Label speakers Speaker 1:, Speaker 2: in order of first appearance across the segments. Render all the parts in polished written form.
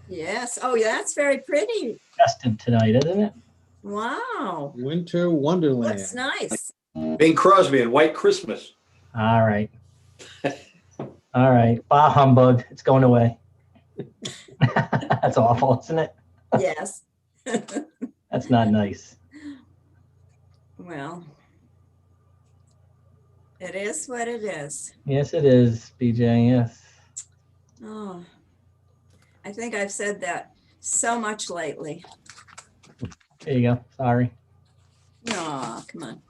Speaker 1: Yes. Oh, yeah, that's very pretty.
Speaker 2: Festive tonight, isn't it?
Speaker 1: Wow.
Speaker 3: Winter Wonderland.
Speaker 1: Looks nice.
Speaker 4: Bing Crosby and White Christmas.
Speaker 2: All right. All right. Bah humbug. It's going away. That's awful, isn't it?
Speaker 1: Yes.
Speaker 2: That's not nice.
Speaker 1: Well, it is what it is.
Speaker 2: Yes, it is, BJ. Yes.
Speaker 1: Oh, I think I've said that so much lately.
Speaker 2: There you go. Sorry.
Speaker 1: Oh, come on.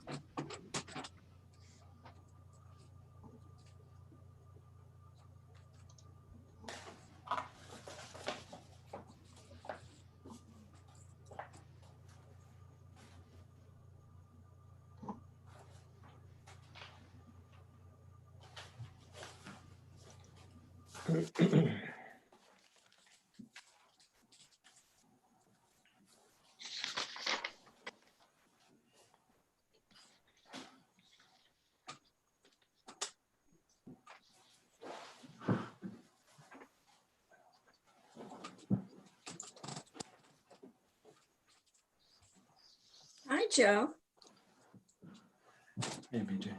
Speaker 1: Hi, Joe.
Speaker 4: Hey, BJ.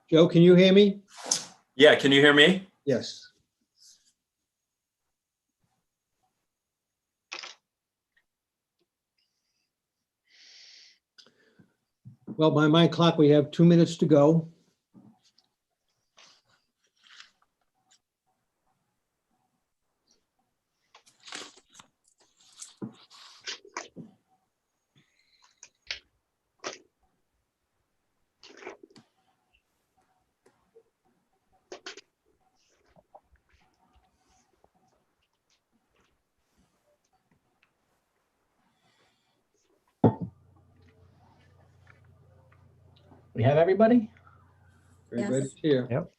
Speaker 3: Joe, can you hear me?
Speaker 4: Yeah, can you hear me?
Speaker 3: Yes. Well, by my clock, we have 2 minutes to go.
Speaker 2: We have everybody?
Speaker 3: Everybody's here.
Speaker 2: Yep.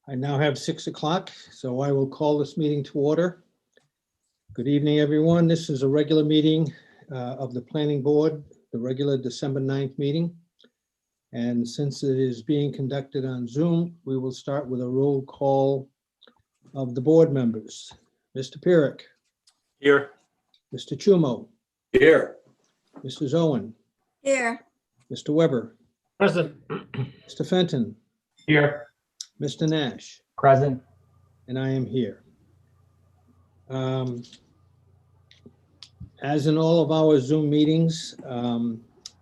Speaker 3: I now have 6 o'clock, so I will call this meeting to order. Good evening, everyone. This is a regular meeting of the Planning Board, the regular December 9th meeting. And since it is being conducted on Zoom, we will start with a roll call of the board members. Mr. Pyrick,
Speaker 4: Here.
Speaker 3: Mr. Chumo,
Speaker 4: Here.
Speaker 3: Mrs. Owen,
Speaker 1: Here.
Speaker 3: Mr. Weber,
Speaker 5: Present.
Speaker 3: Mr. Fenton,
Speaker 5: Here.
Speaker 3: Mr. Nash,
Speaker 2: Present.
Speaker 3: and I am here. As in all of our Zoom meetings,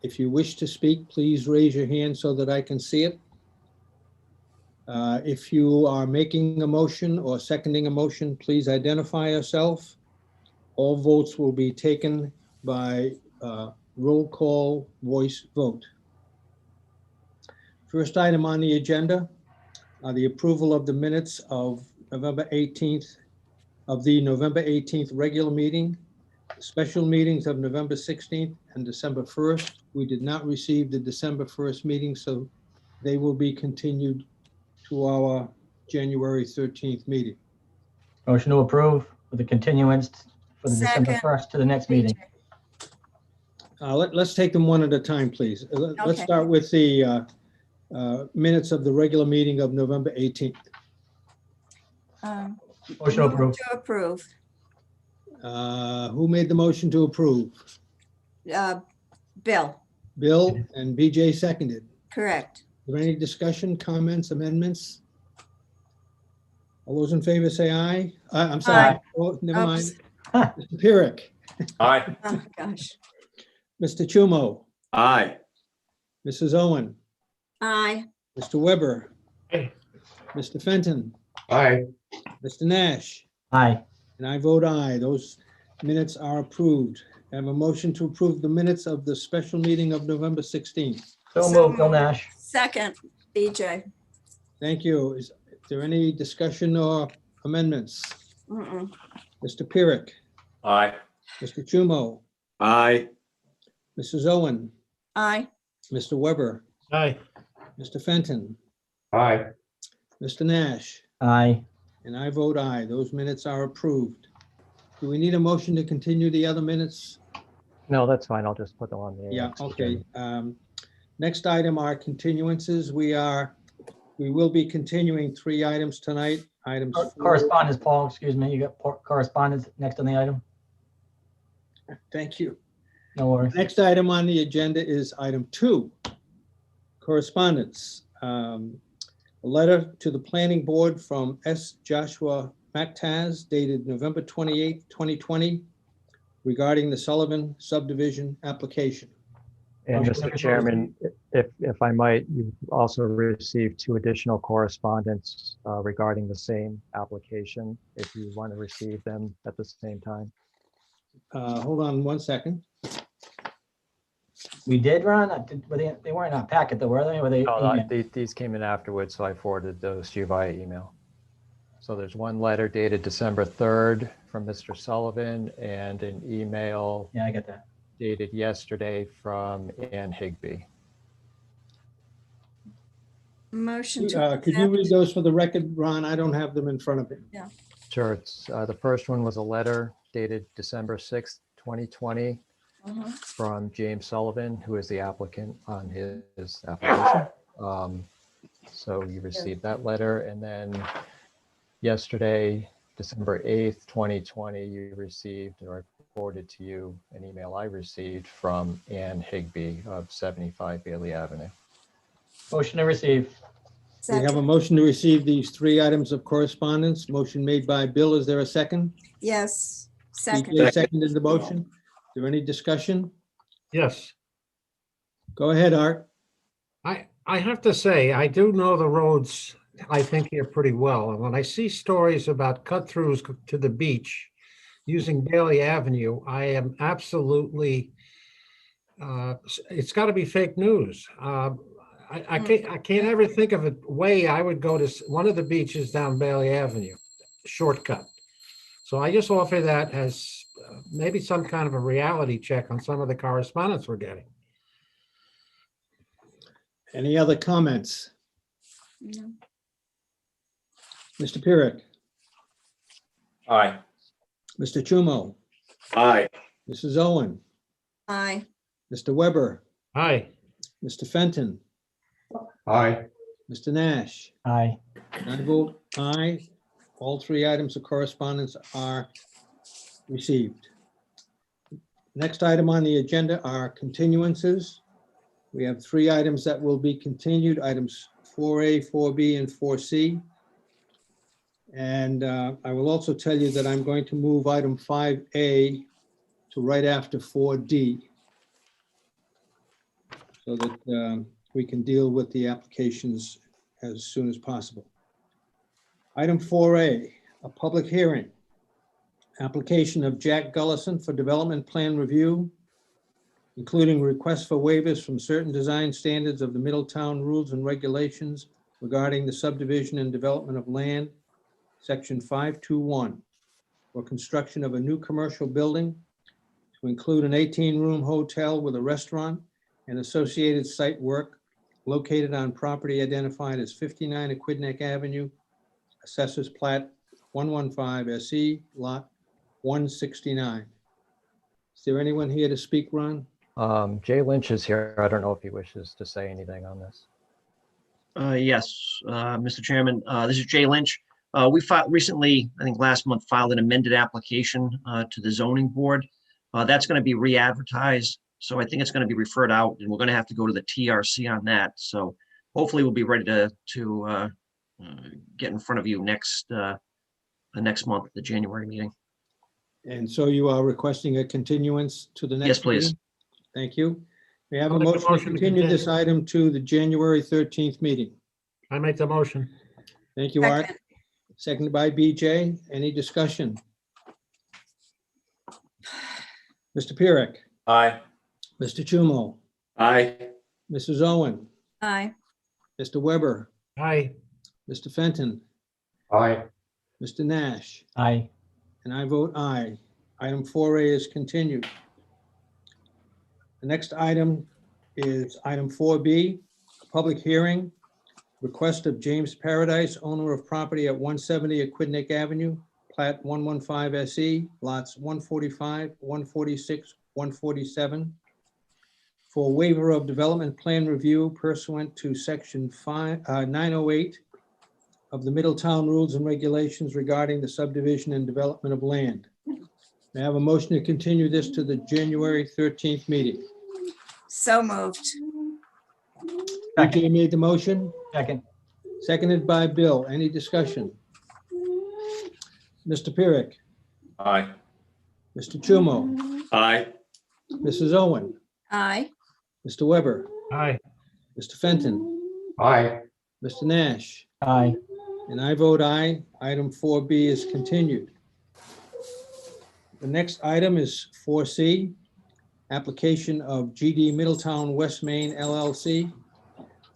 Speaker 3: if you wish to speak, please raise your hand so that I can see it. If you are making a motion or seconding a motion, please identify yourself. All votes will be taken by roll call voice vote. First item on the agenda are the approval of the minutes of November 18th, of the November 18th regular meeting, special meetings of November 16th and December 1st. We did not receive the December 1st meeting, so they will be continued to our January 13th meeting.
Speaker 2: Motion to approve with the continuance for the December
Speaker 1: Second.
Speaker 2: 1st to the next meeting.
Speaker 3: Let's take them one at a time, please. Let's
Speaker 1: Okay.
Speaker 3: start with the minutes of the regular meeting of November 18th.
Speaker 2: Motion to
Speaker 1: Move
Speaker 2: approve.
Speaker 1: To approve.
Speaker 3: Who made the motion to approve?
Speaker 1: Bill,
Speaker 3: Bill and BJ seconded.
Speaker 1: correct.
Speaker 3: Is there any discussion, comments, amendments? All those in favor say aye. I'm sorry.
Speaker 1: Aye.
Speaker 3: Oh, never mind.
Speaker 1: Oops.
Speaker 3: Mr. Pyrick,
Speaker 4: Aye.
Speaker 1: Oh, gosh.
Speaker 3: Mr. Chumo,
Speaker 4: Aye.
Speaker 3: Mrs. Owen,
Speaker 1: Aye.
Speaker 3: Mr. Weber,
Speaker 5: Aye.
Speaker 3: Mr. Fenton,
Speaker 5: Aye.
Speaker 3: Mr. Nash,
Speaker 2: Aye.
Speaker 3: and I vote aye. Those minutes are approved. I have a motion to approve the minutes of the special meeting of November 16th.
Speaker 2: So
Speaker 1: So
Speaker 2: moved, Bill
Speaker 1: moved.
Speaker 2: Nash.
Speaker 1: Second, BJ.
Speaker 3: Thank you. Is there any discussion or amendments?
Speaker 1: Mm-mm.
Speaker 3: Mr. Pyrick,
Speaker 4: Aye.
Speaker 3: Mr. Chumo,
Speaker 4: Aye.
Speaker 3: Mrs. Owen,
Speaker 1: Aye.
Speaker 3: Mr. Weber,
Speaker 5: Aye.
Speaker 3: Mr. Fenton,
Speaker 5: Aye.
Speaker 3: Mr. Nash,
Speaker 2: Aye.
Speaker 3: and I vote aye. Those minutes are approved. Do we need a motion to continue the other minutes?
Speaker 6: No, that's fine. I'll just put them on the.
Speaker 3: Yeah,
Speaker 6: next
Speaker 3: okay.
Speaker 6: agenda.
Speaker 3: Next item are continuances. We will be continuing 3 items tonight. Items 4.
Speaker 2: Correspondence, Paul, excuse me. You got correspondence next on the item?
Speaker 3: Thank you.
Speaker 2: No worries.
Speaker 3: Next item on the agenda is item 2, correspondence. A letter to the planning board from S. Joshua Mactaz dated November 28, 2020, regarding the Sullivan subdivision application.
Speaker 6: And
Speaker 2: Motion to
Speaker 6: Mr. Chairman, if I might, you've also received 2 additional correspondence regarding the same application, if you want to receive them at the same time.
Speaker 3: Hold on one second.
Speaker 2: We did, Ron? They weren't in our packet though, were they? Were they?
Speaker 6: Oh,
Speaker 2: emailed?
Speaker 6: these came in afterwards, so I forwarded those to you via email. So there's one letter dated December 3rd from Mr. Sullivan and an email
Speaker 2: Yeah, I got that.
Speaker 6: dated yesterday from Ann Higby.
Speaker 1: Motion to
Speaker 3: Could you read those for the record, Ron? I don't have them in front of me.
Speaker 6: Sure, it's, the first one was a letter dated December 6th, 2020
Speaker 1: Mhm.
Speaker 6: from James Sullivan, who is the applicant on his application. So you received that letter, and then yesterday, December 8th, 2020, you received, or I forwarded to you an email I received from Ann Higby of 75 Bailey Avenue.
Speaker 2: Motion to receive.
Speaker 3: We have a
Speaker 1: Second.
Speaker 3: motion to receive these 3 items of correspondence. Motion made by Bill. Is there a second?
Speaker 1: Yes, second.
Speaker 3: BJ seconded the motion. Is there any discussion?
Speaker 5: Yes.
Speaker 3: Go ahead, Art.
Speaker 5: I have to say, I do know the roads, I think, here pretty well. And when I see stories about cut-throughs to the beach using Bailey Avenue, I am absolutely, it's got to be fake news. I can't ever think of a way I would go to one of the beaches down Bailey Avenue, shortcut. So I just offer that as maybe some kind of a reality check on some of the correspondence we're getting.
Speaker 3: Any other comments?
Speaker 1: No.
Speaker 3: Mr. Pyrick,
Speaker 4: Aye.
Speaker 3: Mr. Chumo,
Speaker 4: Aye.
Speaker 3: Mrs. Owen,
Speaker 1: Aye.
Speaker 3: Mr. Weber,
Speaker 5: Aye.
Speaker 3: Mr. Fenton,
Speaker 5: Aye.
Speaker 3: Mr. Nash.
Speaker 2: Aye.
Speaker 3: I vote aye. All 3 items of correspondence are received. Next item on the agenda are continuances. We have 3 items that will be continued, items 4A, 4B, and 4C. And I will also tell you that I'm going to move item 5A to right after 4D, so that we can deal with the applications as soon as possible. Item 4A, a public hearing. Application of Jack Gullison for development plan review, including requests for waivers from certain design standards of the Middletown rules and regulations regarding the subdivision and development of land, section 521, for construction of a new commercial building to include an 18-room hotel with a restaurant and associated site work located on property identified as 59 Aquidneck Avenue, Assessors Plat 115 SE, Lot 169. Is there anyone here to speak, Ron?
Speaker 6: Jay Lynch is here. I don't know if he wishes to say anything on this.
Speaker 7: Yes, Mr. Chairman, this is Jay Lynch. We filed recently, I think last month, filed an amended application to the zoning board. That's going to be re-advertised. So I think it's going to be referred out, and we're going to have to go to the TRC on that. So hopefully we'll be ready to get in front of you next month, the January meeting.
Speaker 3: And so you are requesting a continuance to the next
Speaker 7: Yes, please.
Speaker 3: meeting? Thank you. May I have a
Speaker 5: I'll make a
Speaker 3: motion to
Speaker 5: motion to
Speaker 3: continue this
Speaker 5: continue.
Speaker 3: item to the January 13th meeting?
Speaker 5: I make the motion.
Speaker 3: Thank you, Art.
Speaker 1: Second.
Speaker 3: Seconded by BJ. Any discussion? Mr. Pirek,
Speaker 4: Aye.
Speaker 3: Mr. Chumo,
Speaker 4: Aye.
Speaker 3: Mrs. Owen,
Speaker 1: Aye.
Speaker 3: Mr. Weber,
Speaker 5: Aye.
Speaker 3: Mr. Fenton,
Speaker 4: Aye.
Speaker 3: Mr. Nash,
Speaker 2: Aye.
Speaker 3: and I vote aye. Item 4A is continued. The next item is item 4B, public hearing, request of James Paradise, owner of property at 170 Aquidneck Avenue, plat 115 SE, lots 145, 146, 147, for waiver of development plan review pursuant to section 908 of the Middletown Rules and Regulations regarding the subdivision and development of land. May I have a motion to continue this to the January 13th meeting?
Speaker 1: So moved.
Speaker 3: BJ made the motion,
Speaker 2: Second.
Speaker 3: seconded by Bill. Any discussion? Mr. Pirek,
Speaker 4: Aye.
Speaker 3: Mr. Chumo,
Speaker 4: Aye.
Speaker 3: Mrs. Owen,
Speaker 1: Aye.
Speaker 3: Mr. Weber,
Speaker 5: Aye.
Speaker 3: Mr. Fenton,
Speaker 4: Aye.
Speaker 3: Mr. Nash,
Speaker 2: Aye.
Speaker 3: and I vote aye. Item 4B is continued. The next item is 4C, application of GD Middletown West Main LLC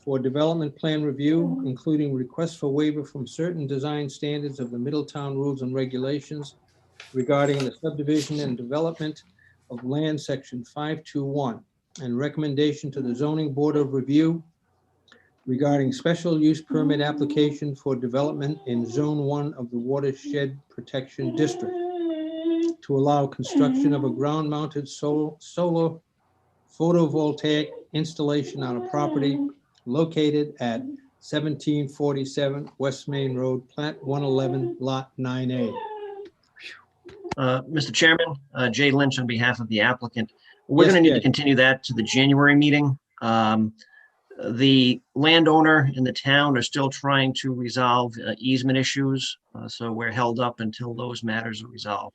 Speaker 3: for development plan review, including request for waiver from certain design standards of the Middletown Rules and Regulations regarding the subdivision and development of land, section 521, and recommendation to the Zoning Board of Review regarding special use permit application for development in Zone 1 of the Watershed Protection District to allow construction of a ground-mounted solar photovoltaic installation on a property located at 1747 West Main Road, plat 111, lot 9A.
Speaker 7: Mr. Chairman, Jay Lynch on behalf of the applicant. We're
Speaker 3: Yes,
Speaker 7: going to need
Speaker 3: Jay.
Speaker 7: to continue that to the January meeting. The landowner and the town are still trying to resolve easement issues, so we're held up until those matters are resolved.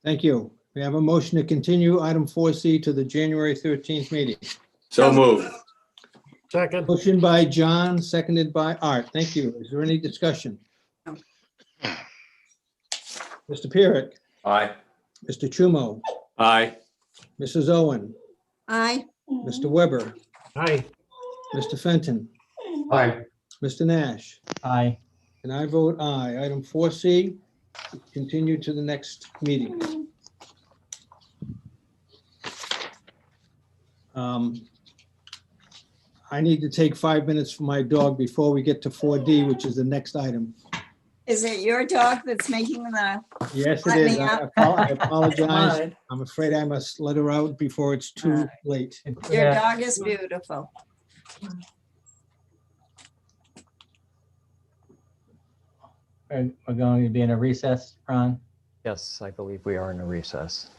Speaker 3: Thank you. We have a motion to continue item 4C to the January 13th meeting.
Speaker 4: So moved.
Speaker 5: Second.
Speaker 3: Motion by John, seconded by Art. Thank you. Is there any discussion?
Speaker 1: No.
Speaker 3: Mr. Pirek,
Speaker 4: Aye.
Speaker 3: Mr. Chumo,
Speaker 4: Aye.
Speaker 3: Mrs. Owen,
Speaker 1: Aye.
Speaker 3: Mr. Weber,
Speaker 5: Aye.
Speaker 3: Mr. Fenton,
Speaker 4: Aye.
Speaker 3: Mr. Nash,
Speaker 2: Aye.
Speaker 3: and I vote aye. Item 4C, continue to the next meeting. I need to take 5 minutes for my dog before we get to 4D, which is the next item.
Speaker 1: Is it your dog that's making the,
Speaker 3: Yes, it
Speaker 1: Let
Speaker 3: is.
Speaker 1: me
Speaker 3: I
Speaker 1: up.
Speaker 3: I apologize.
Speaker 2: Mine.
Speaker 3: I'm afraid I must let her out before it's too late.
Speaker 1: your
Speaker 2: Yeah.
Speaker 1: dog is beautiful.
Speaker 2: We're going to be in a recess, Ron.
Speaker 6: Yes, I believe we are in a recess.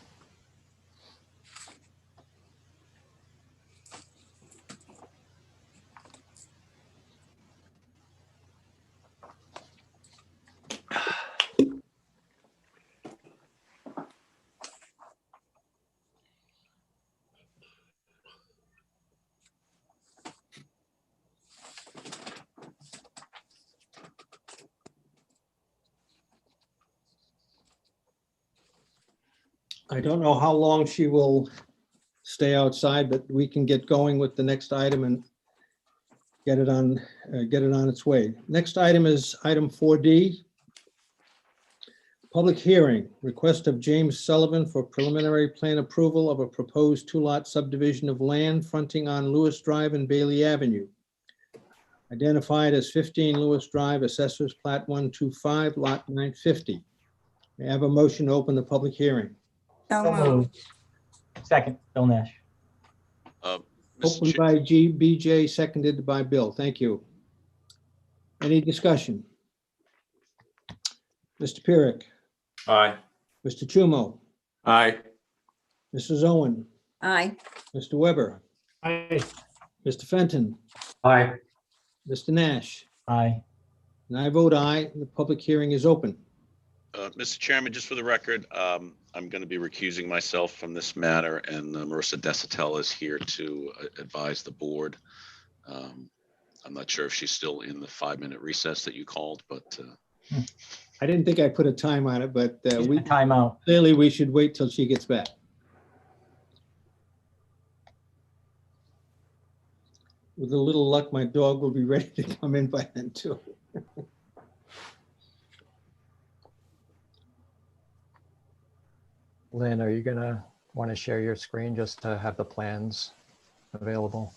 Speaker 3: I don't know how long she will stay outside, but we can get going with the next item and get it on its way. Next item is item 4D. Public hearing, request of James Sullivan for preliminary plan approval of a proposed two-lot subdivision of land fronting on Lewis Drive and Bailey Avenue. Identified as 15 Lewis Drive, Assessors Plat 125, Lot 950. May I have a motion to open the public hearing?
Speaker 1: So
Speaker 2: So
Speaker 1: moved.
Speaker 2: moved. Second, Bill Nash.
Speaker 8: Mr.
Speaker 3: Opened
Speaker 8: Chair-
Speaker 3: by BJ, seconded by Bill. Thank you. Any discussion? Mr. Pirek,
Speaker 4: Aye.
Speaker 3: Mr. Chumo,
Speaker 4: Aye.
Speaker 3: Mrs. Owen,
Speaker 1: Aye.
Speaker 3: Mr. Weber,
Speaker 5: Aye.
Speaker 3: Mr. Fenton,
Speaker 4: Aye.
Speaker 3: Mr. Nash,
Speaker 2: Aye.
Speaker 3: and I vote aye. The public hearing is open.
Speaker 8: Mr. Chairman, just for the record, I'm going to be recusing myself from this matter, and Marissa Desatel is here to advise the board. I'm not sure if she's still in the 5-minute recess that you called, but
Speaker 3: I didn't think I put a time on it, but
Speaker 2: Timeout.
Speaker 3: clearly we should wait till she gets back. With a little luck, my dog will be ready to come in by then too.
Speaker 6: Lynn, are you gonna want to share your screen just to have the plans available?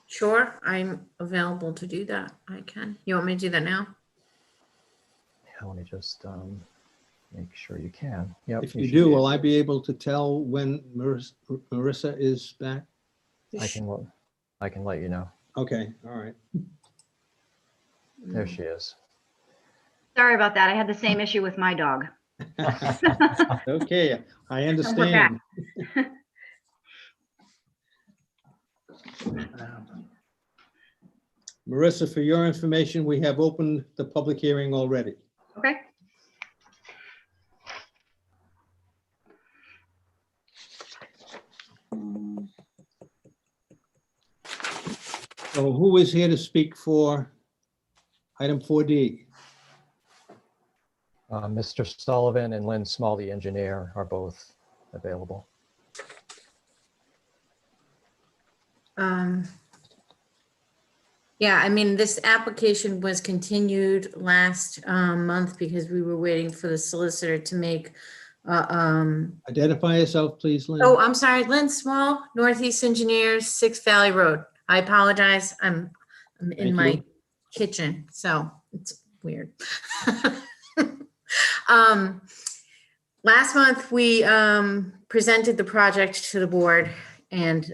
Speaker 9: Sure, I'm available to do that. I can. You want me to do that now?
Speaker 6: Yeah, let me just make sure you can. Yep.
Speaker 3: If
Speaker 6: you
Speaker 3: you
Speaker 6: should
Speaker 3: do,
Speaker 6: be
Speaker 3: will
Speaker 6: able-
Speaker 3: I be able to tell when Marissa is back?
Speaker 6: I can let you know.
Speaker 3: Okay, all right.
Speaker 6: There she is.
Speaker 10: Sorry about that. I had the same issue with my dog.
Speaker 3: Okay, I
Speaker 10: back.
Speaker 3: understand. Marissa, for your information, we have opened the public hearing already.
Speaker 10: Okay.
Speaker 3: So who is here to speak for item 4D?
Speaker 6: Mr. Sullivan and Lynn Small, the engineer, are both available.
Speaker 9: Yeah, I mean, this application was continued last month because we were waiting for the solicitor to make,
Speaker 3: Identify yourself, please, Lynn.
Speaker 9: oh, I'm sorry, Lynn Small, Northeast Engineers, 6 Valley Road. I apologize. I'm in
Speaker 3: Thank
Speaker 9: my
Speaker 3: you.
Speaker 9: kitchen, so it's weird. Last month, we presented the project to the board and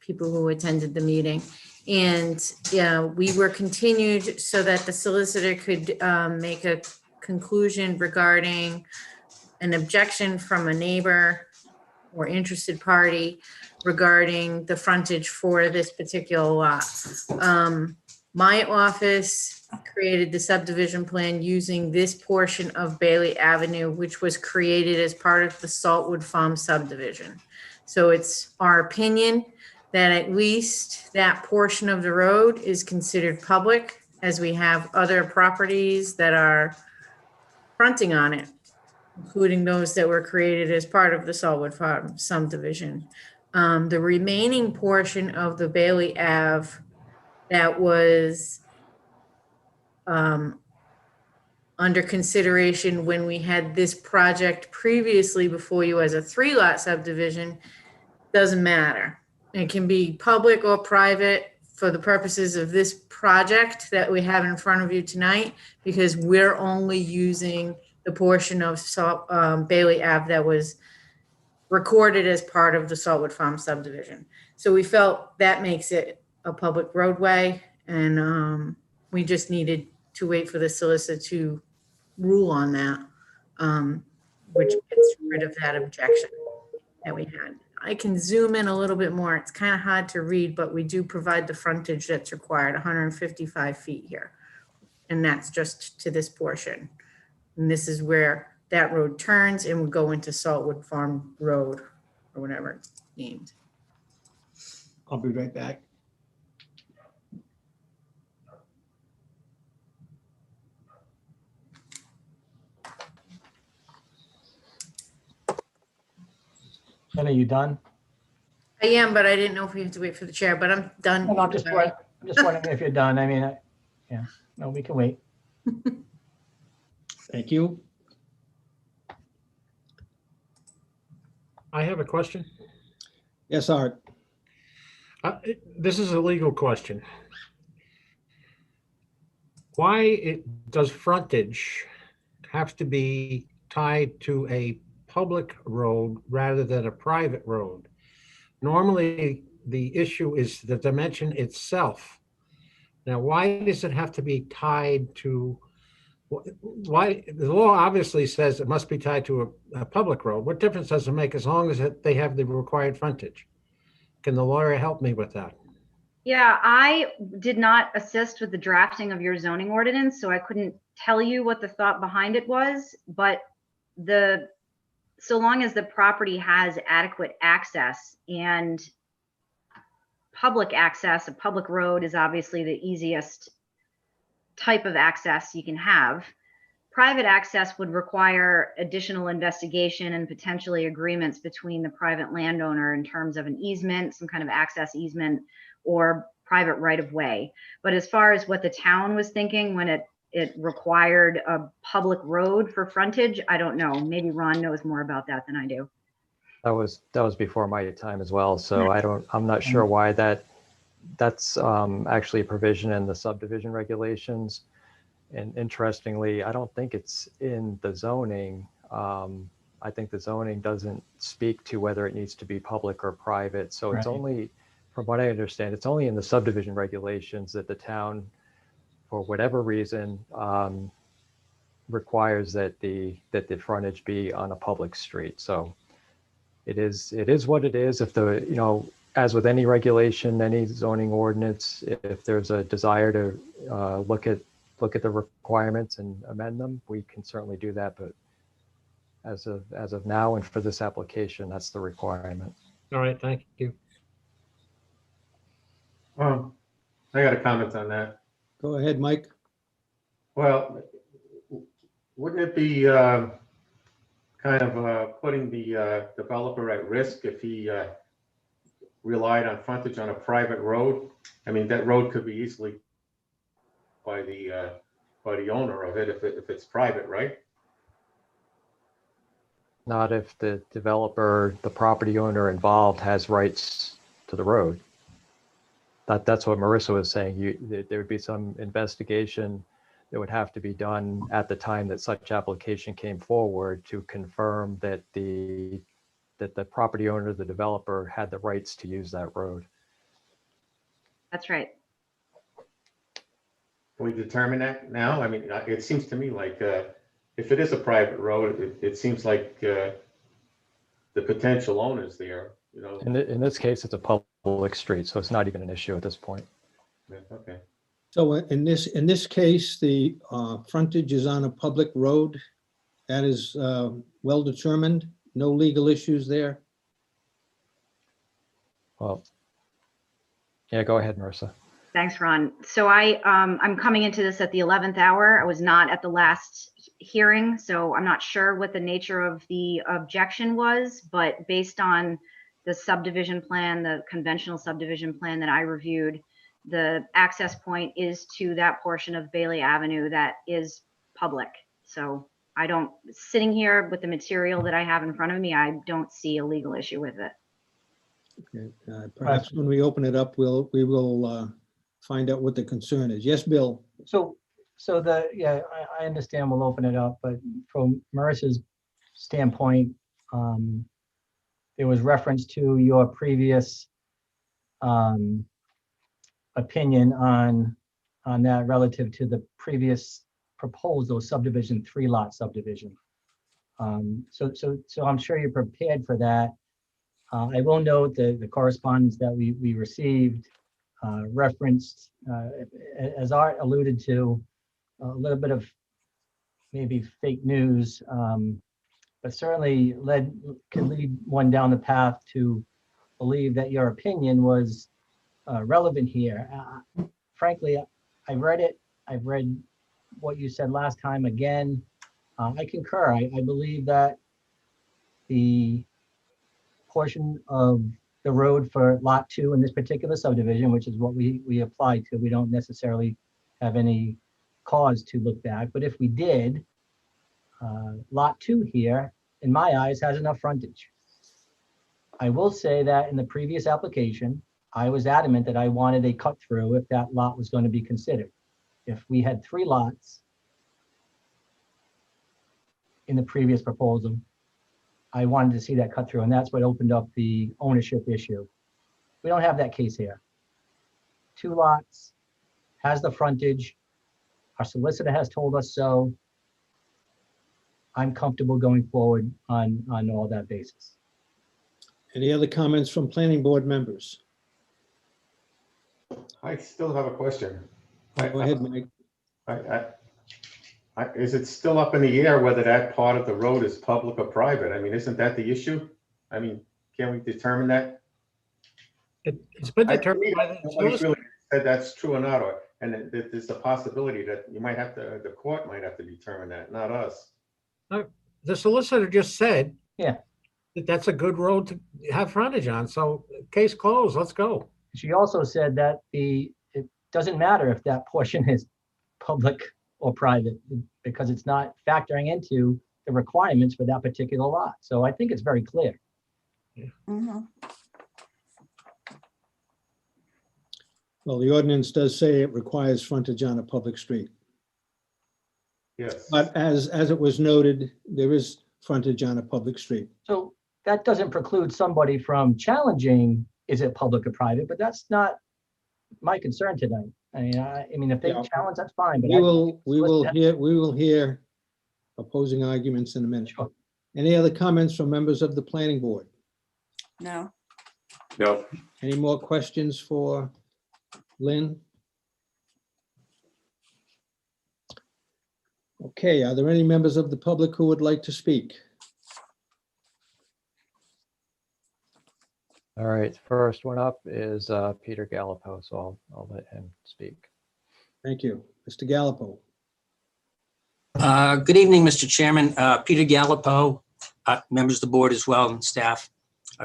Speaker 9: people who attended the meeting. And we were continued so that the solicitor could make a conclusion regarding an objection from a neighbor or interested party regarding the frontage for this particular lot. My office created the subdivision plan using this portion of Bailey Avenue, which was created as part of the Saltwood Farm subdivision. So it's our opinion that at least that portion of the road is considered public, as we have other properties that are fronting on it, including those that were created as part of the Saltwood Farm subdivision. The remaining portion of the Bailey Ave that was under consideration when we had this project previously before you as a 3-lot subdivision doesn't matter. It can be public or private for the purposes of this project that we have in front of you tonight, because we're only using the portion of Bailey Ave that was recorded as part of the Saltwood Farm subdivision. So we felt that makes it a public roadway, and we just needed to wait for the solicitor to rule on that, which gets rid of that objection that we had. I can zoom in a little bit more. It's kind of hard to read, but we do provide the frontage that's required, 155 feet here. And that's just to this portion. And this is where that road turns and would go into Saltwood Farm Road or whatever it's named.
Speaker 3: I'll be right back.
Speaker 2: Lynn, are you done?
Speaker 9: I am, but I didn't know if we have to wait for the chair, but I'm done.
Speaker 2: No, I'm just wondering if you're done. I mean, yeah, no, we can wait.
Speaker 3: Thank you.
Speaker 5: I have a question.
Speaker 3: Yes, Art.
Speaker 5: This is a legal question. Why does frontage have to be tied to a public road rather than a private road? Normally, the issue is the dimension itself. Now, why does it have to be tied to, why, the law obviously says it must be tied to a public road. What difference does it make as long as they have the required frontage? Can the lawyer help me with that?
Speaker 10: Yeah, I did not assist with the drafting of your zoning ordinance, so I couldn't tell you what the thought behind it was, but so long as the property has adequate access, and public access, a public road is obviously the easiest type of access you can have. Private access would require additional investigation and potentially agreements between the private landowner in terms of an easement, some kind of access easement, or private right of way. But as far as what the town was thinking when it required a public road for frontage, I don't know. Maybe Ron knows more about that than I do.
Speaker 6: That was before my time as well. So I'm not sure why that's actually a provision in the subdivision regulations. And interestingly, I don't think it's in the zoning. I think the zoning doesn't speak to whether it needs to be public or private. So it's
Speaker 2: Right.
Speaker 6: only, from what I understand, it's only in the subdivision regulations that the town, for whatever reason, requires that the frontage be on a public street. So it is what it is. If as with any regulation, any zoning ordinance, if there's a desire to look at the requirements and amend them, we can certainly do that. But as of now and for this application, that's the requirement.
Speaker 5: All right, thank you.
Speaker 4: Well, I got a comment on that.
Speaker 3: Go ahead, Mike.
Speaker 4: Well, wouldn't it be kind of putting the developer at risk if he relied on frontage on a private road? I mean, that road could be easily by the owner of it if it's private, right?
Speaker 6: Not if the developer, the property owner involved, has rights to the road. That's what Marissa was saying. There would be some investigation that would have to be done at the time that such application came forward to confirm that the property owner, the developer, had the rights to use that road.
Speaker 10: That's right.
Speaker 4: Can we determine that now? I mean, it seems to me like if it is a private road, it seems like the potential owners there,
Speaker 6: In this case, it's a public street, so it's not even an issue at this point.
Speaker 4: Yeah, okay.
Speaker 3: So in this case, the frontage is on a public road. That is well determined. No legal issues there.
Speaker 6: Well, yeah, go ahead, Marissa.
Speaker 10: Thanks, Ron. So I'm coming into this at the 11th hour. I was not at the last hearing, so I'm not sure what the nature of the objection was, but based on the subdivision plan, the conventional subdivision plan that I reviewed, the access point is to that portion of Bailey Avenue that is public. So sitting here with the material that I have in front of me, I don't see a legal issue with it.
Speaker 3: Okay. Perhaps when we open it up, we will find out what the concern is. Yes, Bill?
Speaker 2: So I understand we'll open it up, but from Marissa's standpoint, there was reference to your previous opinion on that relative to the previous proposal subdivision, 3-lot subdivision. So I'm sure you're prepared for that. I will note that the correspondence that we received referenced, as Art alluded to, a little bit of maybe fake news, but certainly can lead one down the path to believe that your opinion was relevant here. Frankly, I read it. I've read what you said last time again. I concur. I believe that the portion of the road for lot 2 in this particular subdivision, which is what we applied to, we don't necessarily have any cause to look back, but if we did, lot 2 here, in my eyes, has enough frontage. I will say that in the previous application, I was adamant that I wanted a cut through if that lot was going to be considered. If we had 3 lots in the previous proposal, I wanted to see that cut through, and that's what opened up the ownership issue. We don't have that case here. 2 lots, has the frontage. Our solicitor has told us so. I'm comfortable going forward on all that basis.
Speaker 3: Any other comments from planning board members?
Speaker 4: I still have a question.
Speaker 3: Go ahead, Mike.
Speaker 4: Is it still up in the air whether that part of the road is public or private? I mean, isn't that the issue? I mean, can't we determine that?
Speaker 5: It's been determined by the
Speaker 4: Nobody's
Speaker 5: solicitor.
Speaker 4: really said that's true or not, and that there's a possibility that you might have to, the court might have to determine that, not us.
Speaker 5: The solicitor just said.
Speaker 2: Yeah.
Speaker 5: That that's a good road to have frontage on. So case closed, let's go.
Speaker 2: She also said that it doesn't matter if that portion is public or private, because it's not factoring into the requirements for that particular lot. So I think it's very clear.
Speaker 1: Mhm.
Speaker 3: Well, the ordinance does say it requires frontage on a public street.
Speaker 4: Yes.
Speaker 3: But as it was noted, there is frontage on a public street.
Speaker 2: So that doesn't preclude somebody from challenging, is it public or private? But that's not my concern tonight. I mean, if they
Speaker 3: Yeah.
Speaker 2: challenge, that's fine. But
Speaker 3: We will hear opposing arguments in a minute.
Speaker 2: Sure.
Speaker 3: Any other comments from members of the planning board?
Speaker 1: No,
Speaker 4: No.
Speaker 3: Any more questions for Lynn? Okay, are there any members of the public who would like to speak?
Speaker 6: All right, first one up is Peter Gallipo, so I'll let him speak.
Speaker 3: Thank you. Mr. Gallipo.
Speaker 11: Good evening, Mr. Chairman. Peter Gallipo, members of the board as well and staff.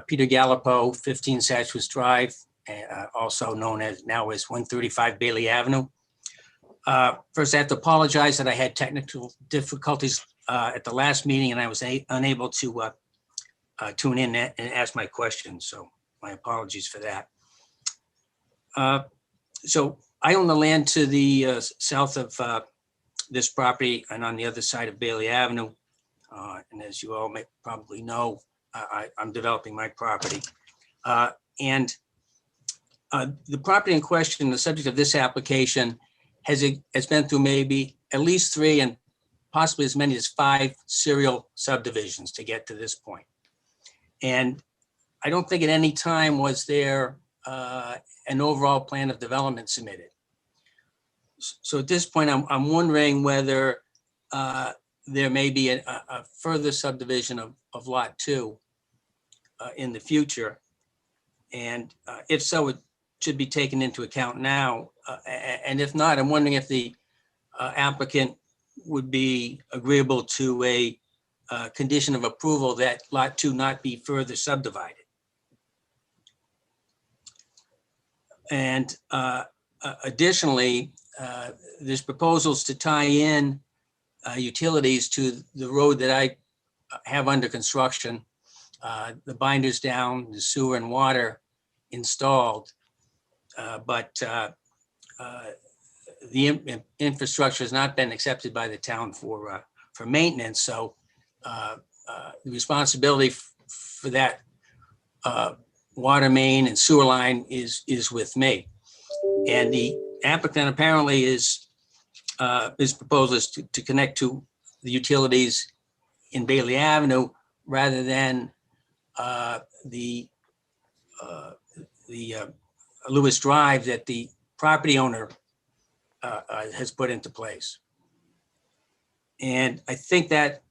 Speaker 11: Peter Gallipo, 15 Satchwitz Drive, also known as now as 135 Bailey Avenue. First, I have to apologize that I had technical difficulties at the last meeting and I was unable to tune in and ask my questions. So my apologies for that. So I own the land to the south of this property and on the other side of Bailey Avenue. And as you all may probably know, I'm developing my property. And the property in question, the subject of this application, has been through maybe at least 3 and possibly as many as 5 serial subdivisions to get to this point. And I don't think at any time was there an overall plan of development submitted. So at this point, I'm wondering whether there may be a further subdivision of Lot 2 in the future. And if so, it should be taken into account now. And if not, I'm wondering if the applicant would be agreeable to a condition of approval that Lot 2 not be further subdivided. And additionally, there's proposals to tie in utilities to the road that I have under construction, the binders down, the sewer and water installed. But the infrastructure has not been accepted by the town for maintenance. So the responsibility for that water main and sewer line is with me. And the applicant apparently his proposal is to connect to the utilities in Bailey Avenue rather than the Lewis Drive that the property owner has put into place. And I think that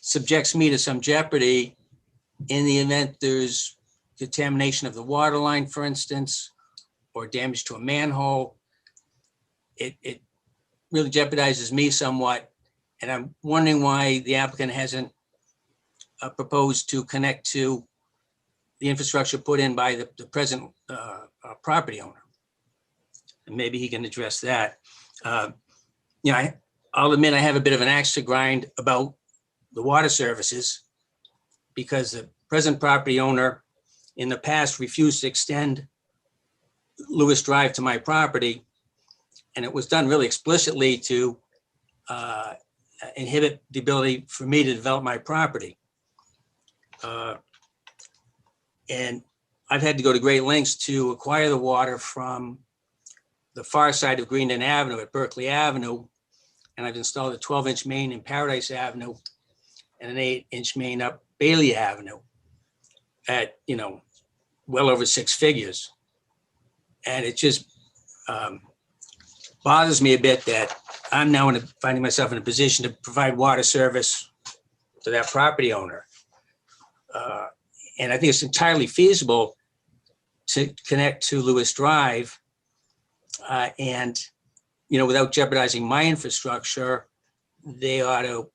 Speaker 11: subjects me to some jeopardy in the event there's contamination of the water line, for instance, or damage to a manhole. It really jeopardizes me somewhat. And I'm wondering why the applicant hasn't proposed to connect to the infrastructure put in by the present property owner. And maybe he can address that. I'll admit I have a bit of an axe to grind about the water services because the present property owner in the past refused to extend Lewis Drive to my property. And it was done really explicitly to inhibit the ability for me to develop my property. And I've had to go to great lengths to acquire the water from the far side of Greenden Avenue at Berkeley Avenue. And I've installed a 12-inch main in Paradise Avenue and an 8-inch main up Bailey Avenue at, well over 6 figures. And it just bothers me a bit that I'm now finding myself in a position to provide water service to that property owner. And I think it's entirely feasible to connect to Lewis Drive and, without jeopardizing my infrastructure, they ought to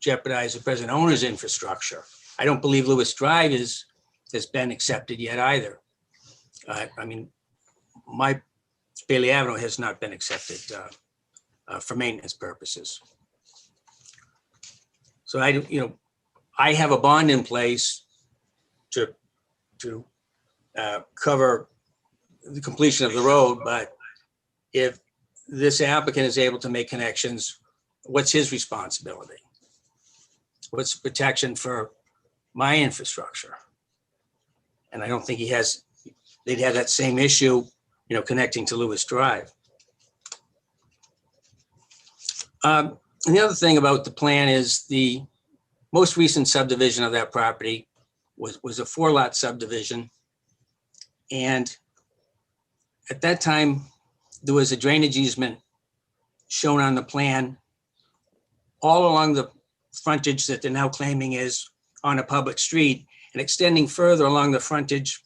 Speaker 11: jeopardize the present owner's infrastructure. I don't believe Lewis Drive has been accepted yet either. My Bailey Avenue has not been accepted for maintenance purposes. So I have a bond in place to cover the completion of the road, but if this applicant is able to make connections, what's his responsibility? What's the protection for my infrastructure? And I don't think they'd have that same issue, connecting to Lewis Drive. And the other thing about the plan is the most recent subdivision of that property was a 4-lot subdivision. And at that time, there was a drainage easement shown on the plan all along the frontage that they're now claiming is on a public street and extending further along the frontage,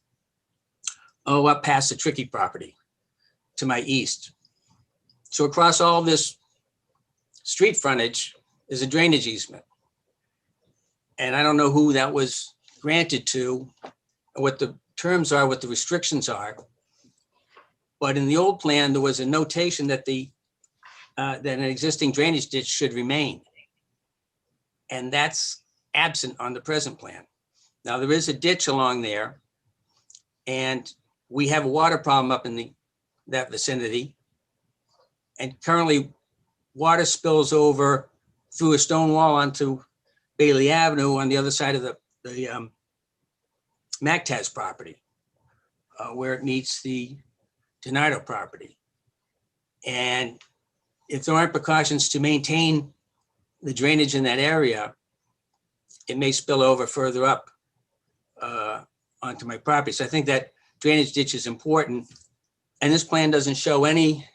Speaker 11: up past the Tricky property to my east. So across all this street frontage is a drainage easement. And I don't know who that was granted to, what the terms are, what the restrictions are. But in the old plan, there was a notation that that an existing drainage ditch should remain. And that's absent on the present plan. Now, there is a ditch along there, and we have a water problem up in that vicinity. And currently, water spills over through a stone wall onto Bailey Avenue on the other side of the Mactaz property, where it meets the Donato property. And if there aren't precautions to maintain the drainage in that area, it may spill over further up onto my property. So I think that drainage ditch is important. And this plan doesn't show any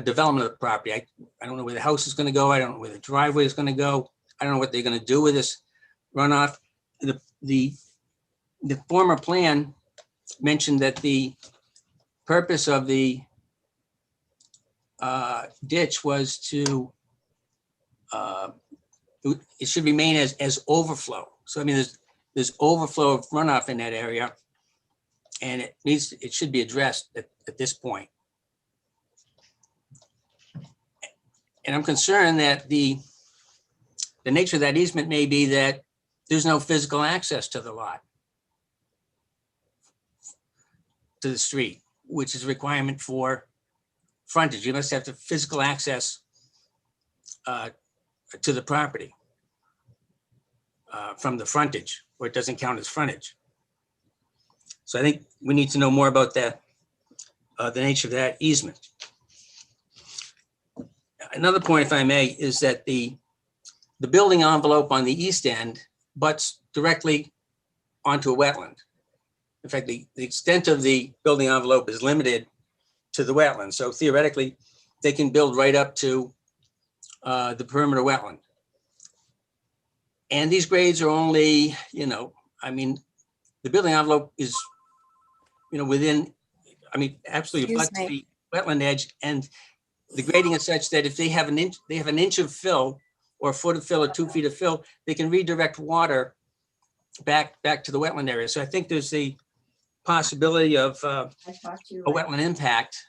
Speaker 11: development of the property. I don't know where the house is going to go. I don't know where the driveway is going to go. I don't know what they're going to do with this runoff. The former plan mentioned that the purpose of the ditch was to, it should remain as overflow. So, I mean, there's overflow of runoff in that area, and it should be addressed at this point. And I'm concerned that the nature of that easement may be that there's no physical access to the lot, to the street, which is a requirement for frontage. You must have the physical access to the property from the frontage, or it doesn't count as frontage. So I think we need to know more about that, the nature of that easement. Another point, if I may, is that the building envelope on the east end butts directly onto a wetland. In fact, the extent of the building envelope is limited to the wetland. So theoretically, they can build right up to the perimeter wetland. And these grades are only, the building envelope is, within, absolutely abuts the wetland edge. And the grading is such that if they have an inch of fill, or a foot of fill, or 2 feet of fill, they can redirect water back to the wetland area. So I think there's the possibility of a wetland impact.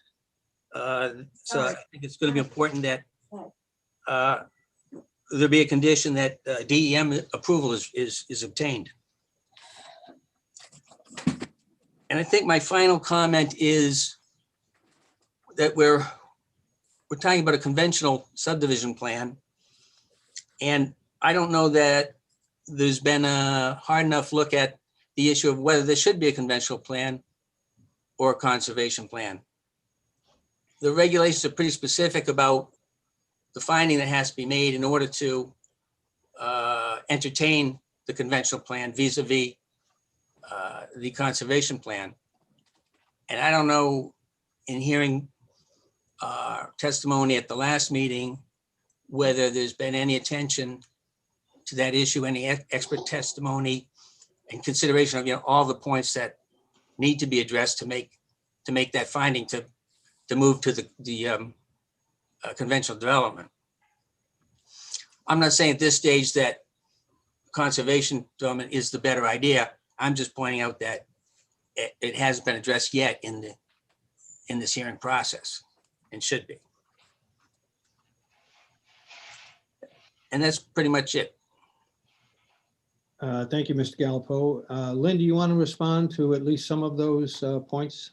Speaker 11: So I think it's going to be important that there be a condition that DEM approval is obtained. And I think my final comment is that we're talking about a conventional subdivision plan. And I don't know that there's been a hard enough look at the issue of whether there should be a conventional plan or a conservation plan. The regulations are pretty specific about the finding that has to be made in order to entertain the conventional plan vis-a-vis the conservation plan. And I don't know, in hearing testimony at the last meeting, whether there's been any attention to that issue, any expert testimony and consideration of, all the points that need to be addressed to make that finding to move to the conventional development. I'm not saying at this stage that conservation development is the better idea. I'm just pointing out that it hasn't been addressed yet in this hearing process and should be. And that's pretty much it.
Speaker 3: Thank you, Mr. Galpo. Lynn, do you want to respond to at least some of those points?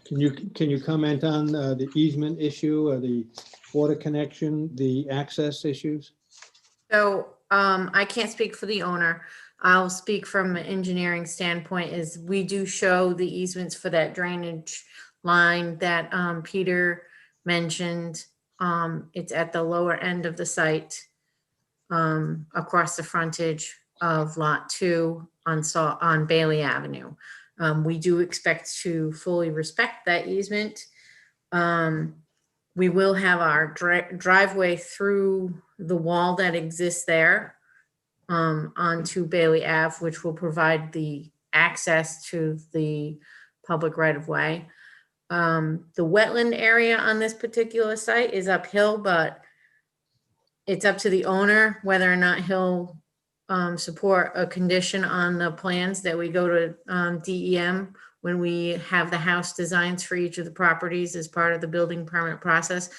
Speaker 3: Can you comment on the easement issue, or the water connection, the access issues?
Speaker 9: So I can't speak for the owner. I'll speak from an engineering standpoint. Is we do show the easements for that drainage line that Peter mentioned. It's at the lower end of the site, across the frontage of Lot 2 on Bailey Avenue. We do expect to fully respect that easement. We will have our driveway through the wall that exists there onto Bailey Ave, which will provide the access to the public right-of-way. The wetland area on this particular site is uphill, but it's up to the owner whether or not he'll support a condition on the plans that we go to DEM when we have the house designs for each of the properties as part of the building permit process.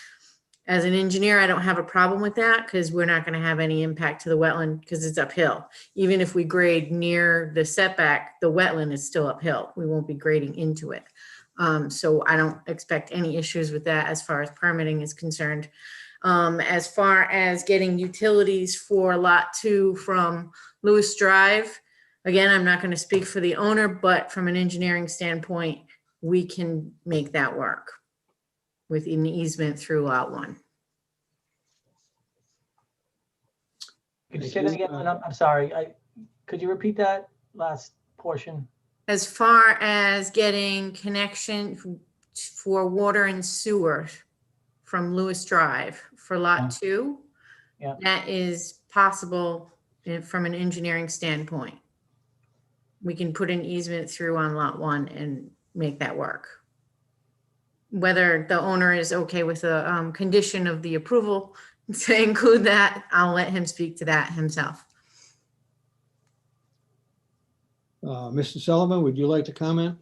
Speaker 9: As an engineer, I don't have a problem with that because we're not going to have any impact to the wetland because it's uphill. Even if we grade near the setback, the wetland is still uphill. We won't be grading into it. So I don't expect any issues with that as far as permitting is concerned. As far as getting utilities for Lot 2 from Lewis Drive, again, I'm not going to speak for the owner, but from an engineering standpoint, we can make that work with an easement through Lot 1.
Speaker 2: Could you say that again? I'm sorry. Could you repeat that last portion?
Speaker 9: As far as getting connection for water and sewer from Lewis Drive for Lot 2,
Speaker 2: Yeah.
Speaker 9: that is possible from an engineering standpoint. We can put an easement through on Lot 1 and make that work. Whether the owner is okay with a condition of the approval to include that, I'll let him speak to that himself.
Speaker 3: Mr. Sullivan, would you like to comment?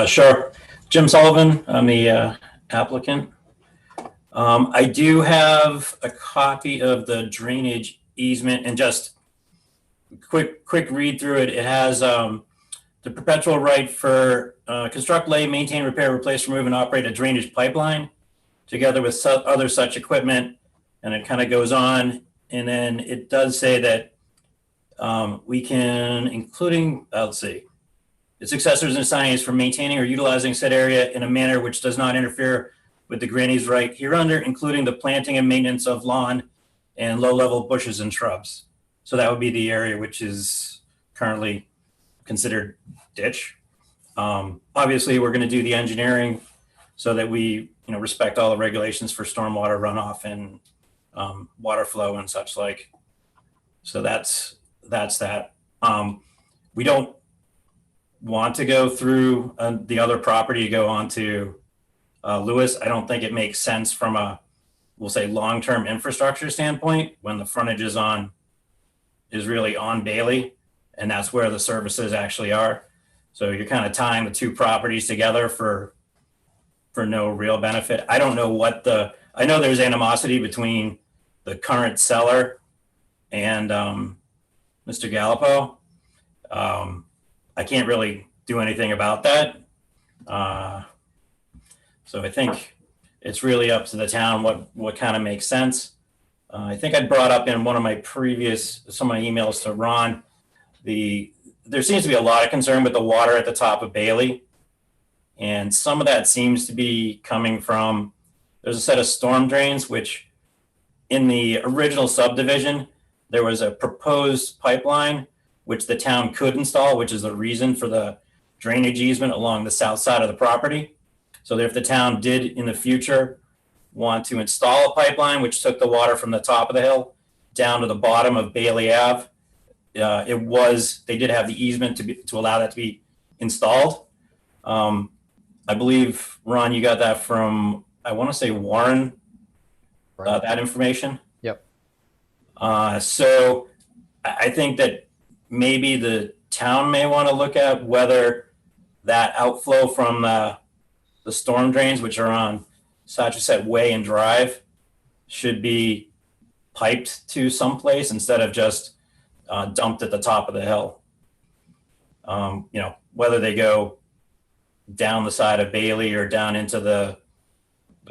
Speaker 12: Sure. Jim Sullivan, I'm the applicant. I do have a copy of the drainage easement, and just quick read through it. It has the perpetual right for construct, lay, maintain, repair, replace, remove, and operate a drainage pipeline together with other such equipment. And it kind of goes on. And then it does say that we can, including, let's see, its successors and assignees for maintaining or utilizing said area in a manner which does not interfere with the grantee's right hereunder, including the planting and maintenance of lawn and low-level bushes and shrubs. So that would be the area which is currently considered ditch. Obviously, we're going to do the engineering so that we, respect all the regulations for stormwater runoff and water flow and such like. So that's that. We don't want to go through the other property to go onto Lewis. I don't think it makes sense from a, we'll say, long-term infrastructure standpoint when the frontage is really on Bailey, and that's where the services actually are. So you're kind of tying the two properties together for no real benefit. I don't know I know there's animosity between the current seller and Mr. Galpo. I can't really do anything about that. So I think it's really up to the town what kind of makes sense. I think I brought up in one of my some of my emails to Ron, there seems to be a lot of concern with the water at the top of Bailey. And some of that seems to be coming from, there's a set of storm drains, which in the original subdivision, there was a proposed pipeline, which the town could install, which is the reason for the drainage easement along the south side of the property. So that if the town did in the future want to install a pipeline which took the water from the top of the hill down to the bottom of Bailey Ave, they did have the easement to allow that to be installed. I believe, Ron, you got that from, I want to say Warren,
Speaker 6: Right.
Speaker 12: that information.
Speaker 6: Yep.
Speaker 12: So I think that maybe the town may want to look at whether that outflow from the storm drains, which are on Sachusett Way and Drive, should be piped to someplace instead of just dumped at the top of the hill. Whether they go down the side of Bailey or down into the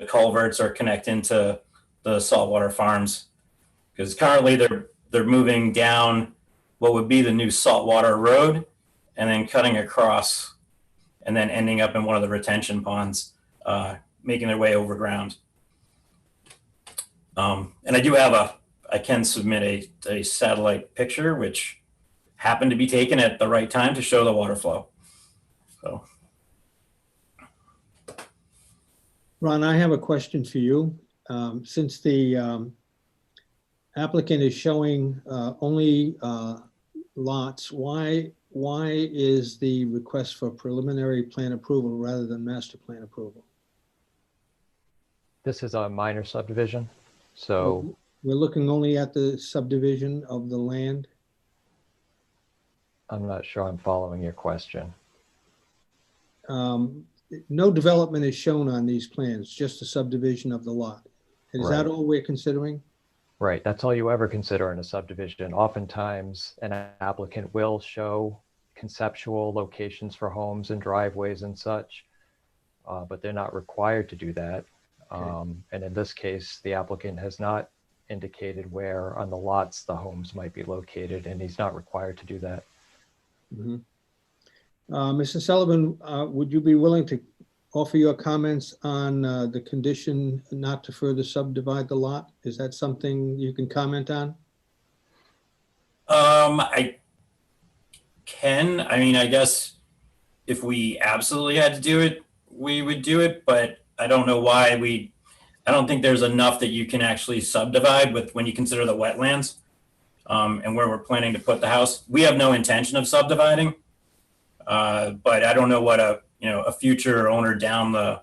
Speaker 12: culverts or connect into the saltwater farms, because currently they're moving down what would be the new saltwater road and then cutting across and then ending up in one of the retention ponds, making their way overground. And I can submit a satellite picture, which happened to be taken at the right time to show the water flow. So,
Speaker 3: Ron, I have a question for you. Since the applicant is showing only lots, why is the request for preliminary plan approval rather than master plan approval?
Speaker 6: This is a minor subdivision, so
Speaker 3: We're looking only at the subdivision of the land?
Speaker 6: I'm not sure I'm following your question.
Speaker 3: No development is shown on these plans, just a subdivision of the lot. Is that
Speaker 6: Right.
Speaker 3: all we're considering?
Speaker 6: Right, that's all you ever consider in a subdivision. Oftentimes, an applicant will show conceptual locations for homes and driveways and such, but they're not required to do that. And in this case, the applicant has not indicated where on the lots the homes might be located, and he's not required to do that.
Speaker 3: Mhm. Mr. Sullivan, would you be willing to offer your comments on the condition not to further subdivide the lot? Is that something you can comment on?
Speaker 12: I can. I mean, I guess if we absolutely had to do it, we would do it, but I don't know why I don't think there's enough that you can actually subdivide when you consider the wetlands and where we're planning to put the house. We have no intention of subdividing, but I don't know what a future owner down the,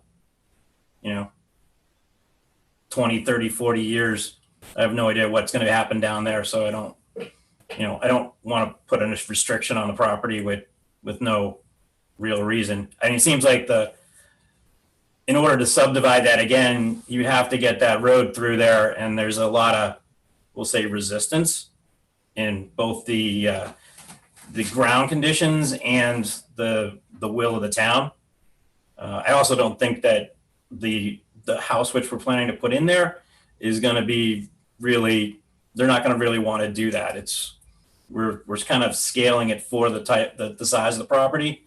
Speaker 12: 20, 30, 40 years, I have no idea what's going to happen down there. So I don't want to put a restriction on the property with no real reason. I mean, it seems like in order to subdivide that again, you have to get that road through there. And there's a lot of, we'll say, resistance in both the ground conditions and the will of the town. I also don't think that the house which we're planning to put in there is going to be really, they're not going to really want to do that. We're kind of scaling it for the size of the property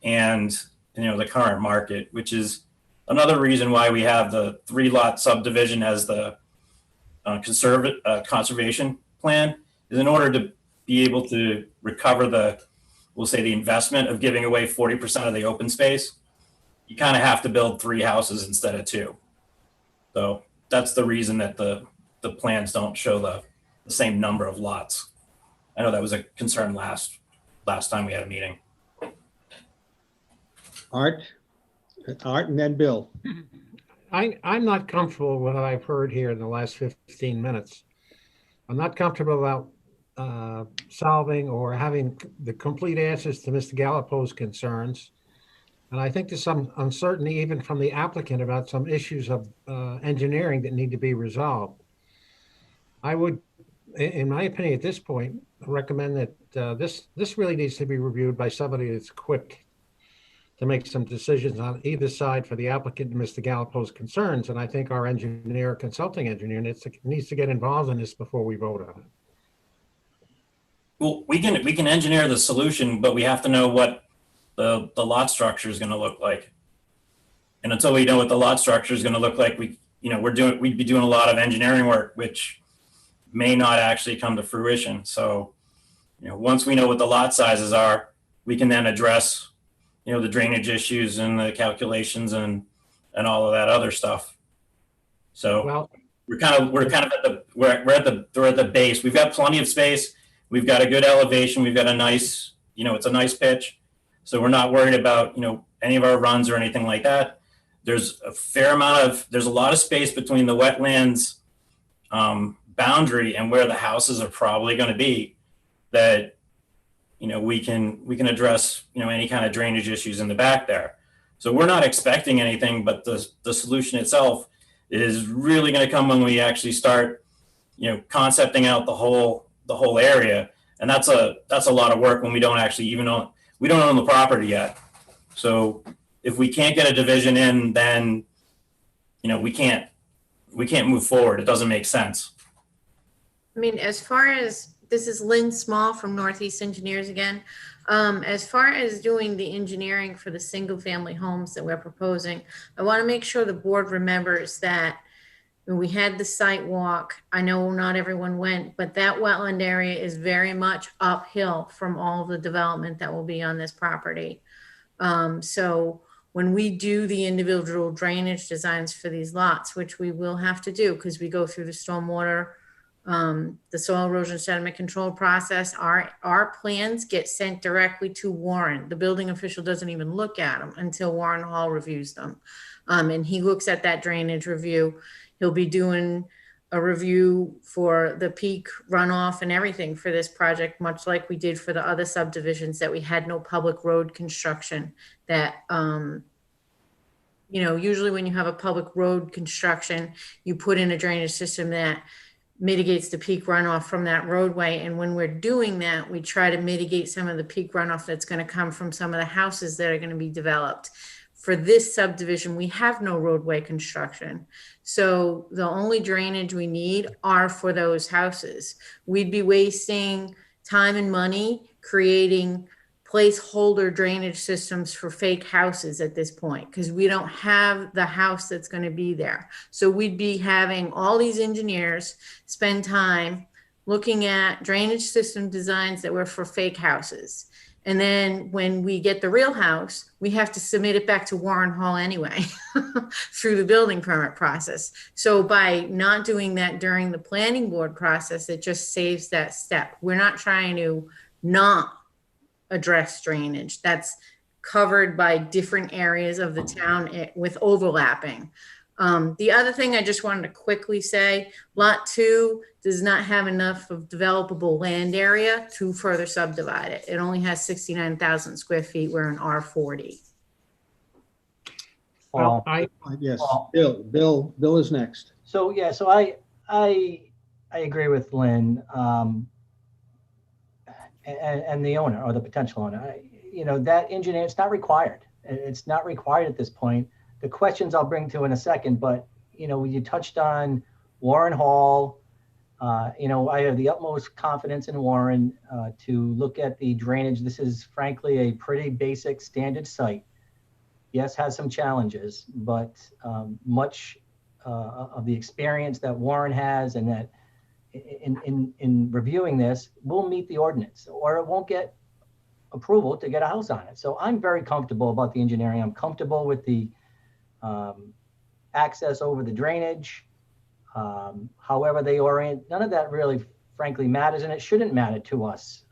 Speaker 12: and, the current market, which is another reason why we have the 3-lot subdivision as the conservation plan, is in order to be able to recover we'll say the investment of giving away 40% of the open space. You kind of have to build 3 houses instead of 2. So that's the reason that the plans don't show the same number of lots. I know that was a concern last time we had a meeting.
Speaker 3: Art and then Bill.
Speaker 5: I'm not comfortable with what I've heard here in the last 15 minutes. I'm not comfortable about solving or having the complete answers to Mr. Gallipo's concerns. And I think there's some uncertainty even from the applicant about some issues of engineering that need to be resolved. I would, in my opinion, at this point, recommend that this really needs to be reviewed by somebody that's equipped to make some decisions on either side for the applicant and Mr. Gallipo's concerns. And I think our consulting engineer needs to get involved in this before we vote on it.
Speaker 12: Well, we can engineer the solution, but we have to know what the lot structure is going to look like. And until we know what the lot structure is going to look like, we'd be doing a lot of engineering work, which may not actually come to fruition. So, once we know what the lot sizes are, we can then address the drainage issues and the calculations and all of that other stuff. So
Speaker 5: Well,
Speaker 12: we're kind of at the base. We've got plenty of space. We've got a good elevation. We've got a nice, it's a nice pitch. So we're not worried about, any of our runs or anything like that. There's a lot of space between the wetlands boundary and where the houses are probably going to be that, we can address, any kind of drainage issues in the back there. So we're not expecting anything, but the solution itself is really going to come when we actually start, concepting out the whole area. And that's a lot of work when we don't actually we don't own the property yet. So if we can't get a division in, then, we can't move forward. It doesn't make sense.
Speaker 9: I mean, as far as, this is Lynn Small from Northeast Engineers again. As far as doing the engineering for the single family homes that we're proposing, I want to make sure the board remembers that when we had the site walk, I know not everyone went, but that wetland area is very much uphill from all the development that will be on this property. So when we do the individual drainage designs for these lots, which we will have to do because we go through the stormwater, the soil erosion sediment control process, our plans get sent directly to Warren. The building official doesn't even look at them until Warren Hall reviews them. And he looks at that drainage review. He'll be doing a review for the peak runoff and everything for this project, much like we did for the other subdivisions that we had no public road construction. That, usually when you have a public road construction, you put in a drainage system that mitigates the peak runoff from that roadway. And when we're doing that, we try to mitigate some of the peak runoff that's going to come from some of the houses that are going to be developed. For this subdivision, we have no roadway construction. So the only drainage we need are for those houses. We'd be wasting time and money creating placeholder drainage systems for fake houses at this point, because we don't have the house that's going to be there. So we'd be having all these engineers spend time looking at drainage system designs that were for fake houses. And then when we get the real house, we have to submit it back to Warren Hall anyway through the building permit process. So by not doing that during the planning board process, it just saves that step. We're not trying to not address drainage. That's covered by different areas of the town with overlapping. The other thing I just wanted to quickly say, Lot 2 does not have enough of developable land area to further subdivide it. It only has 69,000 square feet. We're in R40.
Speaker 5: well,
Speaker 3: Yes, Bill is next.
Speaker 2: So, yeah, so I agree with Lynn, and the owner or the potential owner. That engineer, it's not required. It's not required at this point. The questions I'll bring to in a second, but you touched on Warren Hall. I have the utmost confidence in Warren to look at the drainage. This is frankly a pretty basic standard site. Yes, has some challenges, but much of the experience that Warren has and that in reviewing this will meet the ordinance, or it won't get approval to get a house on it. So I'm very comfortable about the engineering. I'm comfortable with the access over the drainage, however they orient. None of that really frankly matters, and it shouldn't matter to us.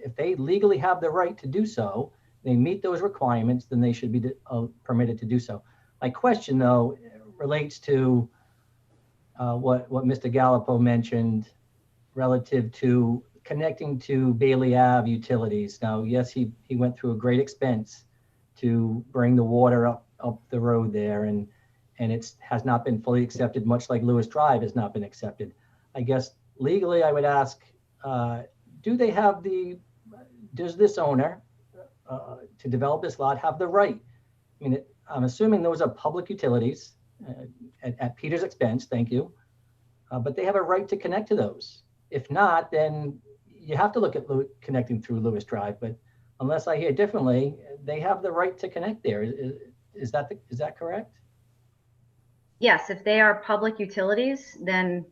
Speaker 2: If they legally have the right to do so, they meet those requirements, then they should be permitted to do so. My question though relates to what Mr. Gallipo mentioned relative to connecting to Bailey Ave utilities. Now, yes, he went through a great expense to bring the water up the road there, and it has not been fully accepted, much like Lewis Drive has not been accepted. I guess legally I would ask, does this owner to develop this lot have the right? I mean, I'm assuming those are public utilities at Peter's expense, thank you. But they have a right to connect to those. If not, then you have to look at connecting through Lewis Drive, but unless I hear differently, they have the right to connect there. Is that correct?
Speaker 10: Yes, if they are public utilities, then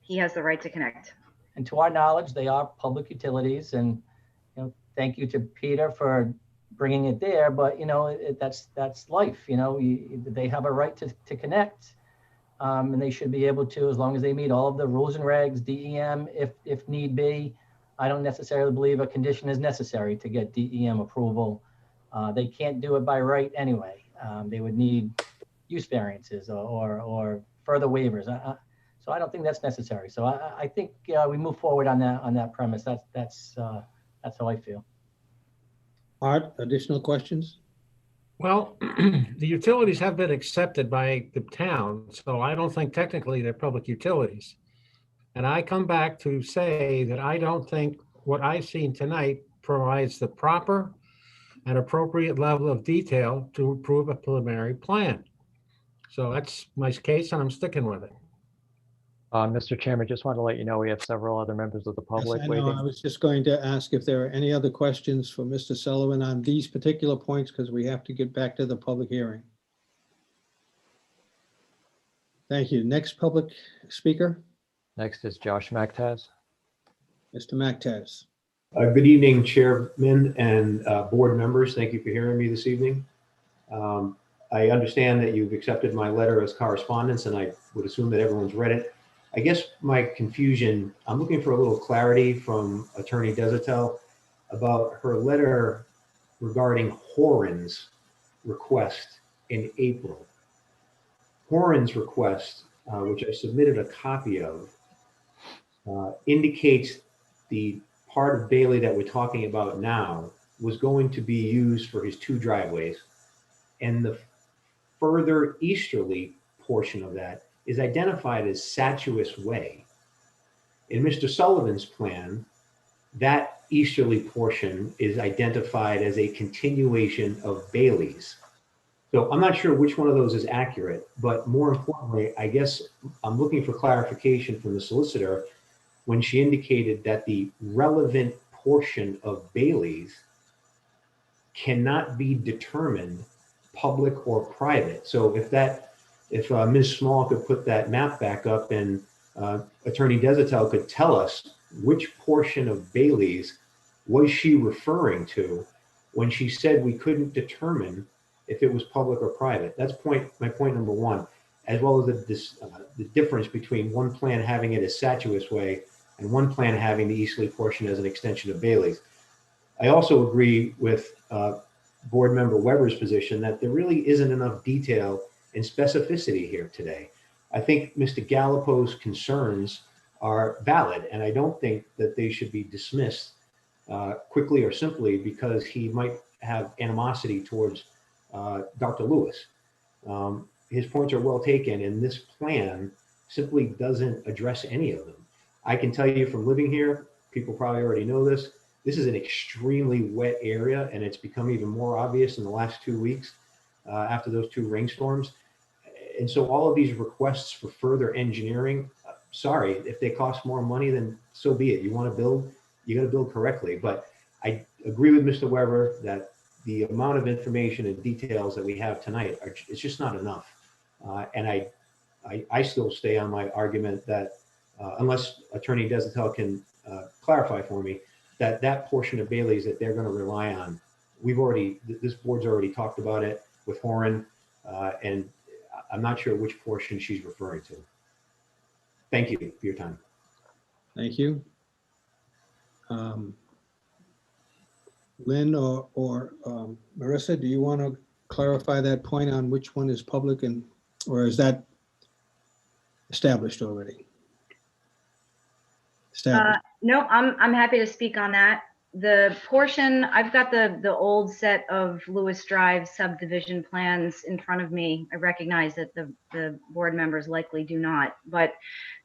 Speaker 10: he has the right to connect.
Speaker 2: And to our knowledge, they are public utilities. And thank you to Peter for bringing it there, but that's life. They have a right to connect, and they should be able to, as long as they meet all of the rules and regs, DEM, if need be. I don't necessarily believe a condition is necessary to get DEM approval. They can't do it by right anyway. They would need use variances or further waivers. So I don't think that's necessary. So I think we move forward on that premise. That's how I feel.
Speaker 3: Art, additional questions?
Speaker 5: Well, the utilities have been accepted by the town, so I don't think technically they're public utilities. And I come back to say that I don't think what I've seen tonight provides the proper and appropriate level of detail to approve a preliminary plan. So that's my case, and I'm sticking with it.
Speaker 6: Mr. Chairman, just wanted to let you know we have several other members of the public
Speaker 3: Yes, I know.
Speaker 6: waiting.
Speaker 3: I was just going to ask if there are any other questions for Mr. Sullivan on these particular points, because we have to get back to the public hearing. Thank you. Next public speaker,
Speaker 6: Next is Josh Mactaz.
Speaker 3: Mr. Mactaz.
Speaker 13: Good evening, Chairman and board members. Thank you for hearing me this evening. I understand that you've accepted my letter as correspondence, and I would assume that everyone's read it. I guess my confusion, I'm looking for a little clarity from Attorney Desatel about her letter regarding Horan's request in April. Horan's request, which I submitted a copy of, indicates the part of Bailey that we're talking about now was going to be used for his 2 driveways. And the further easterly portion of that is identified as Satuous Way. In Mr. Sullivan's plan, that easterly portion is identified as a continuation of Bailey's. So I'm not sure which one of those is accurate, but more importantly, I guess I'm looking for clarification from the solicitor when she indicated that the relevant portion of Bailey's cannot be determined public or private. So if Ms. Small could put that map back up, and Attorney Desatel could tell us which portion of Bailey's was she referring to when she said we couldn't determine if it was public or private. That's my point number one, as well as the difference between one plan having it as Satuous Way and one plan having the easterly portion as an extension of Bailey's. I also agree with Board Member Weber's position that there really isn't enough detail and specificity here today. I think Mr. Gallipo's concerns are valid, and I don't think that they should be dismissed quickly or simply because he might have animosity towards Dr. Lewis. His points are well taken, and this plan simply doesn't address any of them. I can tell you from living here, people probably already know this, this is an extremely wet area, and it's become even more obvious in the last 2 weeks after those 2 rainstorms. And so all of these requests for further engineering, sorry, if they cost more money, then so be it. You want to build, you got to build correctly. But I agree with Mr. Weber that the amount of information and details that we have tonight, it's just not enough. And I still stay on my argument that unless Attorney Desatel can clarify for me, that portion of Bailey's that they're going to rely on, this board's already talked about it with Horan, and I'm not sure which portion she's referring to. Thank you for your time.
Speaker 3: Thank you. Lynn or Marissa, do you want to clarify that point on which one is public or is that established already? Established.
Speaker 10: No, I'm happy to speak on that. The portion, I've got the old set of Lewis Drive subdivision plans in front of me. I recognize that the board members likely do not, but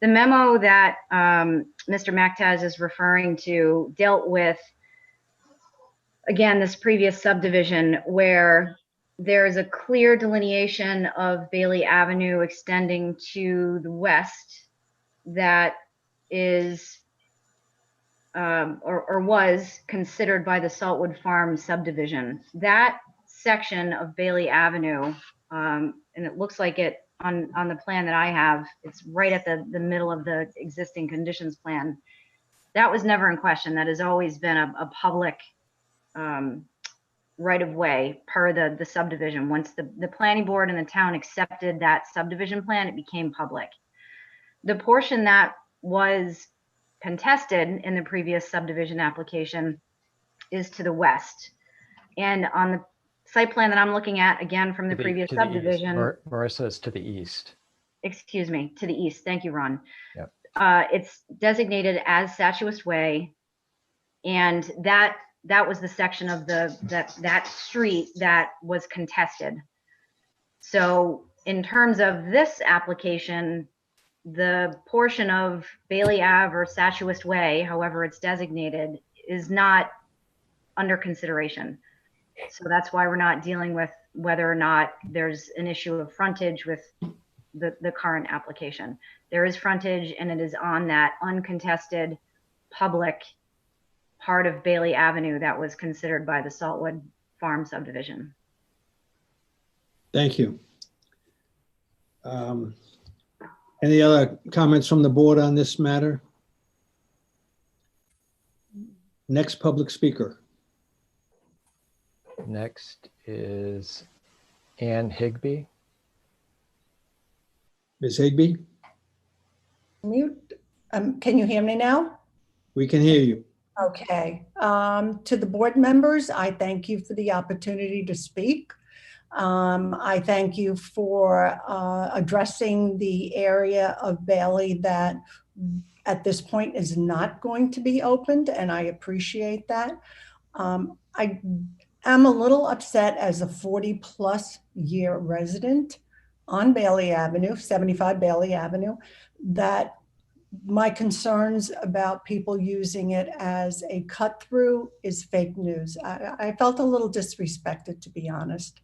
Speaker 10: the memo that Mr. Mactaz is referring to dealt with, again, this previous subdivision where there's a clear delineation of Bailey Avenue extending to the west that is or was considered by the Saltwood Farm subdivision. That section of Bailey Avenue, and it looks like it on the plan that I have, it's right at the middle of the existing conditions plan. That was never in question. That has always been a public right of way per the subdivision. Once the planning board and the town accepted that subdivision plan, it became public. The portion that was contested in the previous subdivision application is to the west. And on the site plan that I'm looking at, again, from the previous
Speaker 6: To the east.
Speaker 10: subdivision,
Speaker 6: Marissa is to the east.
Speaker 10: excuse me, to the east. Thank you, Ron.
Speaker 6: Yep.
Speaker 10: It's designated as Statuist Way. And that was the section of that street that was contested. So in terms of this application, the portion of Bailey Ave or Statuist Way, however it's designated, is not under consideration. So that's why we're not dealing with whether or not there's an issue of frontage with the current application. There is frontage, and it is on that uncontested public part of Bailey Avenue that was considered by the Saltwood Farm subdivision.
Speaker 3: Thank you. Any other comments from the board on this matter? Next public speaker.
Speaker 6: Next is Ann Higby.
Speaker 3: Ms. Higby,
Speaker 14: Mute. Can you hear me now?
Speaker 3: we can hear you.
Speaker 14: Okay. To the board members, I thank you for the opportunity to speak. I thank you for addressing the area of Bailey that at this point is not going to be opened, and I appreciate that. I am a little upset as a 40+ year resident on Bailey Avenue, 75 Bailey Avenue, that my concerns about people using it as a cut through is fake news. I felt a little disrespected, to be honest.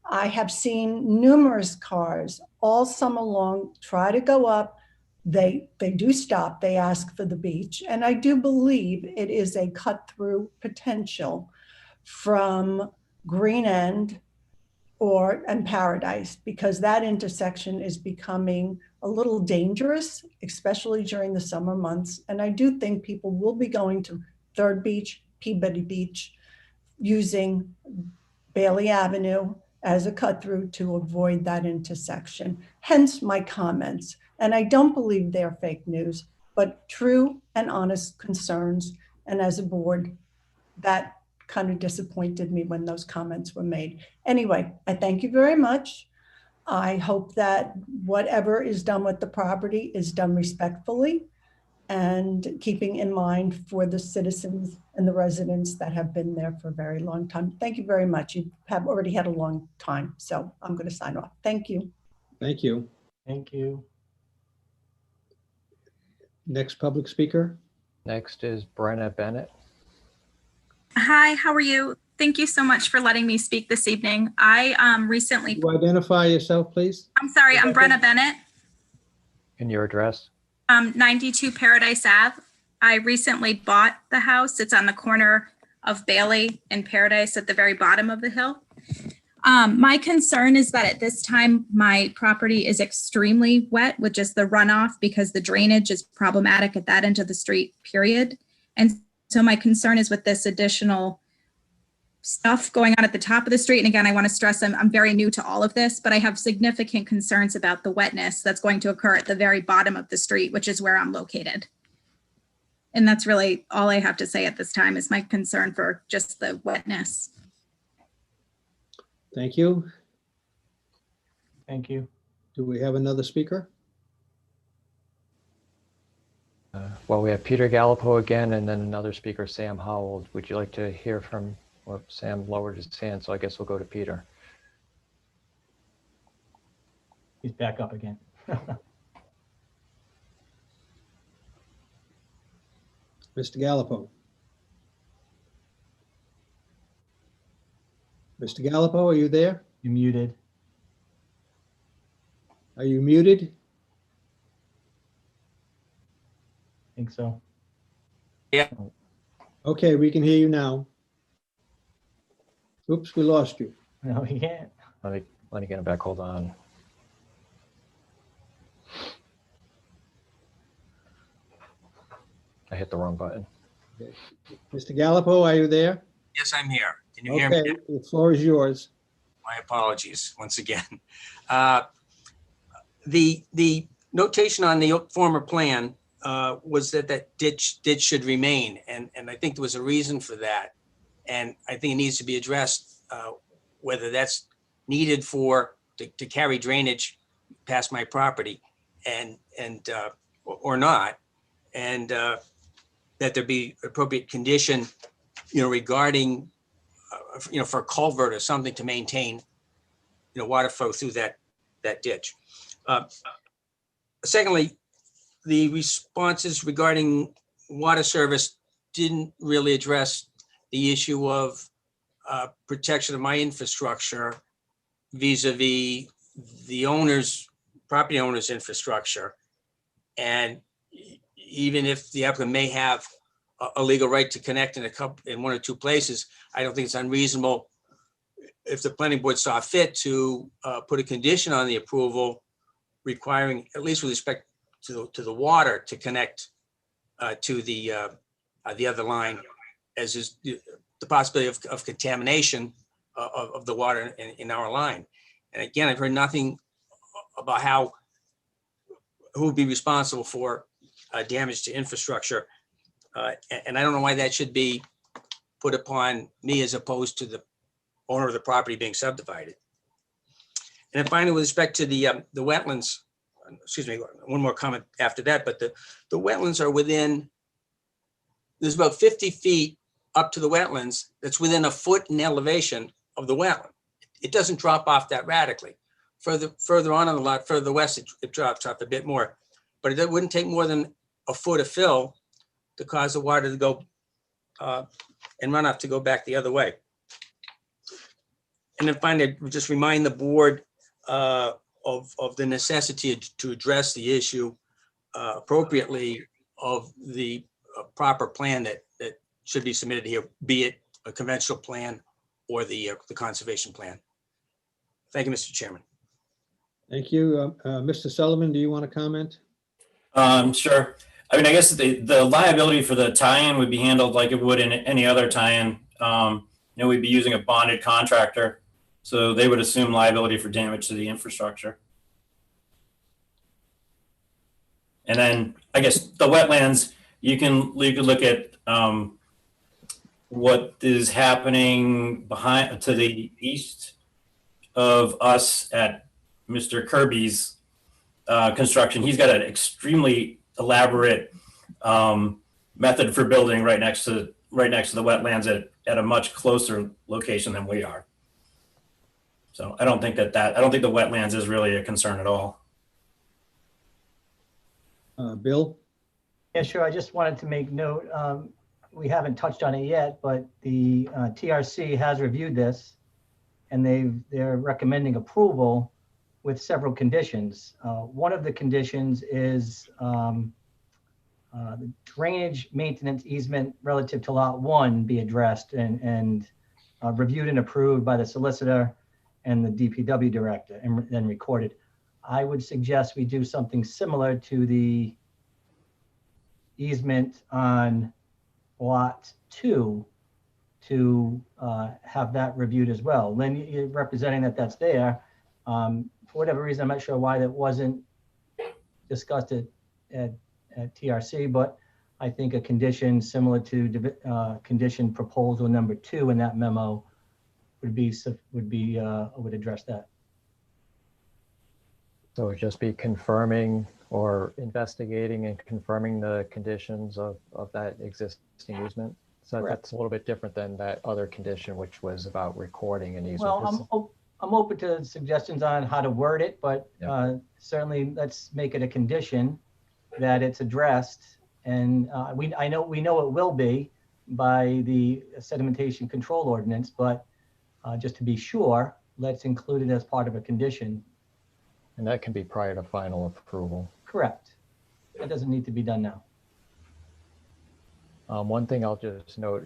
Speaker 14: I have seen numerous cars all summer long try to go up. They do stop, they ask for the beach. And I do believe it is a cut through potential from Green End and Paradise, because that intersection is becoming a little dangerous, especially during the summer months. And I do think people will be going to Third Beach, Peabody Beach, using Bailey Avenue as a cut through to avoid that intersection. Hence my comments. And I don't believe they're fake news, but true and honest concerns. And as a board, that kind of disappointed me when those comments were made. Anyway, I thank you very much. I hope that whatever is done with the property is done respectfully and keeping in mind for the citizens and the residents that have been there for a very long time. Thank you very much. You have already had a long time, so I'm going to sign off. Thank you.
Speaker 3: Thank you.
Speaker 2: Thank you.
Speaker 3: Next public speaker.
Speaker 6: Next is Bryant Bennett.
Speaker 15: Hi, how are you? Thank you so much for letting me speak this evening. I recently,
Speaker 3: Can you identify yourself, please?
Speaker 15: I'm sorry, I'm Brenna Bennett,
Speaker 6: And your address?
Speaker 15: 92 Paradise Ave. I recently bought the house. It's on the corner of Bailey and Paradise at the very bottom of the hill. My concern is that at this time, my property is extremely wet with just the runoff because the drainage is problematic at that end of the street, period. And so my concern is with this additional stuff going on at the top of the street. And again, I want to stress I'm very new to all of this, but I have significant concerns about the wetness that's going to occur at the very bottom of the street, which is where I'm located. And that's really all I have to say at this time is my concern for just the wetness.
Speaker 3: Thank you.
Speaker 2: Thank you.
Speaker 3: Do we have another speaker?
Speaker 6: Well, we have Peter Gallipo again, and then another speaker, Sam Howell. Would you like to hear from, well, Sam lowered his hand, so I guess we'll go to Peter.
Speaker 2: He's back up again.
Speaker 3: Mr. Gallipo. Mr. Gallipo, are you there?
Speaker 2: You're muted.
Speaker 3: Are you muted?
Speaker 2: I think so.
Speaker 11: Yeah.
Speaker 3: Okay, we can hear you now. Oops, we lost you.
Speaker 2: No, he can't.
Speaker 6: Let me get him back. Hold on. I hit the wrong button.
Speaker 3: Okay. Mr. Gallipo, are you there?
Speaker 11: Yes, I'm here. Can you hear me?
Speaker 3: Okay, the floor is yours.
Speaker 11: My apologies once again. The notation on the former plan was that that ditch should remain, and I think there was a reason for that. And I think it needs to be addressed, whether that's needed to carry drainage past my property or not, and that there be appropriate condition, regarding, for a culvert or something to maintain, water flow through that ditch. Secondly, the responses regarding water service didn't really address the issue of protection of my infrastructure vis-a-vis the property owner's infrastructure. And even if the applicant may have a legal right to connect in one or two places, I don't think it's unreasonable if the planning board saw fit to put a condition on the approval requiring, at least with respect to the water, to connect to the other line, as is the possibility of contamination of the water in our line. And again, I've heard nothing about who would be responsible for damage to infrastructure. And I don't know why that should be put upon me as opposed to the owner of the property being subdivided. And then finally, with respect to the wetlands, excuse me, one more comment after that, but the wetlands are there's about 50 feet up to the wetlands that's within a foot in elevation of the wetland. It doesn't drop off that radically. Further on the lot, further west, it drops off a bit more, but it wouldn't take more than a foot of fill to cause the water to go and runoff to go back the other way. And then finally, just remind the board of the necessity to address the issue appropriately of the proper plan that should be submitted here, be it a conventional plan or the conservation plan. Thank you, Mr. Chairman.
Speaker 3: Thank you. Mr. Sullivan, do you want to comment?
Speaker 12: Sure. I mean, I guess the liability for the tie-in would be handled like it would in any other tie-in. We'd be using a bonded contractor, so they would assume liability for damage to the infrastructure. And then I guess the wetlands, you could look at what is happening to the east of us at Mr. Kirby's construction. He's got an extremely elaborate method for building right next to the wetlands at a much closer location than we are. So I don't think the wetlands is really a concern at all.
Speaker 3: Bill?
Speaker 2: Yeah, sure. I just wanted to make note, we haven't touched on it yet, but the TRC has reviewed this and they're recommending approval with several conditions. One of the conditions is the drainage maintenance easement relative to lot 1 be addressed and reviewed and approved by the solicitor and the DPW director and then recorded. I would suggest we do something similar to the easement on lot 2 to have that reviewed as well. Lynn, you're representing that's there. For whatever reason, I'm not sure why that wasn't discussed at TRC, but I think a condition similar to condition proposal number 2 in that memo would address that.
Speaker 6: So it would just be confirming or investigating and confirming the conditions of that existing easement. So
Speaker 2: Correct.
Speaker 6: That's a little bit different than that other condition, which was about recording an easement.
Speaker 2: Well, I'm open to suggestions on how to word it, but certainly let's make it a condition that it's addressed. And we know it will be by the sedimentation control ordinance, but just to be sure, let's include it as part of a condition.
Speaker 6: And that can be prior to final approval.
Speaker 2: Correct. That doesn't need to be done now.
Speaker 6: One thing I'll just note,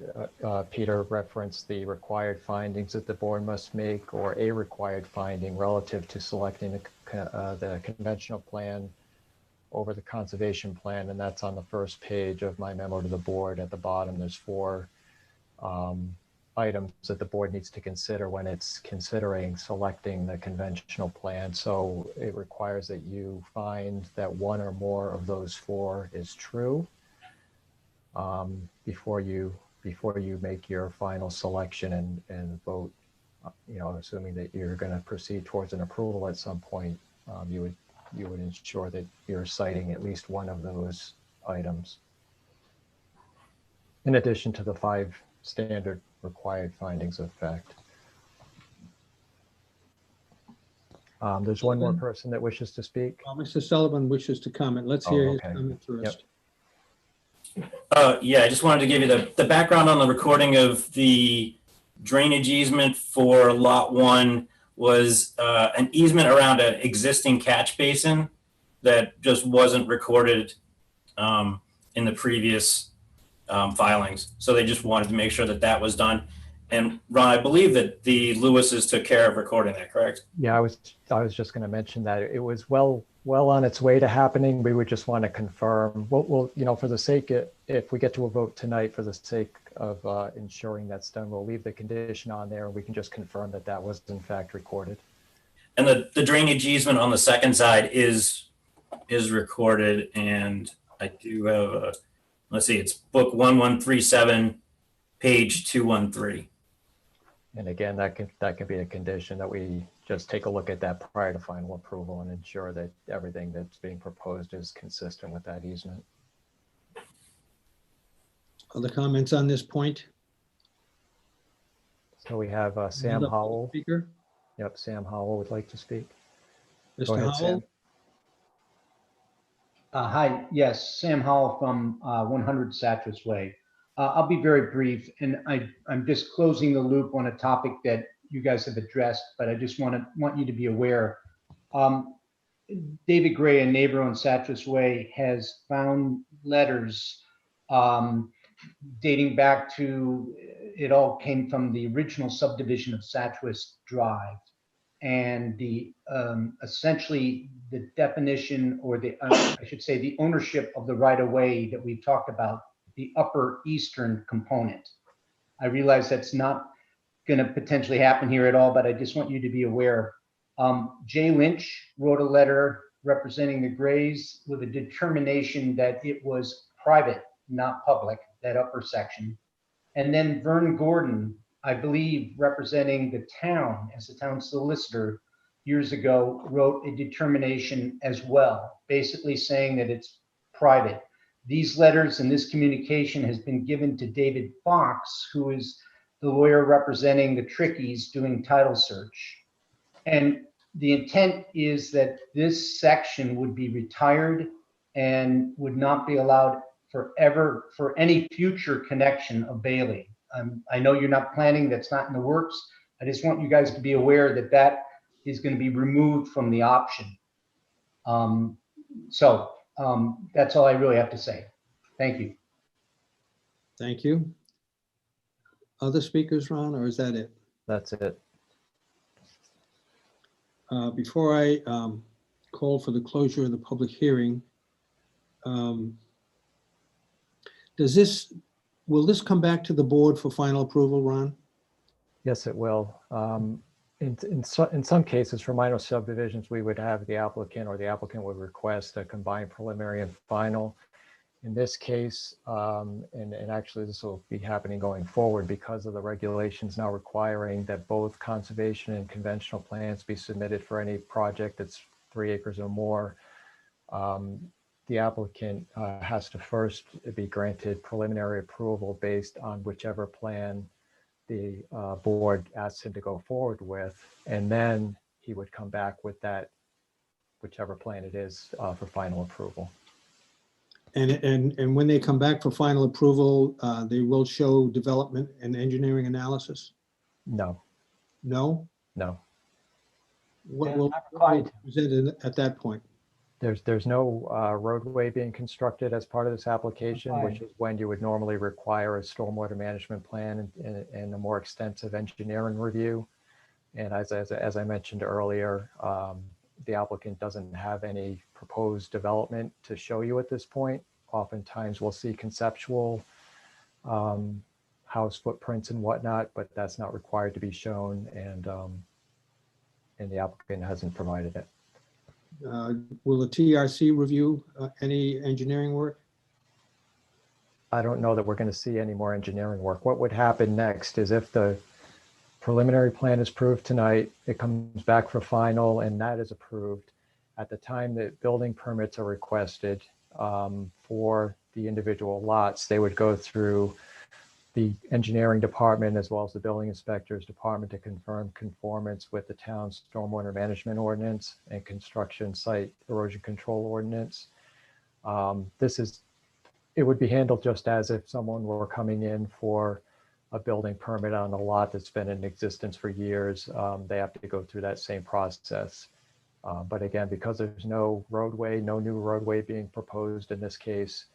Speaker 6: Peter referenced the required findings that the board must make, or a required finding relative to selecting the conventional plan over the conservation plan. And that's on the first page of my memo to the board. At the bottom, there's 4 items that the board needs to consider when it's considering selecting the conventional plan. So it requires that you find that one or more of those four is true before you make your final selection and vote. Assuming that you're going to proceed towards an approval at some point, you would ensure that you're citing at least one of those items, in addition to the 5 standard required findings of fact. There's one more person that wishes to speak.
Speaker 3: Mr. Sullivan wishes to comment. Let's hear his comment first.
Speaker 12: Yeah, I just wanted to give you the background on the recording of the drainage easement for Lot 1 was an easement around an existing catch basin that just wasn't recorded in the previous filings. So they just wanted to make sure that that was done. And Ron, I believe that the Lewises took care of recording that, correct?
Speaker 6: Yeah, I was just going to mention that it was well on its way to happening. We would just want to confirm. We'll for the sake, if we get to a vote tonight, for the sake of ensuring that's done, we'll leave the condition on there. We can just confirm that that was in fact recorded.
Speaker 12: And the drainage easement on the second side is recorded, and I do have let's see, it's book 1137, page 213.
Speaker 6: And again, that can be a condition that we just take a look at that prior to final approval and ensure that everything that's being proposed is consistent with that easement.
Speaker 3: Other comments on this point?
Speaker 6: So we have Sam
Speaker 3: Another
Speaker 6: Howell.
Speaker 3: Speaker,
Speaker 6: Yep, Sam Howell would like to speak.
Speaker 3: Mr.
Speaker 6: ahead,
Speaker 3: Howell.
Speaker 16: Hi, yes, Sam Howell from 100 Satchers Way. I'll be very brief, and I'm just closing the loop on a topic that you guys have addressed, but I just want you to be aware. David Gray, a neighbor on Satchers Way, has found letters dating back to, it all came from the original subdivision of Satchers Drive. And the essentially the definition, or I should say the ownership of the right-of-way that we've talked about, the upper eastern component. I realize that's not going to potentially happen here at all, but I just want you to be aware. Jay Lynch wrote a letter representing the Grays with a determination that it was private, not public, that upper section. And then Vern Gordon, I believe, representing the town as the town solicitor years ago, wrote a determination as well, basically saying that it's private. These letters and this communication has been given to David Fox, who is the lawyer representing the Trickies doing title search. And the intent is that this section would be retired and would not be allowed forever for any future connection of Bailey. I know you're not planning, that's not in the works. I just want you guys to be aware that that is going to be removed from the option. That's all I really have to say. Thank you.
Speaker 3: Thank you. Other speakers, Ron, or is that it?
Speaker 6: That's it.
Speaker 3: Before I call for the closure of the public hearing, will this come back to the board for final approval, Ron?
Speaker 6: Yes, it will. In some cases, for minor subdivisions, we would have the applicant would request a combined preliminary and final. In this case, and actually this will be happening going forward because of the regulations now requiring that both conservation and conventional plans be submitted for any project that's 3 acres or more. The applicant has to first be granted preliminary approval based on whichever plan the board asks him to go forward with, and then he would come back with that, whichever plan it is, for final approval.
Speaker 3: And when they come back for final approval, they will show development and engineering analysis?
Speaker 6: No.
Speaker 3: No?
Speaker 6: No.
Speaker 3: What will be presented at that point?
Speaker 6: There's no roadway being constructed as part of this application, which is when you would normally require a stormwater management plan and a more extensive engineering review. And as I mentioned earlier, the applicant doesn't have any proposed development to show you at this point. Oftentimes we'll see conceptual house footprints and whatnot, but that's not required to be shown, and the applicant hasn't provided it.
Speaker 3: Will the TRC review any engineering work?
Speaker 6: I don't know that we're going to see any more engineering work. What would happen next is if the preliminary plan is approved tonight, it comes back for final, and that is approved. At the time that building permits are requested for the individual lots, they would go through the engineering department as well as the building inspector's department to confirm conformance with the town's stormwater management ordinance and construction site erosion control ordinance. It would be handled just as if someone were coming in for a building permit on a lot that's been in existence for years. They have to go through that same process. But again, because there's no new roadway being proposed in this case,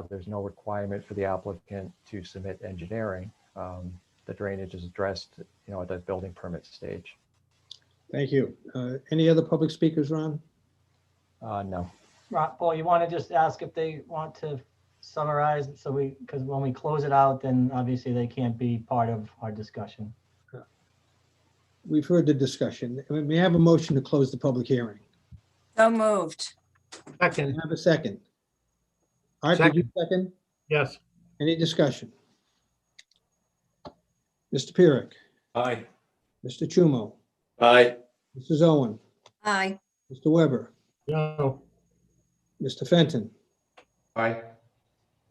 Speaker 6: there's no requirement for the applicant to submit engineering. The drainage is addressed, at the building permit stage.
Speaker 3: Thank you. Any other public speakers, Ron?
Speaker 6: No.
Speaker 2: Paul, you want to just ask if they want to summarize, because when we close it out, then obviously they can't be part of our discussion.
Speaker 3: We've heard the discussion. May I have a motion to close the public hearing?
Speaker 1: So moved.
Speaker 5: Second,
Speaker 3: Have a second. Art, did you second?
Speaker 5: yes.
Speaker 3: Any discussion? Mr. Pyrick,
Speaker 12: Aye.
Speaker 3: Mr. Chumo,
Speaker 12: Aye.
Speaker 3: Mrs. Owen,
Speaker 1: Aye.
Speaker 3: Mr. Weber,
Speaker 5: No,
Speaker 3: Mr. Fenton,
Speaker 4: Aye.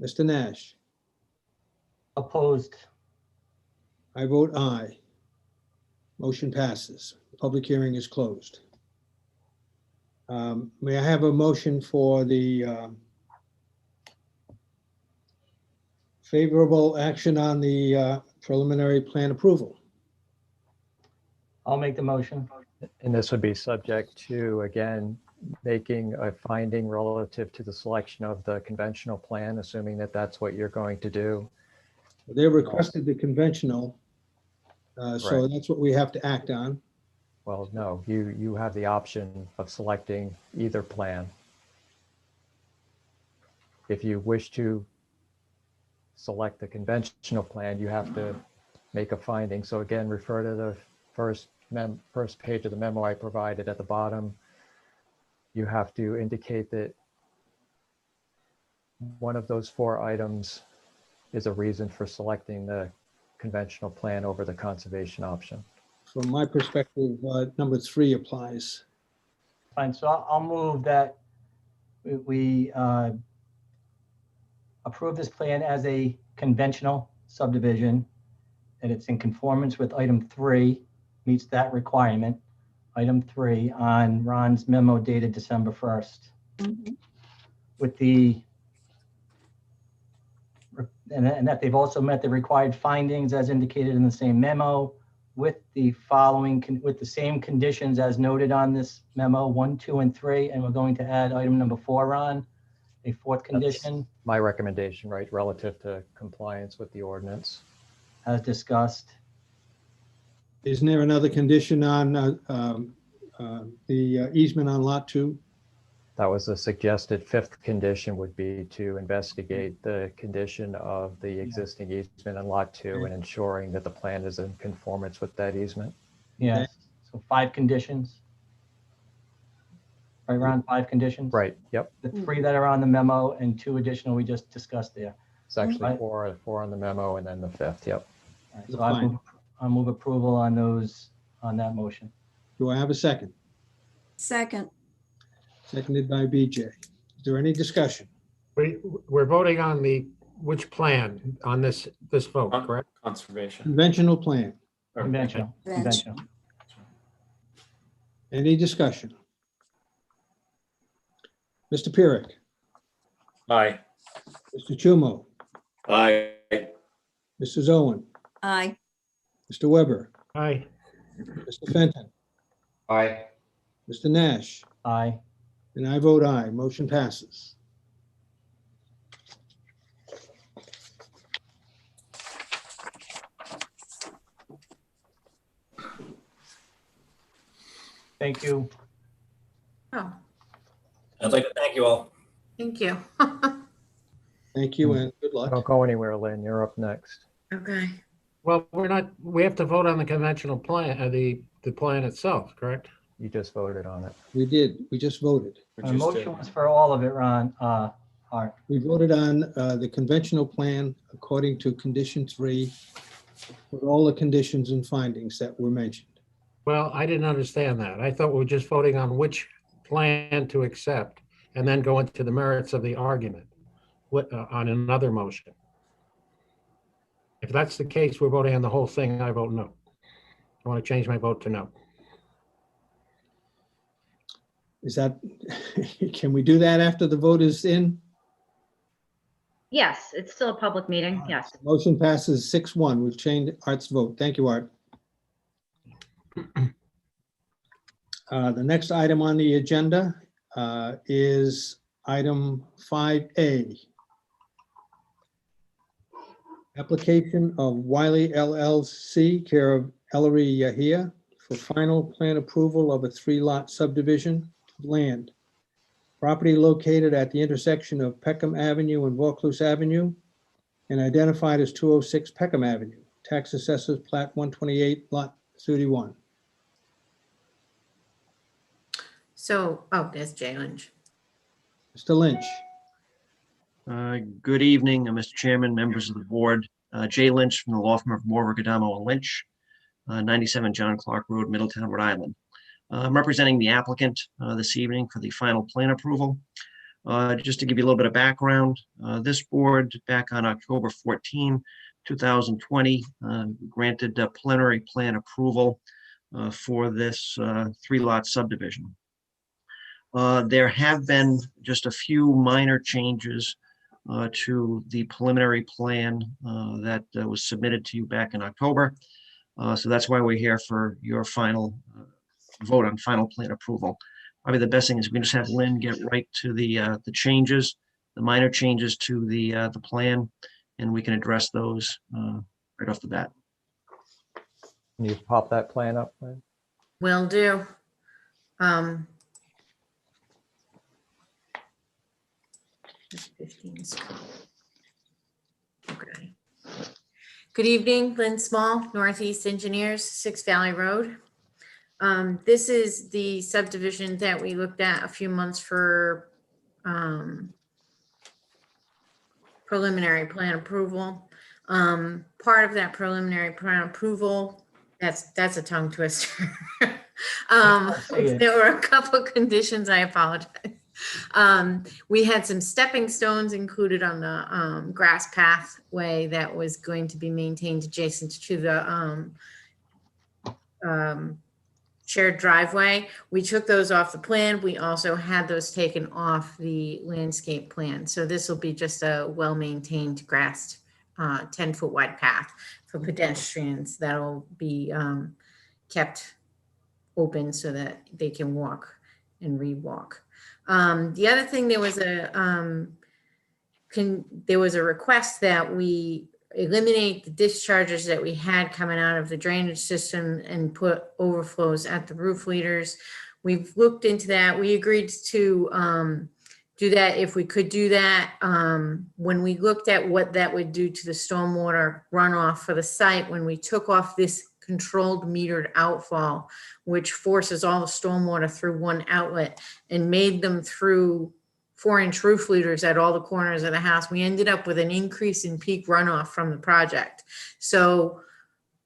Speaker 3: Mr. Nash.
Speaker 2: Opposed.
Speaker 3: I vote aye. Motion passes. Public hearing is closed. May I have a motion for the favorable action on the preliminary plan approval?
Speaker 2: I'll make the motion.
Speaker 6: And this would be subject to, again, making a finding relative to the selection of the conventional plan, assuming that that's what you're going to do.
Speaker 3: They requested the conventional, so
Speaker 6: Right.
Speaker 3: that's what we have to act on.
Speaker 6: Well, no, you have the option of selecting either plan. If you wish to select the conventional plan, you have to make a finding. So again, refer to the first page of the memo I provided at the bottom. You have to indicate that one of those 4 items is a reason for selecting the conventional plan over the conservation option.
Speaker 3: From my perspective, number 3 applies.
Speaker 2: Fine, so I'll move that we approve this plan as a conventional subdivision, and it's in conformance with item 3, meets that requirement. Item 3 on Ron's memo dated December 1st. With and that they've also met the required findings as indicated in the same memo with the same conditions as noted on this memo, 1, 2, and 3. And we're going to add item number 4, Ron, a 4th condition.
Speaker 6: That's my recommendation, right, relative to compliance with the ordinance.
Speaker 2: As discussed.
Speaker 3: Isn't there another condition on the easement on lot 2?
Speaker 6: That was a suggested 5th condition, would be to investigate the condition of the existing easement on lot 2 and ensuring that the plan is in conformance with that easement.
Speaker 2: Yes, so 5 conditions. Right, Ron, 5 conditions?
Speaker 6: Right, yep.
Speaker 2: The 3 that are on the memo and 2 additional we just discussed there.
Speaker 6: It's actually
Speaker 2: Right.
Speaker 6: 4 on the memo and then the 5th, yep.
Speaker 2: All right, so I move approval on that motion.
Speaker 3: Do I have a second?
Speaker 1: Second.
Speaker 3: Seconded by BJ. Is there any discussion?
Speaker 5: We're voting on which plan on this vote, correct?
Speaker 12: Conservation.
Speaker 3: Conventional plan.
Speaker 2: Conventional.
Speaker 3: Any discussion? Mr. Pyrick,
Speaker 12: Aye.
Speaker 3: Mr. Chumo,
Speaker 12: Aye.
Speaker 3: Mrs. Owen,
Speaker 1: Aye.
Speaker 3: Mr. Weber,
Speaker 5: Aye.
Speaker 3: Mr. Fenton,
Speaker 4: Aye.
Speaker 3: Mr. Nash,
Speaker 2: Aye.
Speaker 3: and I vote aye. Motion passes.
Speaker 2: Thank you.
Speaker 9: Oh,
Speaker 12: I'd like to thank you all.
Speaker 9: thank you.
Speaker 3: Thank you and good luck.
Speaker 6: Don't go anywhere, Lynn, you're up next.
Speaker 9: Okay.
Speaker 5: Well, we have to vote on the conventional plan, the plan itself, correct?
Speaker 6: You just voted on it.
Speaker 3: We did. We just voted.
Speaker 2: The motion was for all of it, Ron. Art.
Speaker 3: We voted on the conventional plan according to condition 3 with all the conditions and findings that were mentioned.
Speaker 5: Well, I didn't understand that. I thought we were just voting on which plan to accept and then go into the merits of the argument on another motion. If that's the case, we're voting on the whole thing. I vote no. I want to change my vote to no.
Speaker 3: Is that, can we do that after the vote is in?
Speaker 10: Yes, it's still a public meeting. Yes.
Speaker 3: Motion passes 6-1. We've changed Art's vote. Thank you, Art. The next item on the agenda is item 5A. Application of Wiley LLC, care of Ellery Yahia, for final plan approval of a 3-lot subdivision of land. Property located at the intersection of Peckham Avenue and Vaucluse Avenue and identified as 206 Peckham Avenue. Tax Assessors Plat 128, Lot 31.
Speaker 9: So, oh, there's Jay Lynch.
Speaker 3: Mr. Lynch.
Speaker 7: Good evening, Mr. Chairman, members of the board. Jay Lynch from the law firm of Morver, Gadamo and Lynch, 97 John Clark Road, Middletown, Rhode Island. I'm representing the applicant this evening for the final plan approval. Just to give you a little bit of background, this board back on October 14, 2020, granted a preliminary plan approval for this 3-lot subdivision. There have been just a few minor changes to the preliminary plan that was submitted to you back in October. So that's why we're here for your final vote on final plan approval. Probably the best thing is we just have Lynn get right to the changes, the minor changes to the plan, and we can address those right off the bat.
Speaker 6: Can you pop that plan up, Lynn?
Speaker 9: Will do. 15. Okay. Good evening, Lynn Small, Northeast Engineers, 6 Valley Road. This is the subdivision that we looked at a few months for preliminary plan approval. Part of that preliminary plan approval, that's a tongue twister. There were a couple of conditions, I apologize. We had some stepping stones included on the grass pathway that was going to be maintained adjacent to the shared driveway. We took those off the plan. We also had those taken off the landscape plan. So this will be just a well-maintained grassed 10-foot wide path for pedestrians that'll be kept open so that they can walk and re-walk. The other thing, there was a request that we eliminate the discharges that we had coming out of the drainage system and put overflows at the roof leaders. We've looked into that. We agreed to do that if we could do that. When we looked at what that would do to the stormwater runoff for the site, when we took off this controlled metered outfall, which forces all the stormwater through one outlet and made them through 4-inch roof leaders at all the corners of the house, we ended up with an increase in peak runoff from the project. So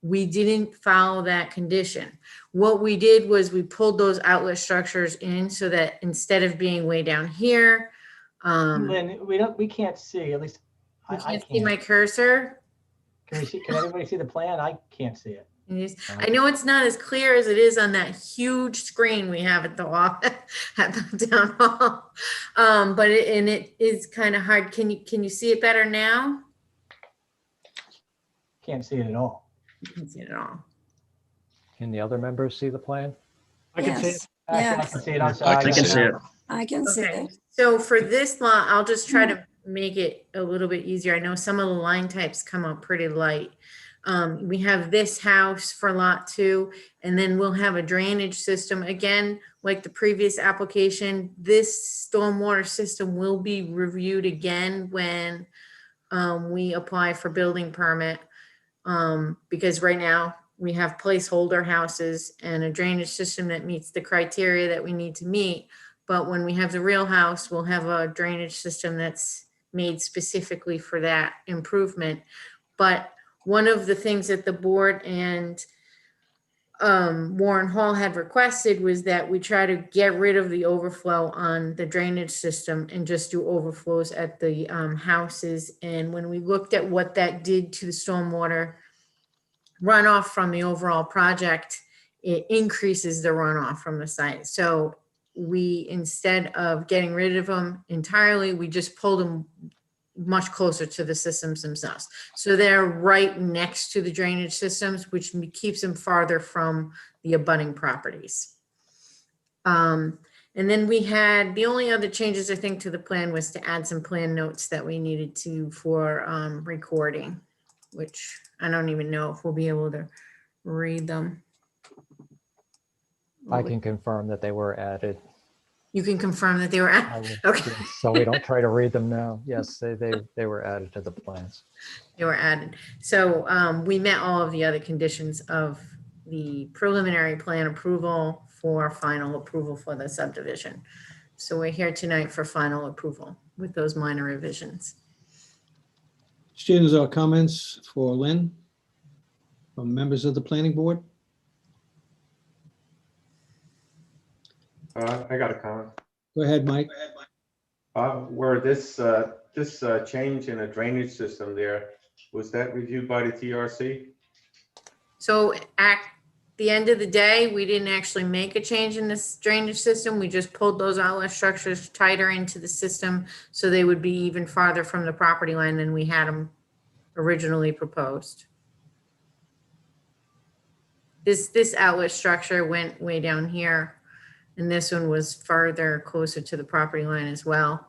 Speaker 9: we didn't follow that condition. What we did was we pulled those outlet structures in so that instead of being way down here,
Speaker 2: Lynn, we can't see, at least I
Speaker 9: can't see my cursor.
Speaker 2: Can everybody see the plan? I can't see it.
Speaker 9: I know it's not as clear as it is on that huge screen we have at the at the town hall, but it is kind of hard. Can you see it better now?
Speaker 2: Can't see it at all.
Speaker 9: You can see it at all.
Speaker 6: Can the other members see the plan?
Speaker 5: I can see it.
Speaker 2: I can see it.
Speaker 7: I can see it.
Speaker 1: I can see it.
Speaker 9: So for this lot, I'll just try to make it a little bit easier. I know some of the line types come out pretty light. We have this house for lot 2, and then we'll have a drainage system. Again, like the previous application, this stormwater system will be reviewed again when we apply for building permit. Because right now we have placeholder houses and a drainage system that meets the criteria that we need to meet. But when we have the real house, we'll have a drainage system that's made specifically for that improvement. But one of the things that the board and Warren Hall had requested was that we try to get rid of the overflow on the drainage system and just do overflows at the houses. And when we looked at what that did to the stormwater runoff from the overall project, it increases the runoff from the site. So we, instead of getting rid of them entirely, we just pulled them much closer to the systems themselves. So they're right next to the drainage systems, which keeps them farther from the abutting properties. And then we had, the only other changes I think to the plan was to add some plan notes that we needed to for recording, which I don't even know if we'll be able to read them.
Speaker 6: I can confirm that they were added.
Speaker 9: You can confirm that they were added. Okay.
Speaker 6: So we don't try to read them now. Yes, they were added to the plans.
Speaker 9: They were added. So we met all of the other conditions of the preliminary plan approval for final approval for the subdivision. So we're here tonight for final approval with those minor revisions.
Speaker 3: Students or comments for Lynn from members of the planning board?
Speaker 4: I got a comment.
Speaker 3: Go ahead, Mike.
Speaker 4: Where this change in a drainage system there, was that reviewed by the TRC?
Speaker 9: So at the end of the day, we didn't actually make a change in this drainage system. We just pulled those outlet structures tighter into the system so they would be even farther from the property line than we had them originally proposed. This outlet structure went way down here, and this one was farther closer to the property line as well.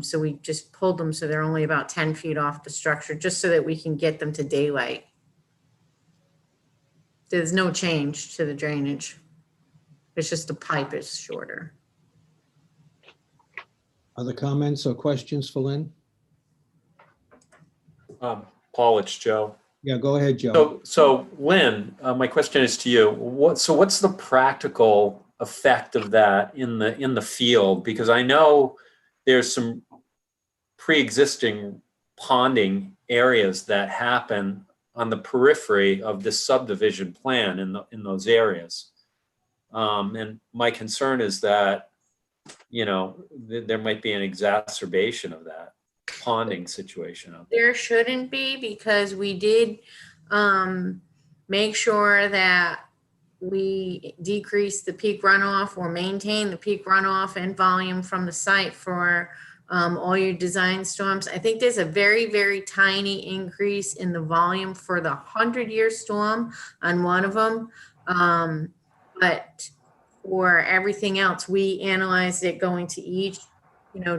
Speaker 9: So we just pulled them so they're only about 10 feet off the structure, just so that we can get them to daylight. There's no change to the drainage. It's just the pipe is shorter.
Speaker 3: Other comments or questions for Lynn?
Speaker 17: Paul, it's Joe.
Speaker 3: Yeah, go ahead, Joe.
Speaker 17: So Lynn, my question is to you. What's the practical effect of that in the field? Because I know there's some pre-existing ponding areas that happen on the periphery of this subdivision plan in those areas. And my concern is that, you know, there might be an exacerbation of that ponding situation out there.
Speaker 9: There shouldn't be, because we did make sure that we decrease the peak runoff or maintain the peak runoff and volume from the site for all your design storms. I think there's a very, very tiny increase in the volume for the 100-year storm on one of them. But for everything else, we analyzed it going to each,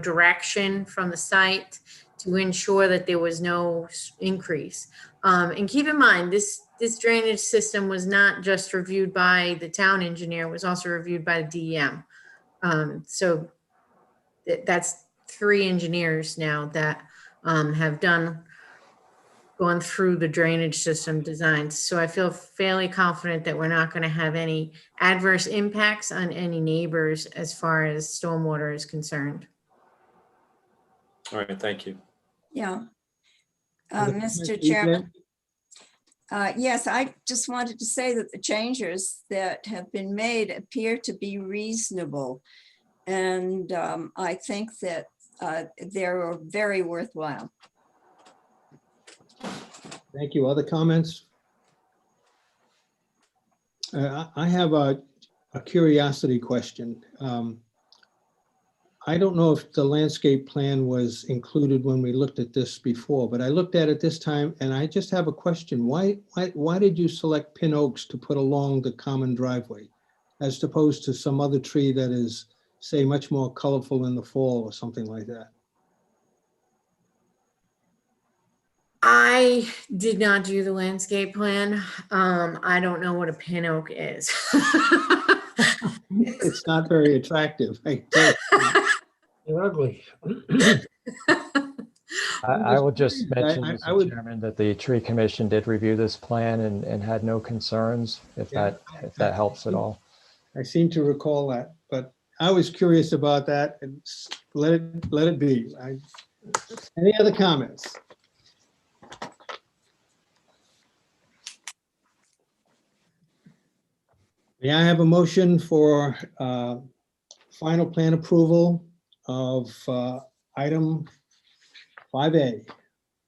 Speaker 9: direction from the site to ensure that there was no increase. And keep in mind, this drainage system was not just reviewed by the town engineer, it was also reviewed by the DEM. So that's 3 engineers now that have gone through the drainage system designs. So I feel fairly confident that we're not going to have any adverse impacts on any neighbors as far as stormwater is concerned.
Speaker 17: All right, thank you.
Speaker 1: Yeah.
Speaker 3: Other
Speaker 1: Mr.
Speaker 3: comments,
Speaker 1: Chairman. Yes, I just wanted to say that the changes that have been made appear to be reasonable. And I think that they're very worthwhile.
Speaker 3: Thank you. Other comments? I have a curiosity question. I don't know if the landscape plan was included when we looked at this before, but I looked at it this time and I just have a question. Why did you select pin oaks to put along the common driveway as opposed to some other tree that is, say, much more colorful in the fall or something like that?
Speaker 9: I did not do the landscape plan. I don't know what a pin oak is.
Speaker 3: It's not very attractive.
Speaker 5: They're ugly.
Speaker 6: I will just mention,
Speaker 3: I
Speaker 6: Mr.
Speaker 3: would,
Speaker 6: Chairman, that the tree commission did review this plan and had no concerns, if
Speaker 3: Yeah.
Speaker 6: that helps at all.
Speaker 3: I seem to recall that, but I was curious about that and let it be. Any other comments? May I have a motion for final plan approval of item 5A?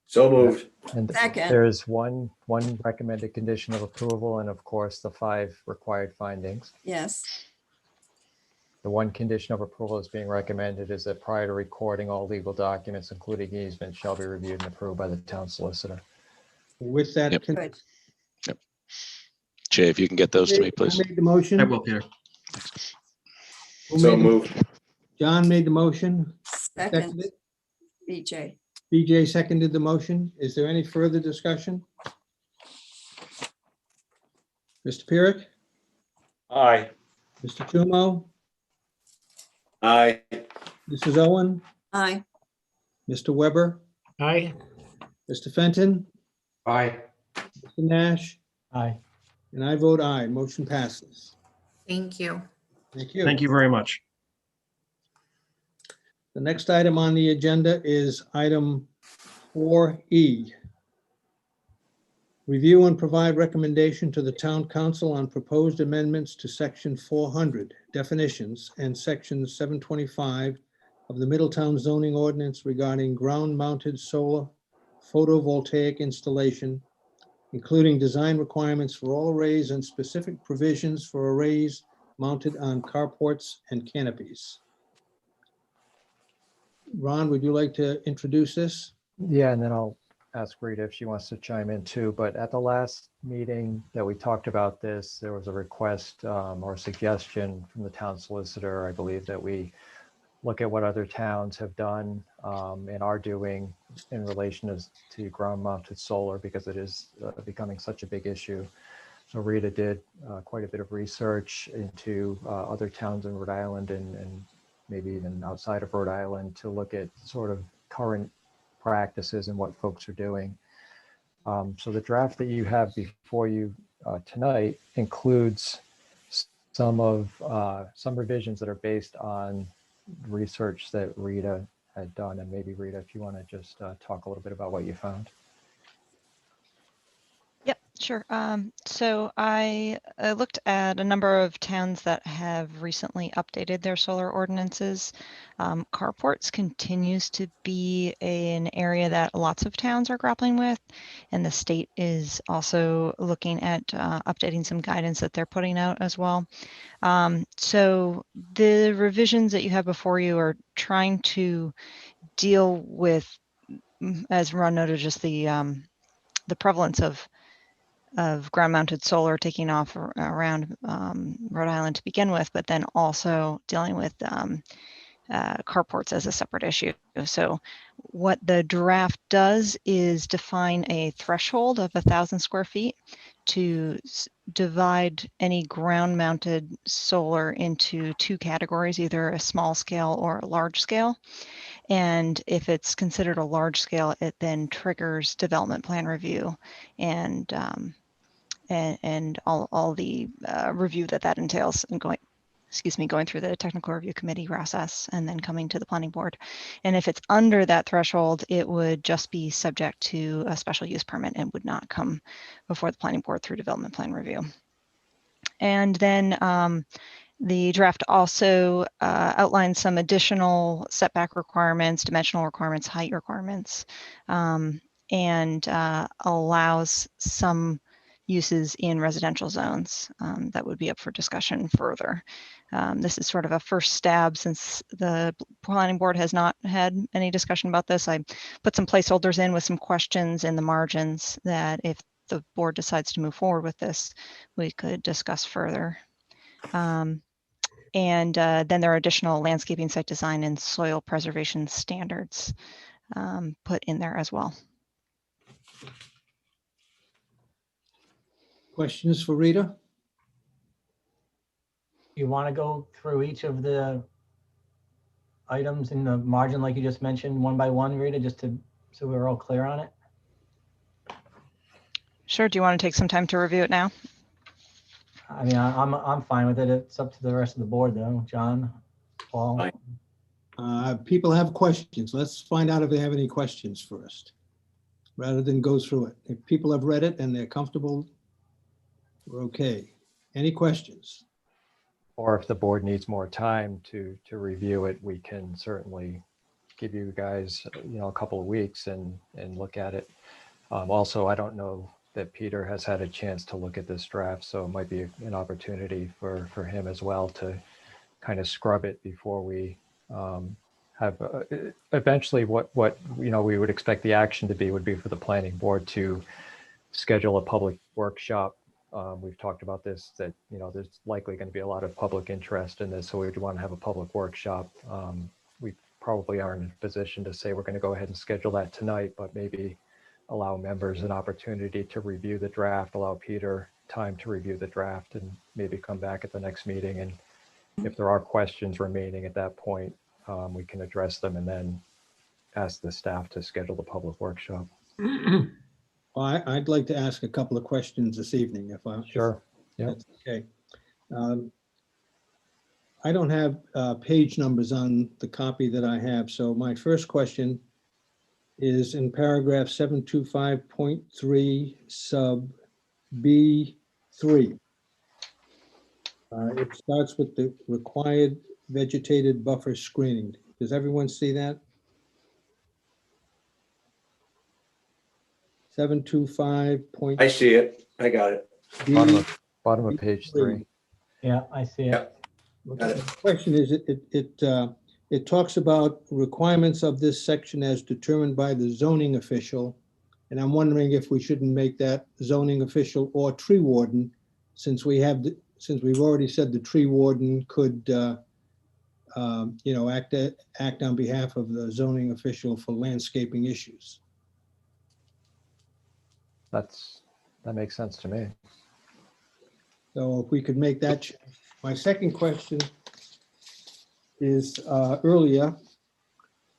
Speaker 17: So moved.
Speaker 6: And
Speaker 1: Second.
Speaker 6: there is one recommended condition of approval, and of course, the 5 required findings.
Speaker 1: Yes,
Speaker 6: The one condition of approval is being recommended is that prior to recording, all legal documents, including easement, shall be reviewed and approved by the town solicitor.
Speaker 3: With that,
Speaker 8: Yep.
Speaker 1: good.
Speaker 8: Jay, if you can get those to me,
Speaker 3: who
Speaker 8: please.
Speaker 3: made the motion?
Speaker 7: I will, Peter.
Speaker 3: Who
Speaker 17: So
Speaker 3: made the-
Speaker 17: moved.
Speaker 3: John made the motion.
Speaker 1: Second,
Speaker 3: Seconded.
Speaker 1: BJ.
Speaker 3: BJ seconded the motion. Is there any further discussion? Mr. Pyrick,
Speaker 17: Aye.
Speaker 3: Mr. Chumo,
Speaker 17: Aye.
Speaker 3: Mrs. Owen,
Speaker 1: Aye.
Speaker 3: Mr. Weber,
Speaker 5: Aye.
Speaker 3: Mr. Fenton,
Speaker 13: Aye.
Speaker 3: Mr. Nash,
Speaker 2: Aye.
Speaker 3: and I vote aye. Motion passes.
Speaker 9: Thank you.
Speaker 3: Thank you.
Speaker 7: Thank you very much.
Speaker 3: The next item on the agenda is item 4E. Review and provide recommendation to the town council on proposed amendments to section 400 definitions and section 725 of the Middletown zoning ordinance regarding ground-mounted solar photovoltaic installation, including design requirements for all arrays and specific provisions for arrays mounted on carports and canopies. Ron, would you like to introduce this?
Speaker 6: Yeah, and then I'll ask Rita if she wants to chime in too. But at the last meeting that we talked about this, there was a request or suggestion from the town solicitor, I believe, that we look at what other towns have done and are doing in relation to ground-mounted solar, because it is becoming such a big issue. So Rita did quite a bit of research into other towns in Rhode Island and maybe even outside of Rhode Island to look at sort of current practices and what folks are doing. So the draft that you have before you tonight includes some revisions that are based on research that Rita had done. And maybe Rita, if you want to just talk a little bit about what you found.
Speaker 18: Yep, sure. So I looked at a number of towns that have recently updated their solar ordinances. Carports continues to be an area that lots of towns are grappling with, and the state is also looking at updating some guidance that they're putting out as well. So the revisions that you have before you are trying to deal with, as Ron noted, just the prevalence of ground-mounted solar taking off around Rhode Island to begin with, but then also dealing with carports as a separate issue. So what the draft does is define a threshold of 1,000 square feet to divide any ground-mounted solar into 2 categories, either a small scale or a large scale. And if it's considered a large scale, it then triggers development plan review and all the review that entails, and going through the technical review committee process and then coming to the planning board. And if it's under that threshold, it would just be subject to a special use permit and would not come before the planning board through development plan review. And then the draft also outlines some additional setback requirements, dimensional requirements, height requirements, and allows some uses in residential zones that would be up for discussion further. This is sort of a first stab since the planning board has not had any discussion about this. I put some placeholders in with some questions in the margins that if the board decides to move forward with this, we could discuss further. And then there are additional landscaping, site design, and soil preservation standards put in there as well.
Speaker 3: Questions for Rita?
Speaker 2: You want to go through each of the items in the margin like you just mentioned, one by one, Rita, just to so we're all clear on it?
Speaker 18: Sure. Do you want to take some time to review it now?
Speaker 2: I mean, I'm fine with it. It's up to the rest of the board though. John, Paul?
Speaker 17: Fine.
Speaker 3: People have questions. Let's find out if they have any questions first, rather than go through it. If people have read it and they're comfortable, we're okay. Any questions?
Speaker 6: Or if the board needs more time to review it, we can certainly give you guys, a couple of weeks and look at it. Also, I don't know that Peter has had a chance to look at this draft, so it might be an opportunity for him as well to kind of scrub it before we have eventually what we would expect the action to be would be for the planning board to schedule a public workshop. We've talked about this, that there's likely going to be a lot of public interest in this, so we would want to have a public workshop. We probably aren't in a position to say we're going to go ahead and schedule that tonight, but maybe allow members an opportunity to review the draft, allow Peter time to review the draft, and maybe come back at the next meeting. And if there are questions remaining at that point, we can address them and then ask the staff to schedule the public workshop.
Speaker 3: Well, I'd like to ask a couple of questions this evening, if I.
Speaker 6: Sure. Yeah.
Speaker 3: That's okay. I don't have page numbers on the copy that I have, so my first question is in paragraph 725.3 sub B3. It starts with the required vegetated buffer screening. Does everyone see that? 725.
Speaker 19: I see it. I got it.
Speaker 6: Bottom of page 3.
Speaker 2: Yeah, I see it.
Speaker 19: Yep. Got it.
Speaker 3: The question is, it talks about requirements of this section as determined by the zoning official. And I'm wondering if we shouldn't make that zoning official or tree warden, since we've already said the tree warden could, act on behalf of the zoning official for landscaping issues.
Speaker 6: That makes sense to me.
Speaker 3: So if we could make that change. My second question is earlier,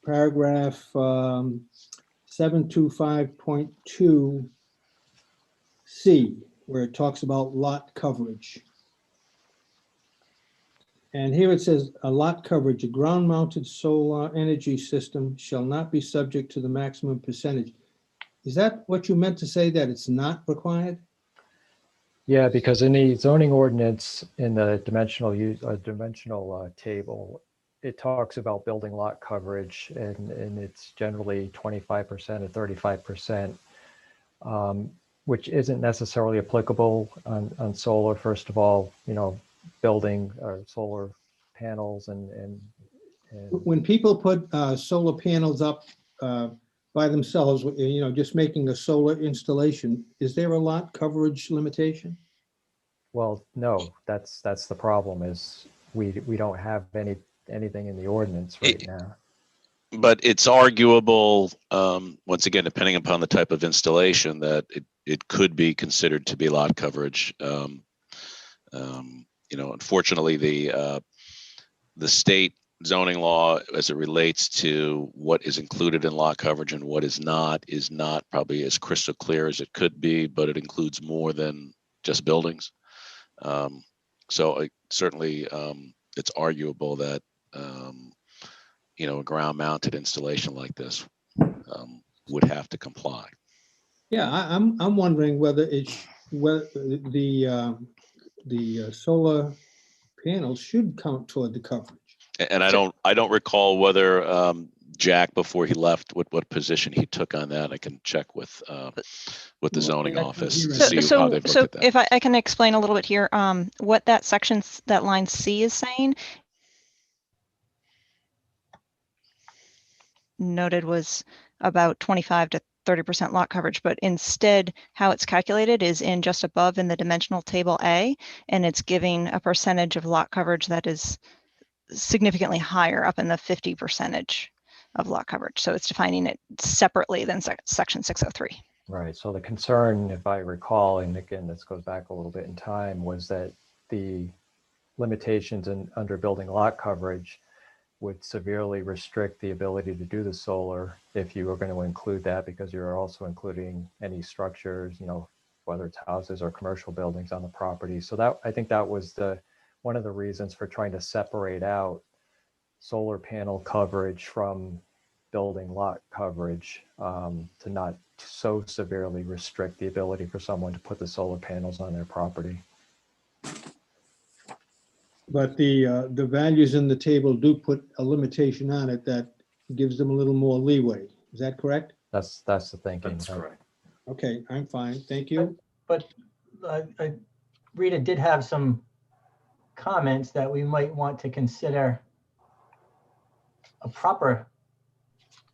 Speaker 3: paragraph 725.2 C, where it talks about lot coverage. And here it says, a lot coverage, a ground-mounted solar energy system shall not be subject to the maximum percentage. Is that what you meant to say, that it's not required?
Speaker 6: Yeah, because in the zoning ordinance, in the dimensional table, it talks about building lot coverage, and it's generally 25% or 35%, which isn't necessarily applicable on solar. First of all, building solar panels and
Speaker 3: when people put solar panels up by themselves, just making a solar installation, is there a lot coverage limitation?
Speaker 6: Well, no, that's the problem, is we don't have anything in the ordinance right now.
Speaker 8: But it's arguable, once again, depending upon the type of installation, that it could be considered to be lot coverage. Unfortunately, the state zoning law, as it relates to what is included in lot coverage and what is not probably as crystal clear as it could be, but it includes more than just buildings. So certainly it's arguable that a ground-mounted installation like this would have to comply.
Speaker 3: Yeah, I'm wondering whether the solar panels should count toward the coverage.
Speaker 8: And I don't recall whether Jack, before he left, what position he took on that. I can check with the zoning office to see how they've looked at that.
Speaker 18: If I can explain a little bit here, what that section, that line C is saying, noted was about 25 to 30% lot coverage, but instead how it's calculated is in just above in the dimensional table A, and it's giving a percentage of lot coverage that is significantly higher, up in the 50% of lot coverage. So it's defining it separately than section 603.
Speaker 6: Right. So the concern, if I recall, and again, this goes back a little bit in time, was that the limitations under building lot coverage would severely restrict the ability to do the solar if you were going to include that, because you're also including any structures, whether it's houses or commercial buildings on the property. So that, I think that was one of the reasons for trying to separate out solar panel coverage from building lot coverage, to not so severely restrict the ability for someone to put the solar panels on their property.
Speaker 3: But the values in the table do put a limitation on it that gives them a little more leeway. Is that correct?
Speaker 6: That's the thinking.
Speaker 17: That's correct.
Speaker 3: Okay, I'm fine. Thank you.
Speaker 2: But Rita did have some comments that we might want to consider. A proper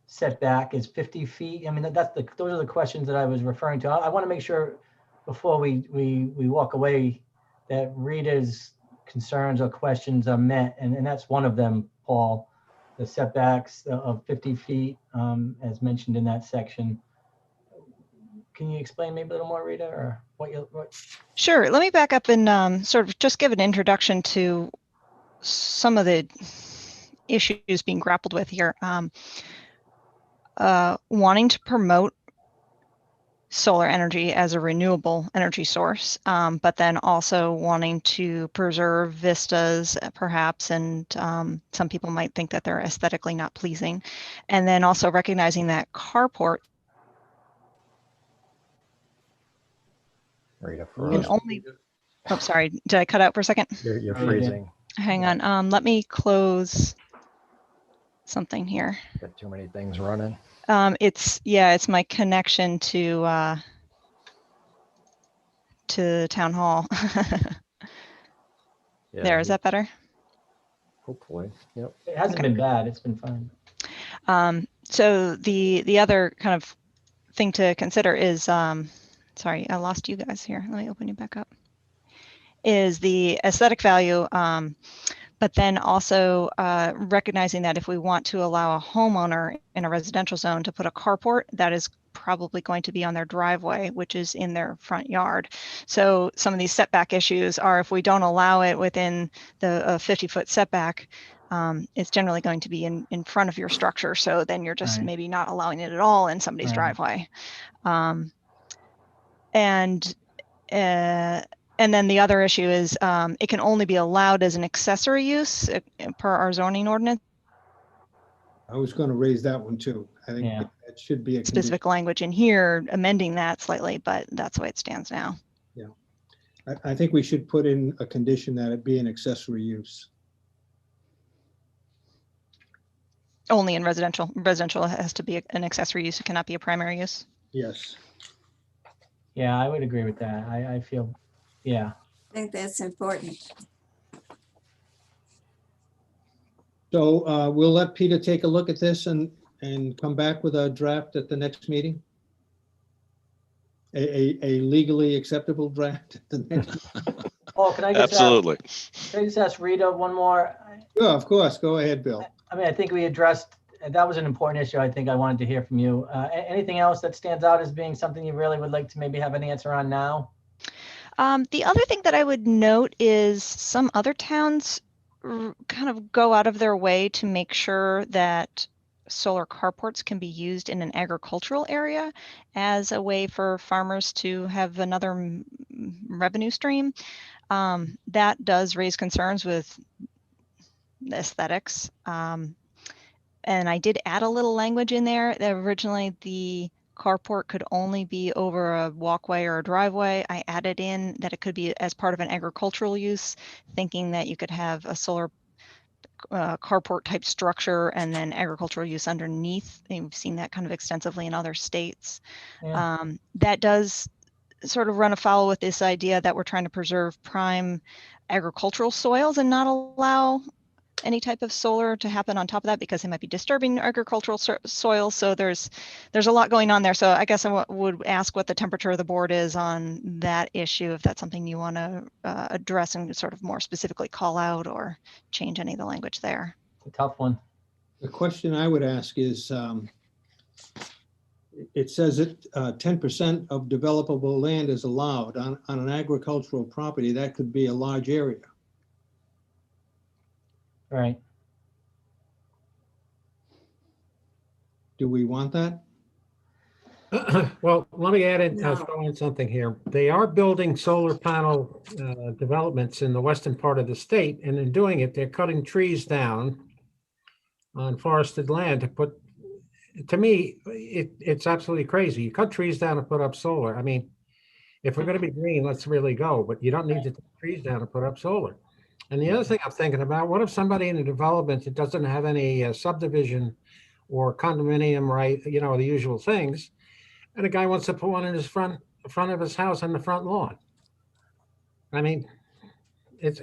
Speaker 2: setback is 50 feet. I mean, those are the questions that I was referring to. I want to make sure before we walk away that Rita's concerns or questions are met, and that's one of them, Paul, the setbacks of 50 feet, as mentioned in that section. Can you explain maybe a little more, Rita, or what?
Speaker 18: Sure. Let me back up and sort of just give an introduction to some of the issues being grappled with here. Wanting to promote solar energy as a renewable energy source, but then also wanting to preserve vistas perhaps, and some people might think that they're aesthetically not pleasing. And then also recognizing that carport and only, oh, sorry, did I cut out for a second?
Speaker 6: You're freezing.
Speaker 18: Hang on, let me close something here.
Speaker 6: Got too many things running.
Speaker 18: It's my connection to town hall.
Speaker 6: Yeah,
Speaker 18: There, is that better?
Speaker 6: Hopefully, yep.
Speaker 2: It hasn't been bad. It's been fine.
Speaker 18: So the other kind of thing to consider is, sorry, I lost you guys here. Let me open you back up. Is the aesthetic value, but then also recognizing that if we want to allow a homeowner in a residential zone to put a carport, that is probably going to be on their driveway, which is in their front yard. So some of these setback issues are, if we don't allow it within the 50-foot setback, it's generally going to be in front of your structure. So then you're just maybe not allowing it at all in somebody's driveway. And then the other issue is it can only be allowed as an accessory use per our zoning ordinance.
Speaker 3: I was going to raise that one too. I think it should be a
Speaker 18: specific language in here, amending that slightly, but that's the way it stands now.
Speaker 3: Yeah, I think we should put in a condition that it be an accessory use.
Speaker 18: Only in residential. Residential has to be an accessory use. It cannot be a primary use.
Speaker 3: Yes.
Speaker 2: Yeah, I would agree with that. I feel, yeah.
Speaker 1: I think that's important.
Speaker 3: So we'll let Peter take a look at this and come back with a draft at the next meeting. A legally acceptable draft at the next.
Speaker 2: Paul, can I just
Speaker 8: Absolutely.
Speaker 2: Can I just ask Rita one more?
Speaker 3: Yeah, of course. Go ahead, Bill.
Speaker 2: I mean, I think we addressed, that was an important issue. I think I wanted to hear from you. Anything else that stands out as being something you really would like to maybe have an answer on now?
Speaker 18: The other thing that I would note is some other towns kind of go out of their way to make sure that solar carports can be used in an agricultural area as a way for farmers to have another revenue stream. That does raise concerns with aesthetics. And I did add a little language in there that originally the carport could only be over a walkway or a driveway. I added in that it could be as part of an agricultural use, thinking that you could have a solar carport type structure and then agricultural use underneath. And we've seen that kind of extensively in other states.
Speaker 2: Yeah.
Speaker 18: That does sort of run afoul with this idea that we're trying to preserve prime agricultural soils and not allow any type of solar to happen on top of that, because it might be disturbing agricultural soil. So there's a lot going on there. So I guess I would ask what the temperature of the board is on that issue, if that's something you want to address and sort of more specifically call out or change any of the language there.
Speaker 2: It's a tough one.
Speaker 3: The question I would ask is, it says that 10% of developable land is allowed on an agricultural property. That could be a large area.
Speaker 2: Right.
Speaker 3: Do we want that?
Speaker 5: Well, let me add in,
Speaker 1: No.
Speaker 5: throw in something here. They are building solar panel developments in the western part of the state, and in doing it, they're cutting trees down on forested land to put, to me, it's absolutely crazy. You cut trees down to put up solar. I mean, if we're going to be green, let's really go, but you don't need to take trees down to put up solar. And the other thing I'm thinking about, what if somebody in a development that doesn't have any subdivision or condominium, right, you know, the usual things, and a guy wants to put one in his front of his house on the front lawn? I mean, it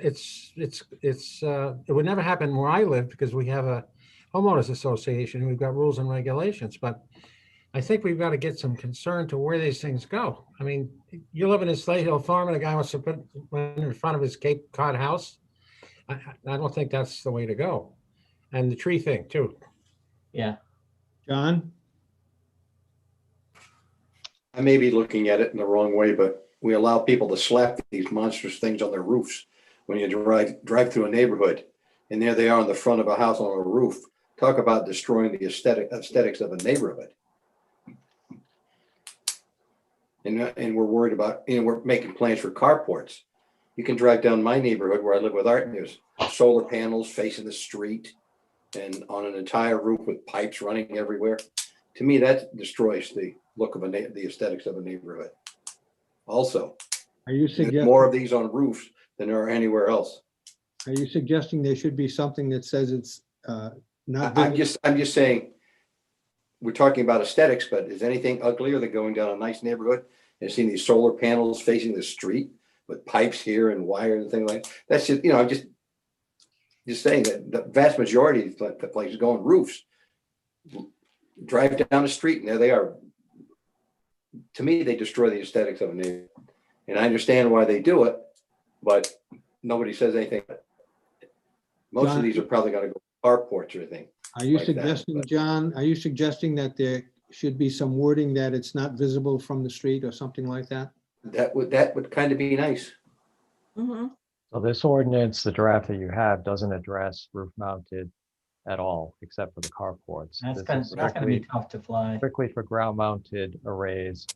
Speaker 5: would never happen where I live because we have a homeowners association. We've got rules and regulations, but I think we've got to get some concern to where these things go. I mean, you live in a Slate Hill farm and a guy wants to put one in front of his Cape Cod house. I don't think that's the way to go. And the tree thing too.
Speaker 2: Yeah.
Speaker 3: John?
Speaker 19: I may be looking at it in the wrong way, but we allow people to slap these monstrous things on their roofs when you drive through a neighborhood. And there they are on the front of a house on a roof. Talk about destroying the aesthetics of a neighborhood. And we're worried about, you know, we're making plans for carports. You can drive down my neighborhood where I live with Art, and there's solar panels facing the street and on an entire roof with pipes running everywhere. To me, that destroys the look of the aesthetics of a neighborhood. Also,
Speaker 3: Are you
Speaker 19: there's
Speaker 3: suggesting
Speaker 19: more of these on roofs than there are anywhere else.
Speaker 3: Are you suggesting there should be something that says it's not?
Speaker 19: I'm just saying, we're talking about aesthetics, but is anything uglier than going down a nice neighborhood and seeing these solar panels facing the street with pipes here and wires and things like that? That's just, you know, I'm just saying that the vast majority of the places go on roofs. Drive down the street and there they are. To me, they destroy the aesthetics of a neighborhood. And I understand why they do it, but nobody says anything. Most
Speaker 3: John,
Speaker 19: of these are probably going to go carports or anything.
Speaker 3: Are you
Speaker 19: like that,
Speaker 3: suggesting,
Speaker 19: but-
Speaker 3: John, are you suggesting that there should be some wording that it's not visible from the street or something like that?
Speaker 19: That would kind of be nice.
Speaker 1: Mhm.
Speaker 6: So this ordinance, the draft that you have, doesn't address roof mounted at all, except for the carports.
Speaker 2: That's
Speaker 6: This is
Speaker 2: going to be tough to fly.
Speaker 6: strictly for ground mounted arrays.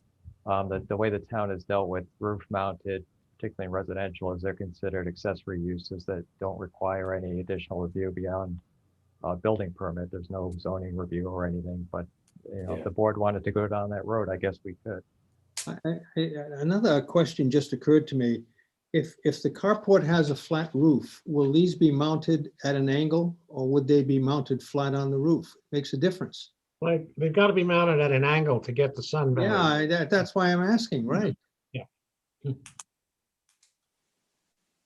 Speaker 6: The way the town has dealt with roof mounted, particularly in residential, is they're considered accessory uses that don't require any additional review beyond building permit. There's no zoning review or anything, but you know, if the board wanted to go down that road, I guess we could.
Speaker 3: Another question just occurred to me. If the carport has a flat roof, will these be mounted at an angle or would they be mounted flat on the roof? Makes a difference.
Speaker 5: Like, they've got to be mounted at an angle to get the sun back.
Speaker 3: Yeah, that's why I'm asking, right?
Speaker 5: Yeah.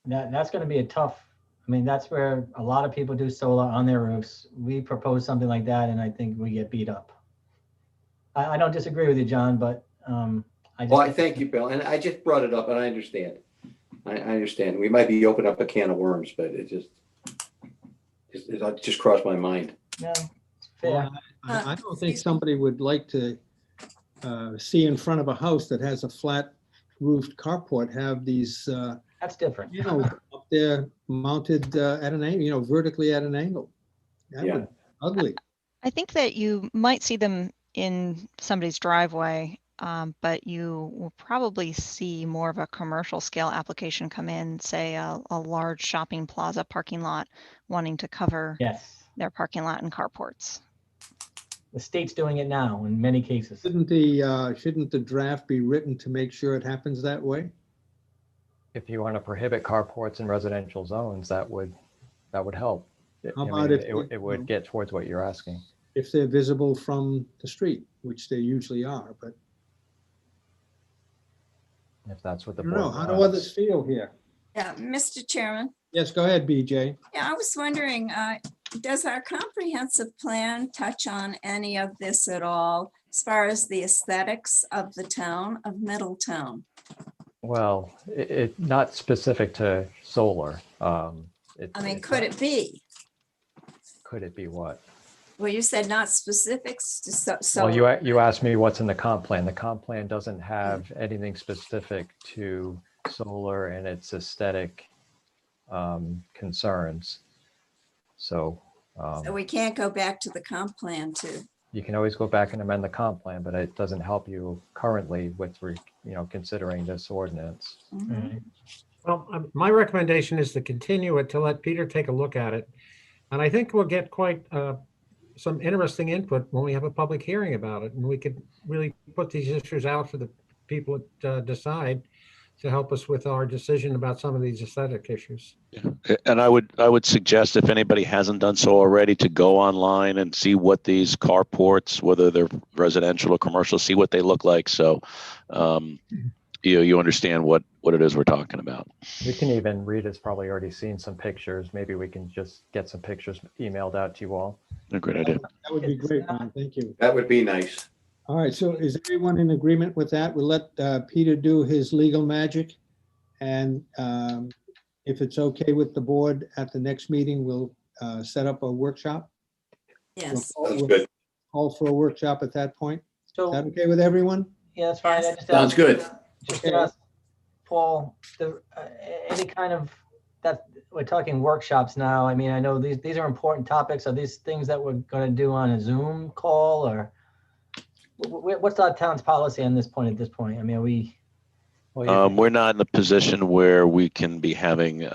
Speaker 2: That's going to be a tough, I mean, that's where a lot of people do solar on their roofs. We propose something like that and I think we get beat up. I don't disagree with you, John, but
Speaker 19: I thank you, Bill. And I just brought it up and I understand. I understand. We might be opening up a can of worms, but it just crossed my mind.
Speaker 2: Yeah,
Speaker 3: Well, I don't think somebody would like to see in front of a house that has a flat roofed carport have these,
Speaker 2: that's different.
Speaker 3: you know, up there mounted at an angle, you know, vertically at an angle. That would ugly.
Speaker 18: I think that you might see them in somebody's driveway, but you will probably see more of a commercial scale application come in, say a large shopping plaza parking lot wanting to cover their parking lot and carports.
Speaker 2: The state's doing it now in many cases.
Speaker 3: Shouldn't the draft be written to make sure it happens that way?
Speaker 6: If you want to prohibit carports in residential zones, that would help.
Speaker 3: How
Speaker 6: I
Speaker 3: about
Speaker 6: mean,
Speaker 3: if
Speaker 6: it would get towards what you're asking.
Speaker 3: If they're visible from the street, which they usually are, but
Speaker 6: If that's what the
Speaker 3: I don't
Speaker 6: board
Speaker 3: know, how do
Speaker 6: wants.
Speaker 3: others feel here?
Speaker 1: Yeah, Mr. Chairman.
Speaker 3: Yes, go ahead, BJ.
Speaker 1: Yeah, I was wondering, does our comprehensive plan touch on any of this at all as far as the aesthetics of the town of Middletown?
Speaker 6: Well, it not specific to solar.
Speaker 1: I mean, could it be?
Speaker 6: Could it be what?
Speaker 1: Well, you said not specifics to so.
Speaker 6: Well, you asked me what's in the comp plan. The comp plan doesn't have anything specific to solar and its aesthetic concerns. So
Speaker 1: So we can't go back to the comp plan to.
Speaker 6: You can always go back and amend the comp plan, but it doesn't help you currently with, considering this ordinance.
Speaker 5: Well, my recommendation is to continue it, to let Peter take a look at it. And I think we'll get quite some interesting input when we have a public hearing about it. And we could really put these issues out for the people to decide, to help us with our decision about some of these aesthetic issues.
Speaker 8: And I would suggest, if anybody hasn't done so already, to go online and see what these carports, whether they're residential or commercial, see what they look like. So you understand what it is we're talking about.
Speaker 6: We can even, Rita's probably already seen some pictures. Maybe we can just get some pictures emailed out to you all.
Speaker 8: A great idea.
Speaker 3: That would be great, Ron. Thank you.
Speaker 19: That would be nice.
Speaker 3: All right, so is everyone in agreement with that? We'll let Peter do his legal magic. And if it's okay with the board, at the next meeting, we'll set up a workshop.
Speaker 1: Yes.
Speaker 3: We'll call for a workshop at that point.
Speaker 2: So,
Speaker 3: Is that okay with everyone?
Speaker 2: yeah, that's fine. I just
Speaker 19: Sounds good.
Speaker 2: Just ask Paul, any kind of, that we're talking workshops now. I mean, I know these are important topics. Are these things that we're going to do on a Zoom call, or what's our town's policy on this point? At this point, I mean, are we?
Speaker 8: We're not in a position where we can be having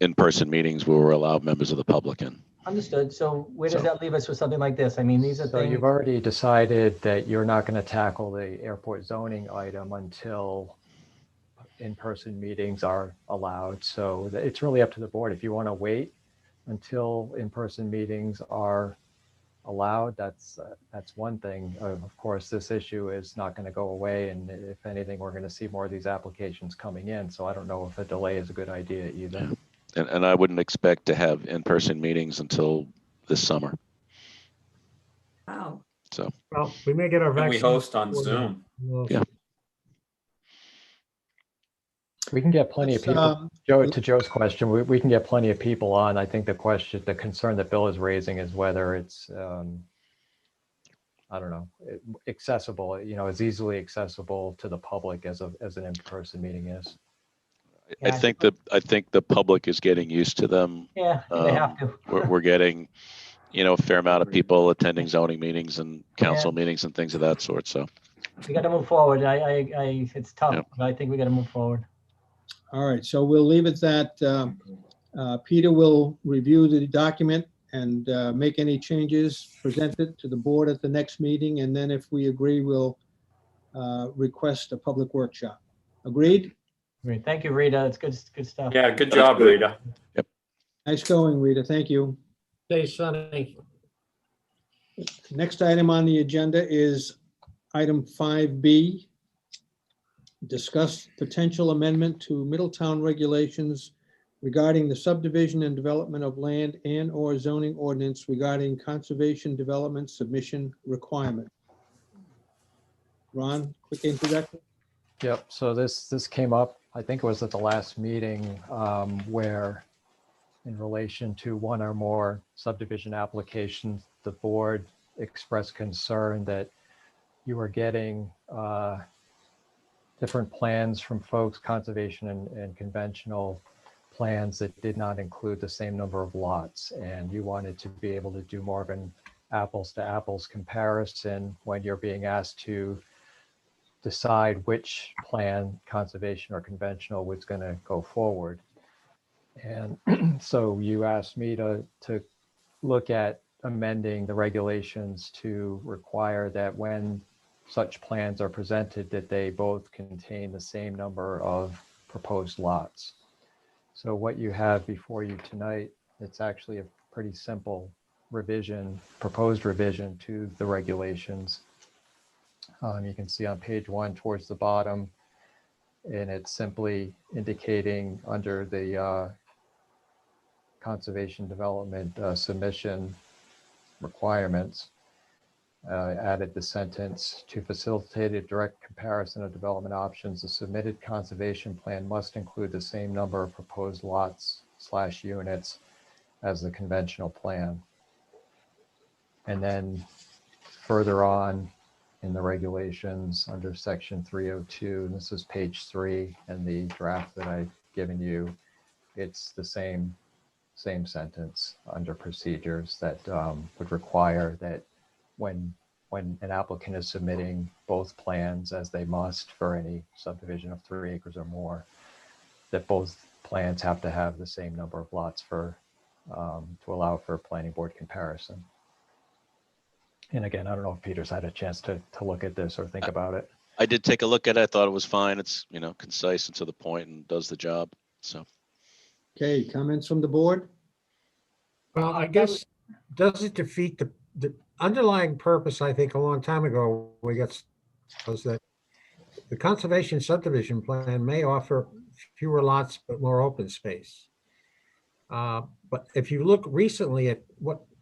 Speaker 8: in-person meetings where we're allowed members of the public in.
Speaker 2: Understood. So where does that leave us with something like this? I mean, these are
Speaker 6: So
Speaker 2: things.
Speaker 6: you've already decided that you're not going to tackle the airport zoning item until in-person meetings are allowed. So it's really up to the board. If you want to wait until in-person meetings are allowed, that's one thing. Of course, this issue is not going to go away, and if anything, we're going to see more of these applications coming in. So I don't know if a delay is a good idea either.
Speaker 8: Yeah. And I wouldn't expect to have in-person meetings until this summer.
Speaker 1: Wow.
Speaker 8: So.
Speaker 5: Well, we may get our
Speaker 17: And
Speaker 5: vaccine.
Speaker 17: we host on Zoom.
Speaker 8: Yeah.
Speaker 6: We can get plenty of people. Joe, to Joe's question, we can get plenty of people on. I think the concern that Bill is raising is whether it's, I don't know, accessible, as easily accessible to the public as an in-person meeting is.
Speaker 8: I think the public is getting used to them.
Speaker 2: Yeah, they have to.
Speaker 8: We're getting, a fair amount of people attending zoning meetings and council meetings and things of that sort. So
Speaker 2: We got to move forward. It's tough, but I think we got to move forward.
Speaker 3: All right, so we'll leave it that Peter will review the document and make any changes, present it to the board at the next meeting, and then if we agree, we'll request a public workshop. Agreed?
Speaker 2: Great. Thank you, Rita. It's good stuff.
Speaker 17: Yeah, good job, Rita.
Speaker 8: Yep.
Speaker 3: Nice going, Rita. Thank you.
Speaker 5: Stay sunny.
Speaker 3: Next item on the agenda is item 5B. Discuss potential amendment to Middletown regulations regarding the subdivision and development of land and/or zoning ordinance regarding conservation development submission requirement. Ron, quick introduction.
Speaker 6: Yep. So this came up, I think it was at the last meeting, where in relation to one or more subdivision applications, the board expressed concern that you were getting different plans from folks, conservation and conventional plans that did not include the same number of lots. And you wanted to be able to do more of an apples to apples comparison when you're being asked to decide which plan, conservation or conventional, was going to go forward. And so you asked me to look at amending the regulations to require that when such plans are presented, that they both contain the same number of proposed lots. So what you have before you tonight, it's actually a pretty simple revision, proposed revision to the regulations. You can see on page 1 towards the bottom, and it's simply indicating under the conservation development submission requirements, added the sentence, to facilitate a direct comparison of development options, the submitted conservation plan must include the same number of proposed lots/units as the conventional plan. And then further on in the regulations under section 302, and this is page 3 and the draft that I've given you, it's the same same sentence under procedures that would require that when an applicant is submitting both plans, as they must for any subdivision of 3 acres or more, that both plans have to have the same number of lots for to allow for planning board comparison. And again, I don't know if Peter's had a chance to look at this or think about it.
Speaker 8: I did take a look at it. I thought it was fine. It's, concise and to the point and does the job. So.
Speaker 3: Okay, comments from the board?
Speaker 5: Well, I guess, does it defeat the underlying purpose, I think, a long time ago, was that the conservation subdivision plan may offer fewer lots but more open space. But if you look recently at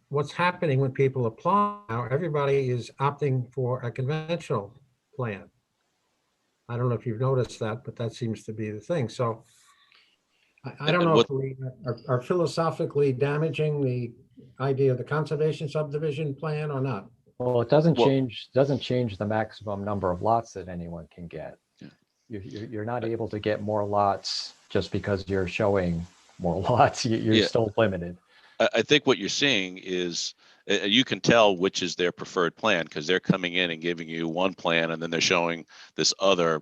Speaker 5: what's happening when people apply now, everybody is opting for a conventional plan. I don't know if you've noticed that, but that seems to be the thing. So I don't know if we are philosophically damaging the idea of the conservation subdivision plan or not.
Speaker 6: Well, it doesn't change the maximum number of lots that anyone can get. You're not able to get more lots just because you're showing more lots. You're still limited.
Speaker 8: I think what you're seeing is you can tell which is their preferred plan because they're coming in and giving you one plan and then they're showing this other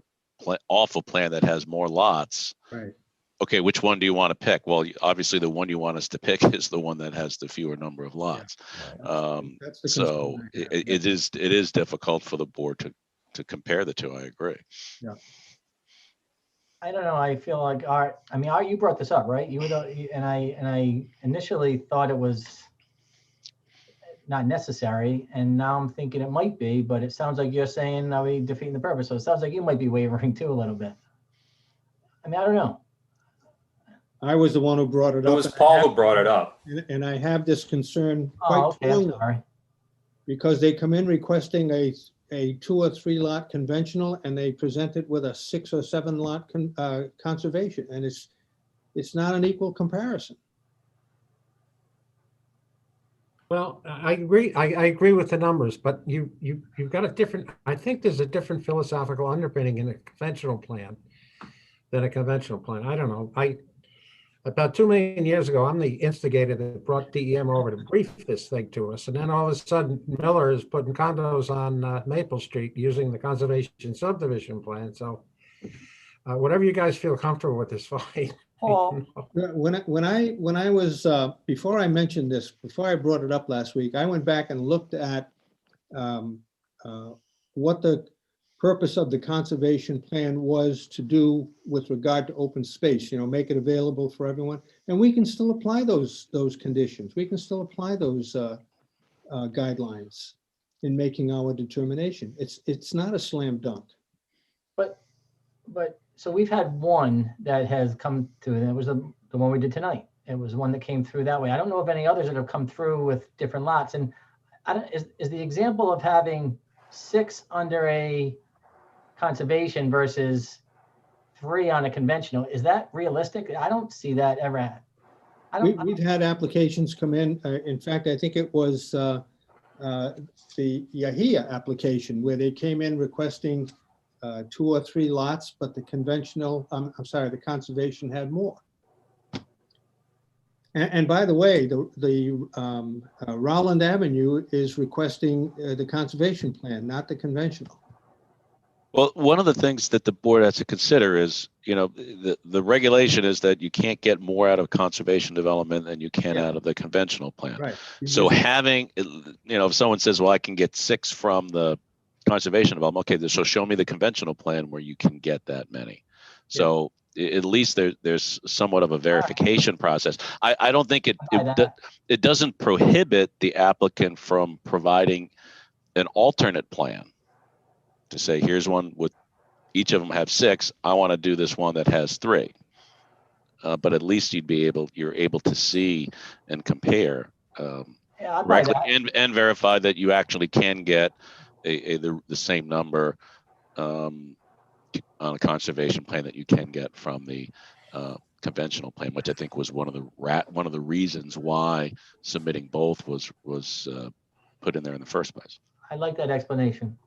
Speaker 8: awful plan that has more lots.
Speaker 3: Right.
Speaker 8: Okay, which one do you want to pick? Well, obviously the one you want us to pick is the one that has the fewer number of lots.
Speaker 3: That's the
Speaker 8: So
Speaker 3: concern I have.
Speaker 8: it is difficult for the board to compare the two. I agree.
Speaker 3: Yeah.
Speaker 2: I don't know. I feel like Art, you brought this up, right? And I initially thought it was not necessary, and now I'm thinking it might be, but it sounds like you're saying, are we defeating the purpose? So it sounds like you might be wavering too a little bit. I don't know.
Speaker 3: I was the one who brought it up.
Speaker 17: It was Paul who brought it up.
Speaker 3: And I have this concern quite strongly.
Speaker 2: I'm sorry.
Speaker 3: Because they come in requesting a 2 or 3 lot conventional and they present it with a 6 or 7 lot conservation, and it's not an equal comparison.
Speaker 5: Well, I agree. I agree with the numbers, but you've got a different. I think there's a different philosophical underpinning in a conventional plan than a conventional plan. I don't know. About 2 million years ago, I'm the instigator that brought DEM over to brief this thing to us, and then all of a sudden, Miller is putting condos on Maple Street using the conservation subdivision plan. So, whatever you guys feel comfortable with is fine.
Speaker 2: Paul.
Speaker 3: When I was before I mentioned this, before I brought it up last week, I went back and looked at what the purpose of the conservation plan was to do with regard to open space, make it available for everyone. And we can still apply those conditions. We can still apply those guidelines in making our determination. It's not a slam dunk.
Speaker 2: But so we've had one that has come to, and it was the one we did tonight. It was one that came through that way. I don't know of any others that have come through with different lots. And is the example of having 6 under a conservation versus 3 on a conventional, is that realistic? I don't see that ever.
Speaker 3: We've had applications come in. In fact, I think it was the Yahia application where they came in requesting 2 or 3 lots, but the conventional, the conservation had more. And by the way, the Rowland Avenue is requesting the conservation plan, not the conventional.
Speaker 8: Well, one of the things that the board has to consider is, the regulation is that you can't get more out of conservation development than you can out of the conventional plan.
Speaker 3: Right.
Speaker 8: So having, if someone says, well, I can get 6 from the conservation development, okay, so show me the conventional plan where you can get that many. So at least there's somewhat of a verification process. I don't think it doesn't prohibit the applicant from providing an alternate plan to say, here's one with each of them have 6. I want to do this one that has 3. But at least you're able to see and compare and verify that you actually can get the same number on a conservation plan that you can get from the conventional plan, which I think was one of the reasons why submitting both was put in there in the first place.
Speaker 2: I like that explanation.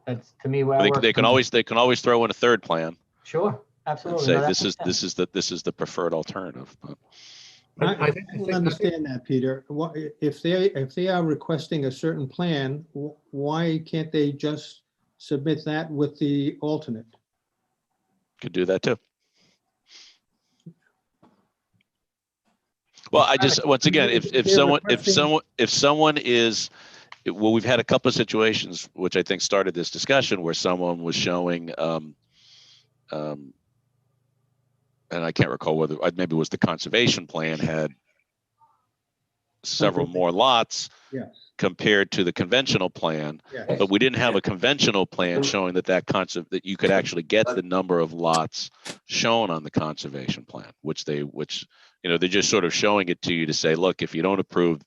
Speaker 2: That's to me where
Speaker 8: they can always throw in a third plan.
Speaker 2: Sure, absolutely.
Speaker 8: And say this is the preferred alternative. But.
Speaker 3: I don't understand that, Peter. If they are requesting a certain plan, why can't they just submit that with the alternate?
Speaker 8: Could do that too. Well, I just, once again, if someone is, well, we've had a couple of situations which I think started this discussion where someone was showing, and I can't recall whether, maybe it was the conservation plan had several more lots compared to the conventional plan, but we didn't have a conventional plan showing that you could actually get the number of lots shown on the conservation plan, which they're just sort of showing it to you to say, look, if you don't approve,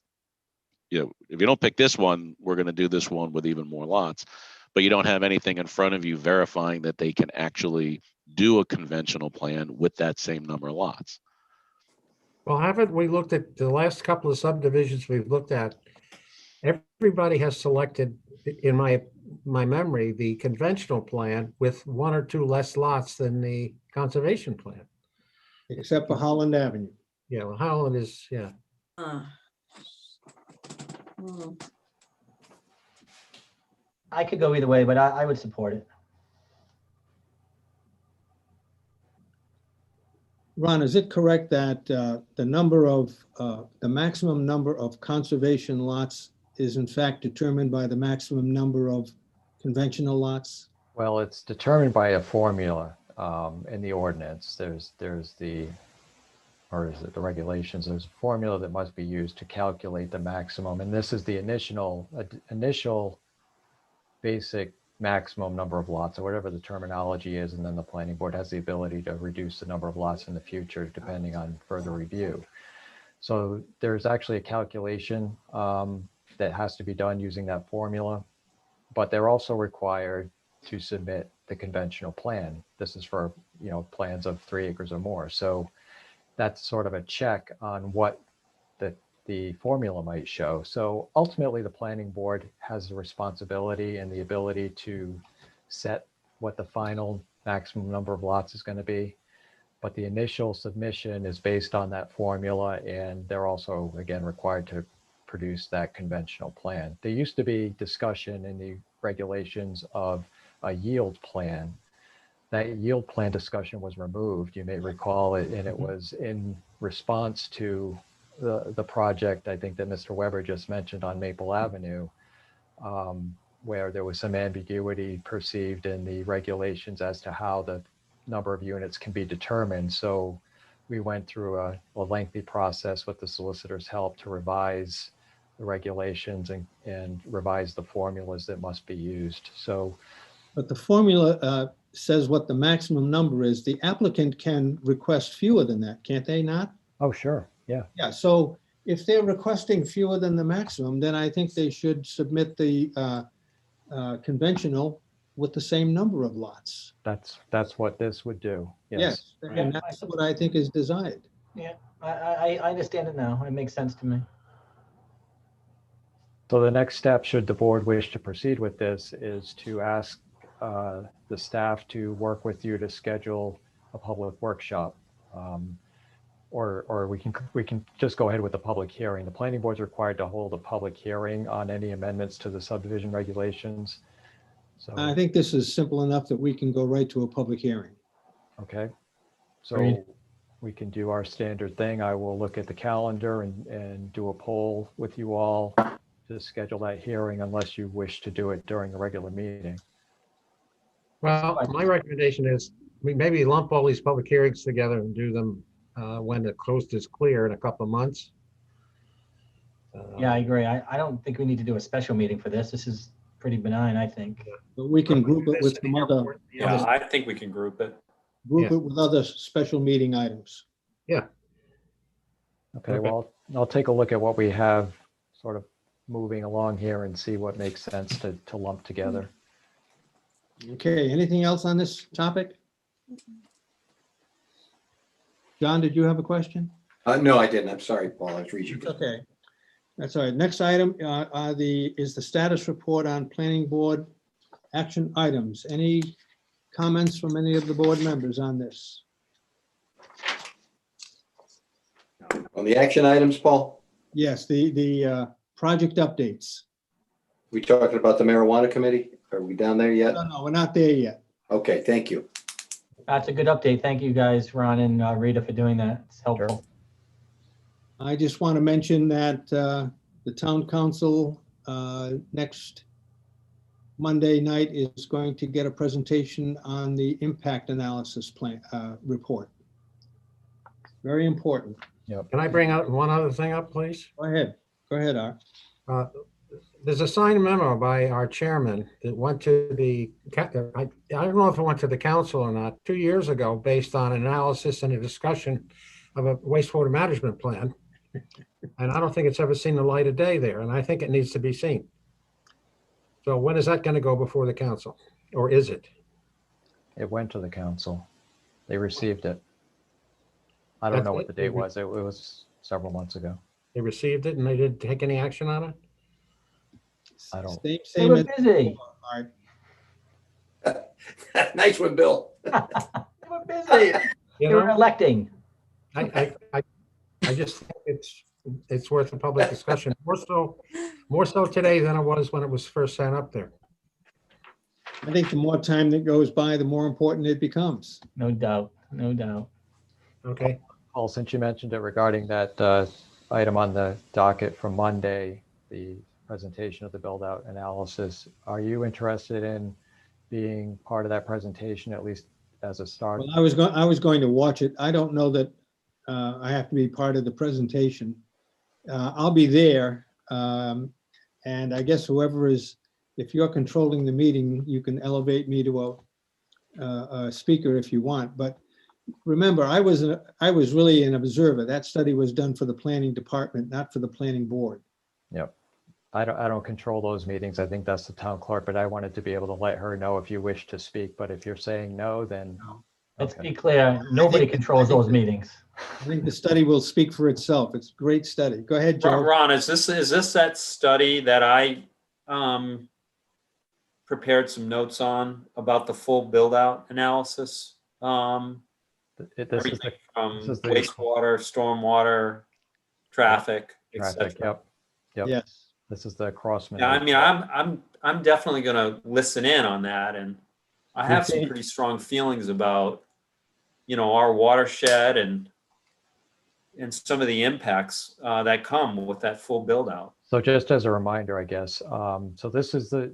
Speaker 8: if you don't pick this one, we're going to do this one with even more lots, but you don't have anything in front of you verifying that they can actually do a conventional plan with that same number of lots.
Speaker 5: Well, haven't we looked at the last couple of subdivisions we've looked at? Everybody has selected, in my memory, the conventional plan with one or two less lots than the conservation plan.
Speaker 3: Except for Holland Avenue.
Speaker 5: Yeah, well, Holland is, yeah.
Speaker 2: I could go either way, but I would support it.
Speaker 3: Ron, is it correct that the maximum number of conservation lots is in fact determined by the maximum number of conventional lots?
Speaker 6: Well, it's determined by a formula in the ordinance. There's the, or is it the regulations? There's a formula that must be used to calculate the maximum, and this is the initial basic maximum number of lots, or whatever the terminology is, and then the planning board has the ability to reduce the number of lots in the future depending on further review. So there's actually a calculation that has to be done using that formula, but they're also required to submit the conventional plan. This is for, plans of 3 acres or more. So that's sort of a check on what the formula might show. So ultimately, the planning board has the responsibility and the ability to set what the final maximum number of lots is going to be. But the initial submission is based on that formula, and they're also, again, required to produce that conventional plan. There used to be discussion in the regulations of a yield plan. That yield plan discussion was removed, you may recall it, and it was in response to the project, I think that Mr. Weber just mentioned on Maple Avenue, where there was some ambiguity perceived in the regulations as to how the number of units can be determined. So we went through a lengthy process with the solicitor's help to revise the regulations and revise the formulas that must be used. So,
Speaker 3: but the formula says what the maximum number is. The applicant can request fewer than that, can't they not?
Speaker 6: Oh, sure. Yeah.
Speaker 3: Yeah. So if they're requesting fewer than the maximum, then I think they should submit the conventional with the same number of lots.
Speaker 6: That's what this would do.
Speaker 3: Yes. And that's what I think is desired.
Speaker 2: Yeah, I understand it now. It makes sense to me.
Speaker 6: So the next step, should the board wish to proceed with this, is to ask the staff to work with you to schedule a public workshop. Or we can just go ahead with the public hearing. The planning board is required to hold a public hearing on any amendments to the subdivision regulations. So
Speaker 3: I think this is simple enough that we can go right to a public hearing.
Speaker 6: okay, so
Speaker 2: Great.
Speaker 6: we can do our standard thing. I will look at the calendar and do a poll with you all to schedule that hearing, unless you wish to do it during a regular meeting.
Speaker 5: Well, my recommendation is maybe lump all these public hearings together and do them when the coast is clear in a couple of months.
Speaker 2: Yeah, I agree. I don't think we need to do a special meeting for this. This is pretty benign, I think.
Speaker 3: But we can group it with some other.
Speaker 17: Yeah, I think we can group it.
Speaker 3: Group it with other special meeting items.
Speaker 5: Yeah.
Speaker 6: Okay, well, I'll take a look at what we have sort of moving along here and see what makes sense to lump together.
Speaker 3: Okay, anything else on this topic? John, did you have a question?
Speaker 19: No, I didn't. I'm sorry, Paul. I was reading.
Speaker 3: Okay, that's all right. Next item is the status report on planning board action items. Any comments from any of the board members on this?
Speaker 19: On the action items, Paul,
Speaker 3: Yes, the project updates.
Speaker 19: we talking about the marijuana committee? Are we down there yet?
Speaker 3: No, we're not there yet.
Speaker 19: Okay, thank you.
Speaker 2: That's a good update. Thank you guys, Ron and Rita, for doing that. It's helpful.
Speaker 3: I just want to mention that the town council next Monday night is going to get a presentation on the impact analysis plan report. Very important.
Speaker 5: Can I bring out one other thing up, please?
Speaker 3: Go ahead. Go ahead, Art.
Speaker 5: There's a signed memo by our chairman that went to the, I don't know if it went to the council or not, 2 years ago, based on analysis and a discussion of a wastewater management plan. And I don't think it's ever seen the light of day there, and I think it needs to be seen. So when is that going to go before the council, or is it?
Speaker 6: It went to the council. They received it. I don't know what the date was. It was several months ago.
Speaker 5: They received it and they didn't take any action on it?
Speaker 6: I don't.
Speaker 2: They were busy.
Speaker 19: Nice one, Bill.
Speaker 2: They were busy.
Speaker 5: You
Speaker 2: They were
Speaker 5: know,
Speaker 2: electing.
Speaker 5: I just think it's worth a public discussion, more so today than it was when it was first sent up there.
Speaker 3: I think the more time that goes by, the more important it becomes.
Speaker 2: No doubt. No doubt.
Speaker 5: Okay.
Speaker 6: Paul, since you mentioned it regarding that item on the docket from Monday, the presentation of the build out analysis, are you interested in being part of that presentation, at least as a start?
Speaker 3: Well, I was going to watch it. I don't know that I have to be part of the presentation. I'll be there. And I guess whoever is, if you're controlling the meeting, you can elevate me to a speaker if you want. But remember, I was really an observer. That study was done for the planning department, not for the planning board.
Speaker 6: Yep. I don't control those meetings. I think that's the town clerk, but I wanted to be able to let her know if you wish to speak. But if you're saying no, then.
Speaker 2: Let's be clear, nobody controls those meetings.
Speaker 3: I think the study will speak for itself. It's a great study. Go ahead, Joe.
Speaker 17: Ron, is this that study that I prepared some notes on about the full build out analysis? Everything from wastewater, stormwater, traffic,
Speaker 6: Traffic,
Speaker 17: etc.
Speaker 6: Yep.
Speaker 3: Yes.
Speaker 6: This is the Crossman.
Speaker 17: Yeah, I mean, I'm definitely going to listen in on that, and I have some pretty strong feelings about, our watershed and some of the impacts that come with that full build out.
Speaker 6: So just as a reminder, I guess, so this is the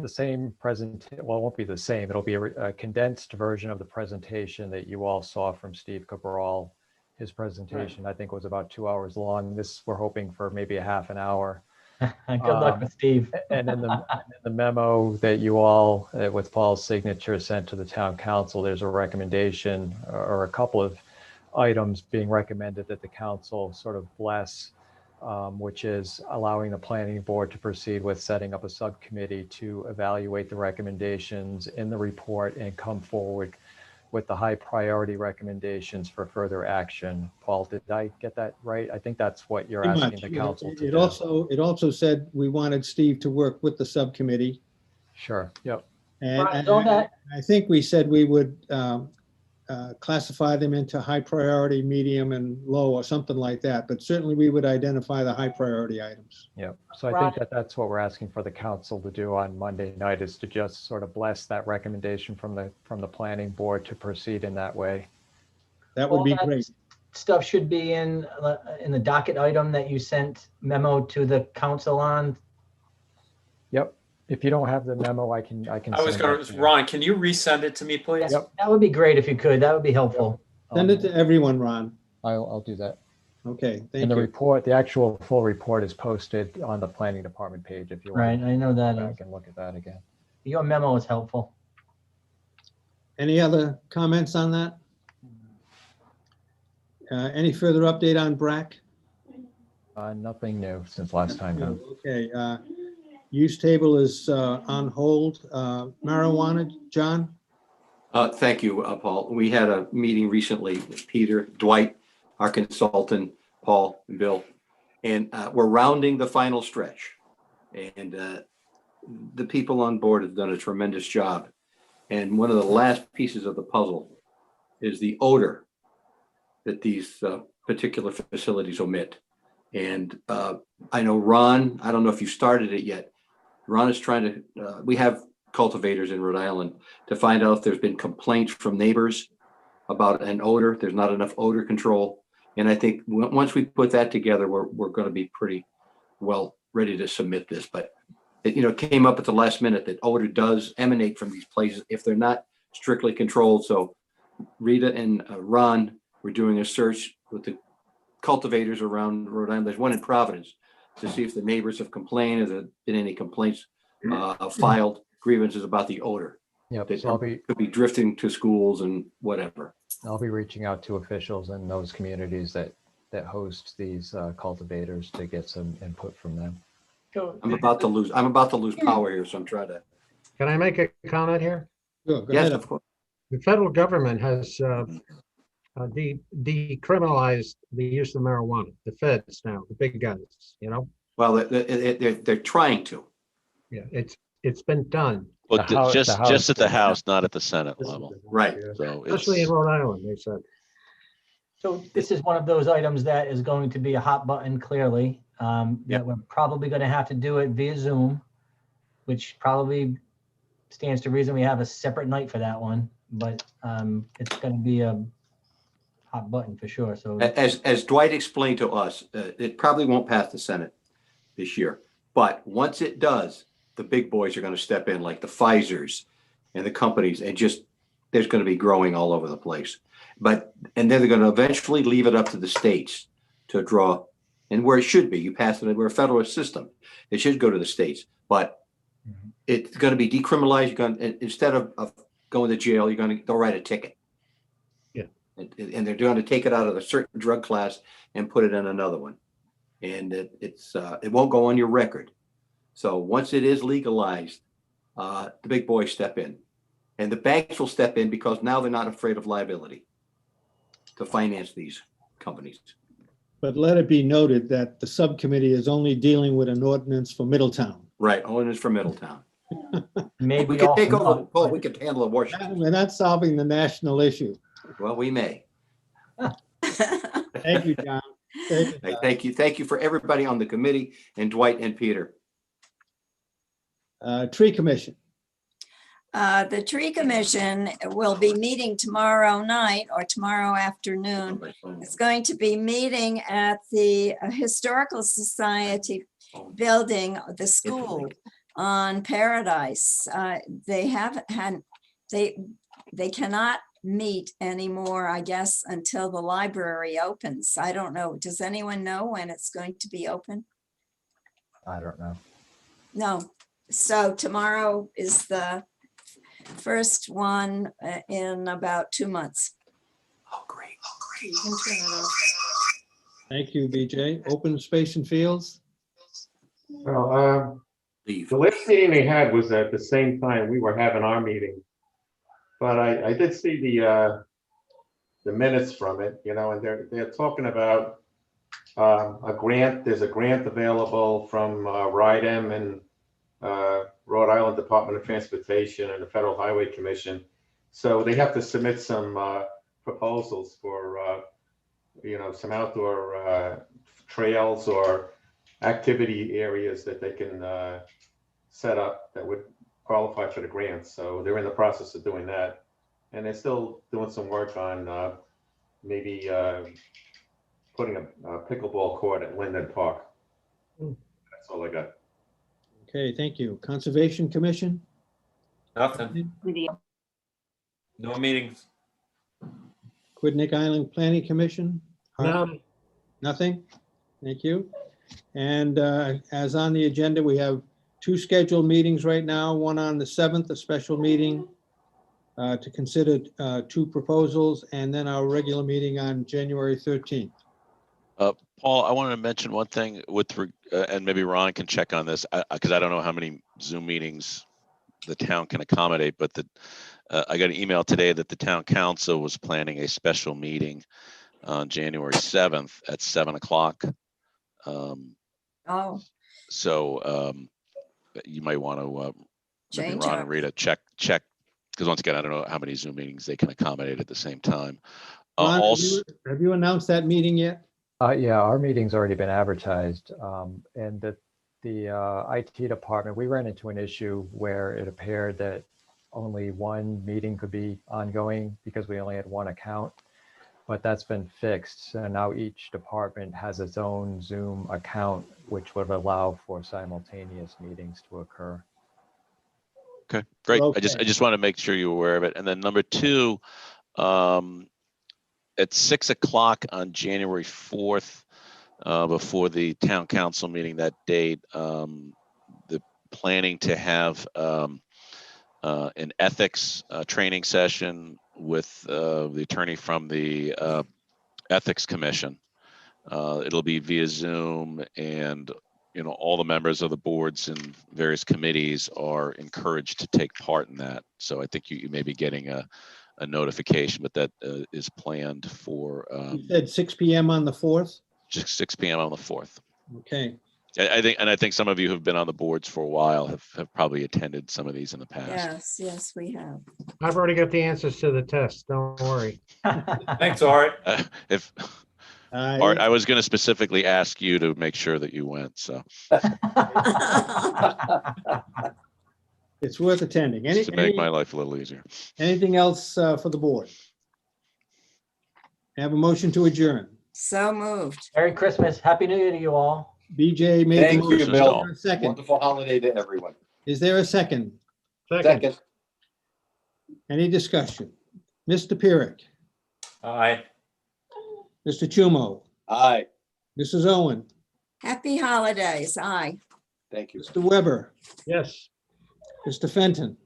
Speaker 6: same presentation. Well, it won't be the same. It'll be a condensed version of the presentation that you all saw from Steve Cabral. His presentation, I think, was about 2 hours long. This, we're hoping for maybe a half an hour.
Speaker 2: Good luck with Steve.
Speaker 6: And in the memo that you all, with Paul's signature, sent to the town council, there's a recommendation or a couple of items being recommended that the council sort of bless, which is allowing the planning board to proceed with setting up a subcommittee to evaluate the recommendations in the report and come forward with the high priority recommendations for further action. Paul, did I get that right? I think that's what you're
Speaker 3: Pretty
Speaker 6: asking
Speaker 3: much.
Speaker 6: the council to
Speaker 3: It
Speaker 6: do.
Speaker 3: also said we wanted Steve to work with the subcommittee.
Speaker 6: Sure. Yep.
Speaker 3: And
Speaker 2: Right,
Speaker 3: I think we said we would classify them into high priority, medium, and low, or something like that. But certainly we would identify the high priority items.
Speaker 6: Yep. So I think that's what we're asking for the council to do on Monday night, is to just sort of bless that recommendation from the planning board to proceed in that way.
Speaker 3: That would
Speaker 2: All
Speaker 3: be
Speaker 2: that
Speaker 3: great.
Speaker 2: Stuff should be in the docket item that you sent memo to the council on.
Speaker 6: Yep. If you don't have the memo, I can.
Speaker 17: I was
Speaker 6: send
Speaker 17: going
Speaker 6: it
Speaker 17: to,
Speaker 6: to you.
Speaker 17: Ron, can you resend it to me, please?
Speaker 6: Yep.
Speaker 2: That would be great if you could. That would be helpful.
Speaker 3: Send it to everyone, Ron.
Speaker 6: I'll do that.
Speaker 3: Okay,
Speaker 6: And
Speaker 3: thank
Speaker 6: the
Speaker 3: you.
Speaker 6: report, the actual full report is posted on the planning department page if you want.
Speaker 2: Right, I know that.
Speaker 6: I can look at that again.
Speaker 2: Your memo is helpful.
Speaker 3: Any other comments on that? Any further update on BRAC?
Speaker 6: Nothing new since last time. No.
Speaker 3: Okay, use table is on hold. Marijuana, John?
Speaker 19: Thank you, Paul. We had a meeting recently with Peter, Dwight, our consultant, Paul, and Bill, and we're rounding the final stretch. And the people on board have done a tremendous job. And one of the last pieces of the puzzle is the odor that these particular facilities omit. And I know Ron, I don't know if you started it yet. Ron is trying to, we have cultivators in Rhode Island to find out if there's been complaints from neighbors about an odor. There's not enough odor control. And I think once we put that together, we're going to be pretty well ready to submit this. But it came up at the last minute that odor does emanate from these places if they're not strictly controlled. So Rita and Ron were doing a search with the cultivators around Rhode Island. There's one in Providence to see if the neighbors have complained. Has there been any complaints filed, grievances about the odor?
Speaker 6: Yep.
Speaker 19: That
Speaker 6: So
Speaker 19: could be drifting to schools and whatever.
Speaker 6: I'll be reaching out to officials in those communities that host these cultivators to get some input from them.
Speaker 19: I'm about to lose power here, so I'm trying to.
Speaker 5: Can I make a comment here?
Speaker 3: Go
Speaker 19: Yes,
Speaker 3: ahead.
Speaker 19: of course.
Speaker 5: The federal government has decriminalized the use of marijuana. The feds now, the big guns,
Speaker 19: Well, they're trying to.
Speaker 5: Yeah, it's been done.
Speaker 8: Well, just at the House, not at the Senate level.
Speaker 19: Right.
Speaker 8: So
Speaker 5: Especially in
Speaker 8: it's,
Speaker 5: Rhode Island, they said.
Speaker 2: So this is one of those items that is going to be a hot button, clearly. That we're probably going to have to do it via Zoom, which probably stands to reason we have a separate night for that one. But it's going to be a hot button for sure. So
Speaker 19: As Dwight explained to us, it probably won't pass the Senate this year. But once it does, the big boys are going to step in, like the Pfizers and the companies, and just there's going to be growing all over the place. And then they're going to eventually leave it up to the states to draw, and where it should be. You pass it, we're a federalist system. It should go to the states, but it's going to be decriminalized. You're going to, instead of going to jail, they'll write a ticket.
Speaker 5: Yeah.
Speaker 19: And they're going to take it out of a certain drug class and put it in another one. And it won't go on your record. So once it is legalized, the big boys step in, and the banks will step in because now they're not afraid of liability to finance these companies.
Speaker 3: But let it be noted that the subcommittee is only dealing with an ordinance for Middletown.
Speaker 19: Right, ordinance for Middletown.
Speaker 2: maybe
Speaker 19: We could take
Speaker 2: also
Speaker 19: over,
Speaker 2: not,
Speaker 19: Paul,
Speaker 2: but-
Speaker 19: we could handle a Washington.
Speaker 3: We're not solving the national issue.
Speaker 19: Well, we may.
Speaker 3: Thank you, John. Thank you.
Speaker 19: Thank you for everybody on the committee and Dwight and Peter.
Speaker 3: Tree Commission.
Speaker 1: The Tree Commission will be meeting tomorrow night or tomorrow afternoon. It's going to be meeting at the Historical Society building, the school on Paradise. They cannot meet anymore, I guess, until the library opens. I don't know. Does anyone know when it's going to be open?
Speaker 6: I don't know.
Speaker 1: No. So tomorrow is the first one in about 2 months.
Speaker 19: Oh, great.
Speaker 1: You can turn it off.
Speaker 3: Thank you, BJ. Open Space and Fields.
Speaker 4: Well, the last meeting they had was at the same time we were having our meeting. But I did see the minutes from it, and they're talking about a grant. There's a grant available from RIDEM and Rhode Island Department of Transportation and the Federal Highway Commission. So they have to submit some proposals for, some outdoor trails or activity areas that they can set up that would qualify for the grant. So they're in the process of doing that. And they're still doing some work on maybe putting a pickleball court at Linden Park. That's all I got.
Speaker 3: Okay, thank you. Conservation Commission.
Speaker 17: Nothing. No meetings.
Speaker 3: Quidneck Island Planning Commission.
Speaker 5: None.
Speaker 3: Nothing. Thank you. And as on the agenda, we have 2 scheduled meetings right now, one on the 7th, a special meeting to consider 2 proposals, and then our regular meeting on January 13th.
Speaker 8: Paul, I wanted to mention one thing and maybe Ron can check on this because I don't know how many Zoom meetings the town can accommodate, but I got an email today that the town council was planning a special meeting on January 7th at 7 o'clock. So you might want to maybe
Speaker 1: Change
Speaker 8: Ron
Speaker 1: our-
Speaker 8: and Rita check because once again, I don't know how many Zoom meetings they can accommodate at the same time.
Speaker 3: Ron, have
Speaker 8: Also,
Speaker 3: have you announced that meeting yet?
Speaker 6: Yeah, our meeting's already been advertised. And the IT department, we ran into an issue where it appeared that only one meeting could be ongoing because we only had one account. But that's been fixed. So now each department has its own Zoom account, which would allow for simultaneous meetings to occur.
Speaker 8: okay, great. I
Speaker 3: Okay.
Speaker 8: just want to make sure you're aware of it. And then number two, at 6 o'clock on January 4th, before the town council meeting that date, the planning to have an ethics training session with the attorney from the Ethics Commission. It'll be via Zoom, and all the members of the boards and various committees are encouraged to take part in that. So I think you may be getting a notification, but that is planned for
Speaker 3: You said 6 PM on the 4th?
Speaker 8: just 6 p.m. on the 4th.
Speaker 3: Okay.
Speaker 8: I think some of you who've been on the boards for a while have probably attended some of these in the past.
Speaker 1: Yes, we have.
Speaker 5: I've already got the answers to the test. Don't worry.
Speaker 17: Thanks, Art.
Speaker 8: Art, I was going to specifically ask you to make sure that you went. So
Speaker 3: It's worth attending.
Speaker 8: just to make my life a little easier.
Speaker 3: Anything else for the board? Have a motion to adjourn.
Speaker 1: So moved.
Speaker 2: Merry Christmas. Happy New Year to you all.
Speaker 3: BJ made the
Speaker 19: Thank you,
Speaker 3: motion.
Speaker 19: Bill.
Speaker 3: Is there a second?
Speaker 19: Wonderful holiday to everyone.
Speaker 3: Is there a second?
Speaker 19: Second.
Speaker 3: Any discussion? Mr. Pyrick,
Speaker 17: Aye.
Speaker 3: Mr. Chumo,
Speaker 19: Aye.
Speaker 3: Mrs. Owen,
Speaker 1: Happy holidays. Aye.
Speaker 19: Thank you.
Speaker 3: Mr. Weber,
Speaker 5: Yes.
Speaker 3: Mr. Fenton,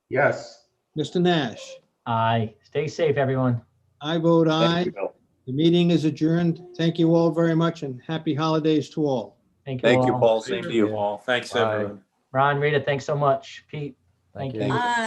Speaker 4: Yes.
Speaker 3: Mr. Nash.
Speaker 2: Aye. Stay safe, everyone.
Speaker 3: I vote
Speaker 19: Thank
Speaker 3: aye.
Speaker 19: you, Bill.
Speaker 3: The meeting is adjourned. Thank you all very much and happy holidays to all.
Speaker 2: Thank you
Speaker 19: Thank you,
Speaker 2: all.
Speaker 19: Paul.
Speaker 17: Same
Speaker 19: Same
Speaker 17: to you all. Thanks,
Speaker 6: Bye.
Speaker 17: everyone.
Speaker 2: Ron, Rita, thanks so much. Pete,
Speaker 6: Thank
Speaker 2: thank
Speaker 6: you.
Speaker 2: you.
Speaker 1: Aye.